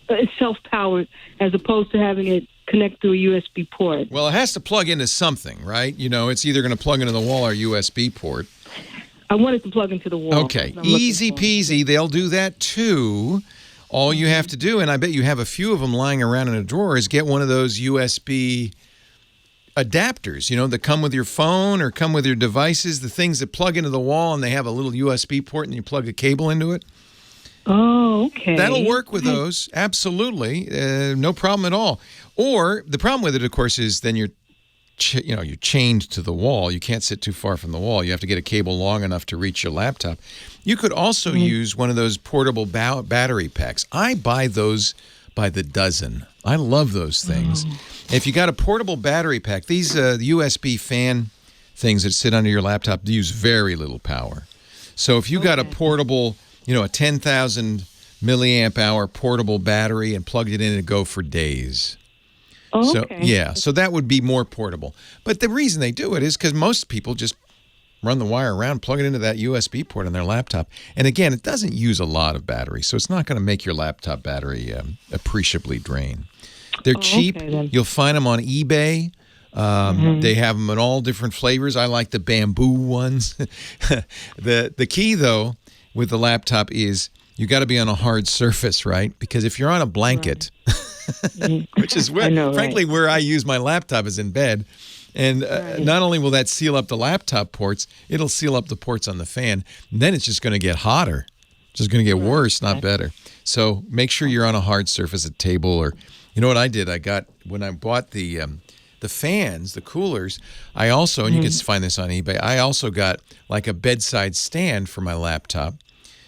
it's self-powered as opposed to having it connect through a USB port. Well, it has to plug into something, right? You know, it's either going to plug into the wall or a USB port. I want it to plug into the wall. Okay, easy peasy. They'll do that too. All you have to do, and I bet you have a few of them lying around in a drawer, is get one of those USB adapters, you know, that come with your phone or come with your devices, the things that plug into the wall and they have a little USB port and you plug a cable into it. Oh, okay. That'll work with those. Absolutely. No problem at all. Or the problem with it, of course, is then you're you're chained to the wall. You can't sit too far from the wall. You have to get a cable long enough to reach your laptop. You could also use one of those portable battery packs. I buy those by the dozen. I love those things. If you got a portable battery pack, these USB fan things that sit under your laptop use very little power. So if you got a portable, a 10,000 milliamp hour portable battery and plugged it in, it'd go for days. So that would be more portable. But the reason they do it is because most people just run the wire around, plug it into that USB port on their laptop. And again, it doesn't use a lot of battery, so it's not going to make your laptop battery appreciably drain. They're cheap. You'll find them on eBay. They have them in all different flavors. I like the bamboo ones. The key, though, with the laptop is you got to be on a hard surface, right? Because if you're on a blanket, which is frankly where I use my laptop is in bed, and not only will that seal up the laptop ports, it'll seal up the ports on the fan. And then it's just going to get hotter. It's just going to get worse, not better. So make sure you're on a hard surface, a table, or you know what I did? When I bought the fans, the coolers, I also, and you can find this on eBay, I also got like a bedside stand for my laptop.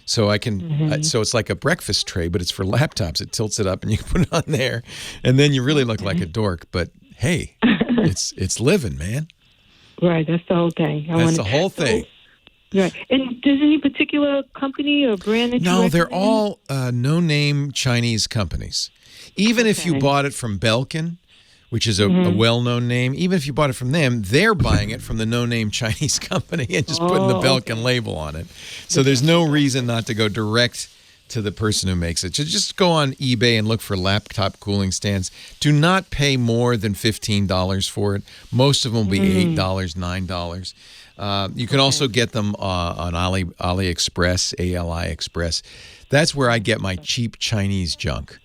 So I can, so it's like a breakfast tray, but it's for laptops. It tilts it up and you can put it on there. And then you really look like a dork. But hey, it's living, man. Right, that's the whole thing. That's the whole thing. Right. And does any particular company or brand that you recommend? they're all no-name Chinese companies. Even if you bought it from Belkin, which is a well-known name, even if you bought it from them, they're buying it from the no-name Chinese company and just putting the Belkin label on it. So there's no reason not to go direct to the person who makes it. So just go on eBay and look for laptop cooling stands. Do not pay more than $15 for it. Most of them will be $8, $9. You can also get them on AliExpress, AliExpress. That's where I get my cheap Chinese junk.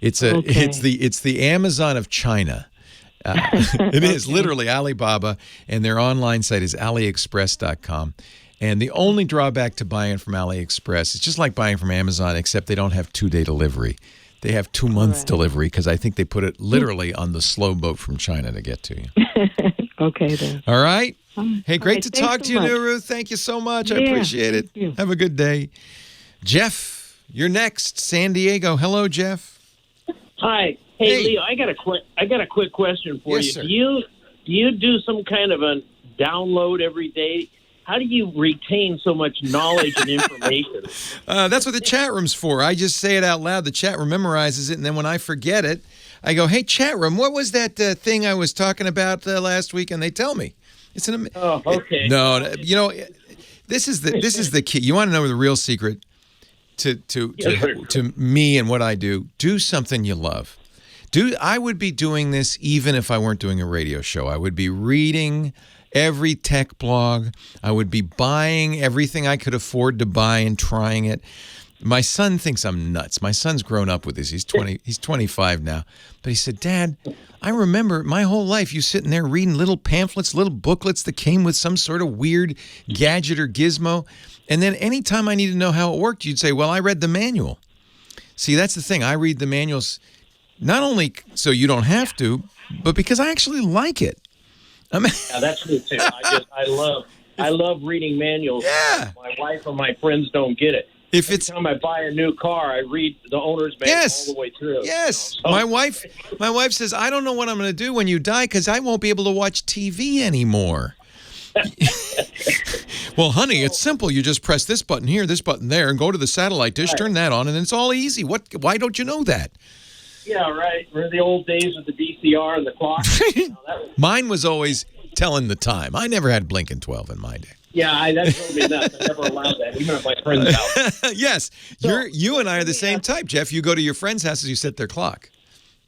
It's the Amazon of China. It is literally Alibaba, and their online site is AliExpress.com. And the only drawback to buying from AliExpress, it's just like buying from Amazon, except they don't have 2-day delivery. They have 2-month delivery because I think they put it literally on the slow boat from China to get to you. Okay, then. All right. Hey, great to talk to you, Nuru. Thank you so much. I appreciate it. Have a good day. Jeff, you're next. San Diego. Hello, Jeff. Hi. Hey, Leo, I got a quick question for you. Sir. Do you do some kind of a download every day? How do you retain so much knowledge and information? That's what the chat room's for. I just say it out loud. The chat room memorizes it, and then when I forget it, I go, "Hey, chat room, what was that thing I was talking about last week?" And they tell me. It's an. Oh, okay. This is the key. You want to know the real secret to me and what I do? Do something you love. I would be doing this even if I weren't doing a radio show. I would be reading every tech blog. I would be buying everything I could afford to buy and trying it. My son thinks I'm nuts. My son's grown up with this. He's 25 now. But he said, "Dad, I remember my whole life you sitting there reading little pamphlets, little booklets that came with some sort of weird gadget or gizmo. And then anytime I needed to know how it worked, you'd say, well, I read the manual." See, that's the thing. I read the manuals not only so you don't have to, but because I actually like it. Yeah, that's me too. I love reading manuals. Yeah. My wife and my friends don't get it. Every time I buy a new car, I read the owner's manual all the way through. Yes. My wife says, "I don't know what I'm going to do when you die because I won't be able to watch TV anymore." Well, honey, it's simple. You just press this button here, this button there, and go to the satellite dish, turn that on, and it's all easy. Why don't you know that? Yeah, right. We're in the old days with the VCR and the clock. Mine was always telling the time. I never had Blinken 12 in my day. Yeah, that drove me nuts. I never allowed that, even at my friend's house. Yes. You and I are the same type, Jeff. You go to your friend's houses, you set their clock.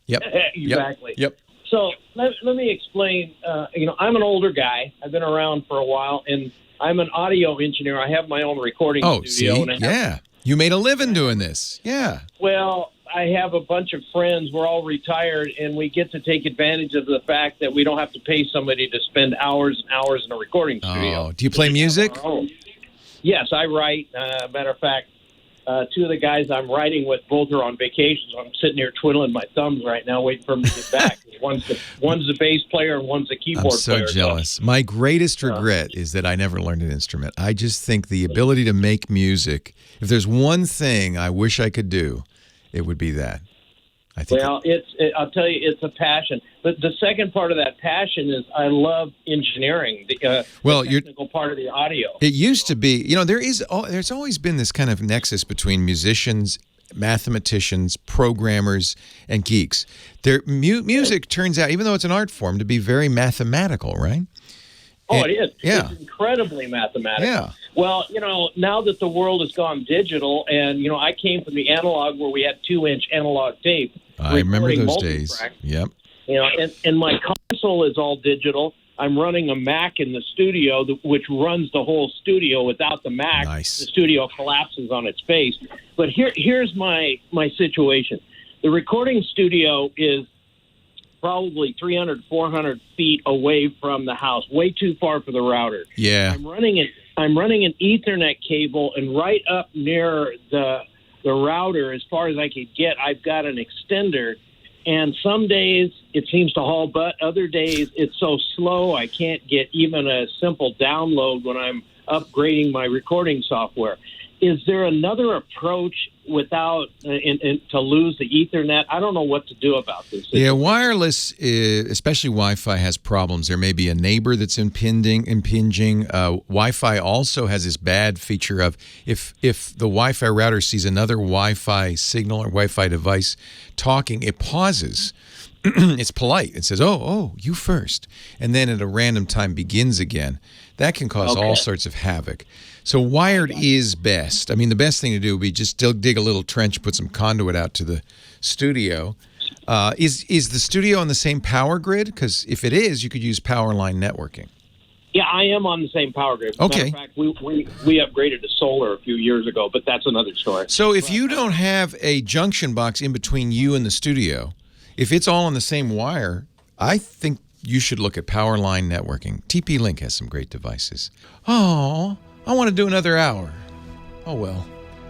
Yep. Exactly. Yep. So let me explain. I'm an older guy. I've been around for a while, and I'm an audio engineer. I have my own recording studio. See? You made a living doing this. Yeah. Well, I have a bunch of friends. We're all retired, and we get to take advantage of the fact that we don't have to pay somebody to spend hours and hours in a recording studio. Oh, do you play music? Yes, I write. Matter of fact, Two of the guys I'm riding with, both are on vacation, so I'm sitting here twiddling my thumbs right now, waiting for them to get back. One's the bass player and one's the keyboard player. I'm so jealous. My greatest regret is that I never learned an instrument. I just think the ability to make music, if there's one thing I wish I could do, it would be that. I think I'll tell you, it's a passion. But the second part of that passion is I love engineering, the technical part of the audio. It used to be, there's always been this kind of nexus between musicians, mathematicians, programmers, and geeks. Music turns out, even though it's an art form, to be very mathematical, right? Oh, it is. Yeah. It's incredibly mathematical. Yeah. Well, now that the world has gone digital, and, I came from the analog where we had 2-inch analog tape. I remember those days. Yep. And my console is all digital. I'm running a Mac in the studio, which runs the whole studio. Without the Mac, nice. The studio collapses on its face. But here's my situation. The recording studio is probably 300, 400 feet away from the house, way too far for the router. Yeah. I'm running an Ethernet cable, and right up near the router, as far as I could get, I've got an extender. And some days it seems to haul, but other days it's so slow I can't get even a simple download when I'm upgrading my recording software. Is there another approach without to lose the Ethernet? I don't know what to do about this. Yeah, wireless, especially Wi-Fi, has problems. There may be a neighbor that's impinging. Wi-Fi also has this bad feature of if the Wi-Fi router sees another Wi-Fi signal or Wi-Fi device talking, it pauses. It's polite. It says, oh, you first. And then at a random time begins again. That can cause all sorts of havoc. So wired is best. I mean, the best thing to do would be just dig a little trench, put some conduit out to the studio. Is the studio on the same power grid? Because if it is, you could use power line networking. Yeah, I am on the same power grid. Okay. Matter of fact, we upgraded to solar a few years ago, but that's another story. So if you don't have a junction box in between you and the studio, if it's all on the same wire, I think you should look at power line networking. TP-Link has some great devices. Oh, I want to do another hour. Oh, well,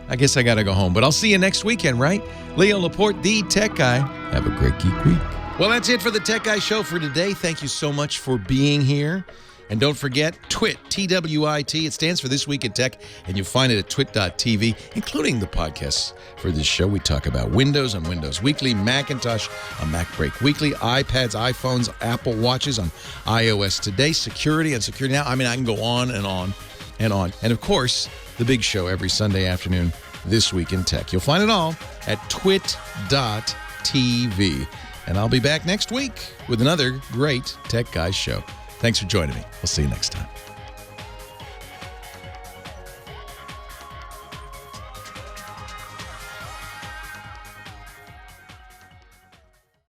I guess I got to go home. But I'll see you next weekend, right? Leo Laporte, the Tech Guy. Have a great Geek Week. Well, that's it for the Tech Guy Show for today. Thank you so much for being here. And don't forget, TWIT, T-W-I-T. It stands for This Week in Tech, and you'll find it at twit.tv, including the podcasts for this show. We talk about Windows on Windows Weekly, Macintosh on Mac Break Weekly, iPads, iPhones, Apple Watches on iOS Today, security on Security Now. I mean, I can go on and on and on. And, of course, the big show every Sunday afternoon, This Week in Tech. You'll find it all at twit.tv. And I'll be back next week with another great Tech Guys show. Thanks for joining me. We'll see you next time.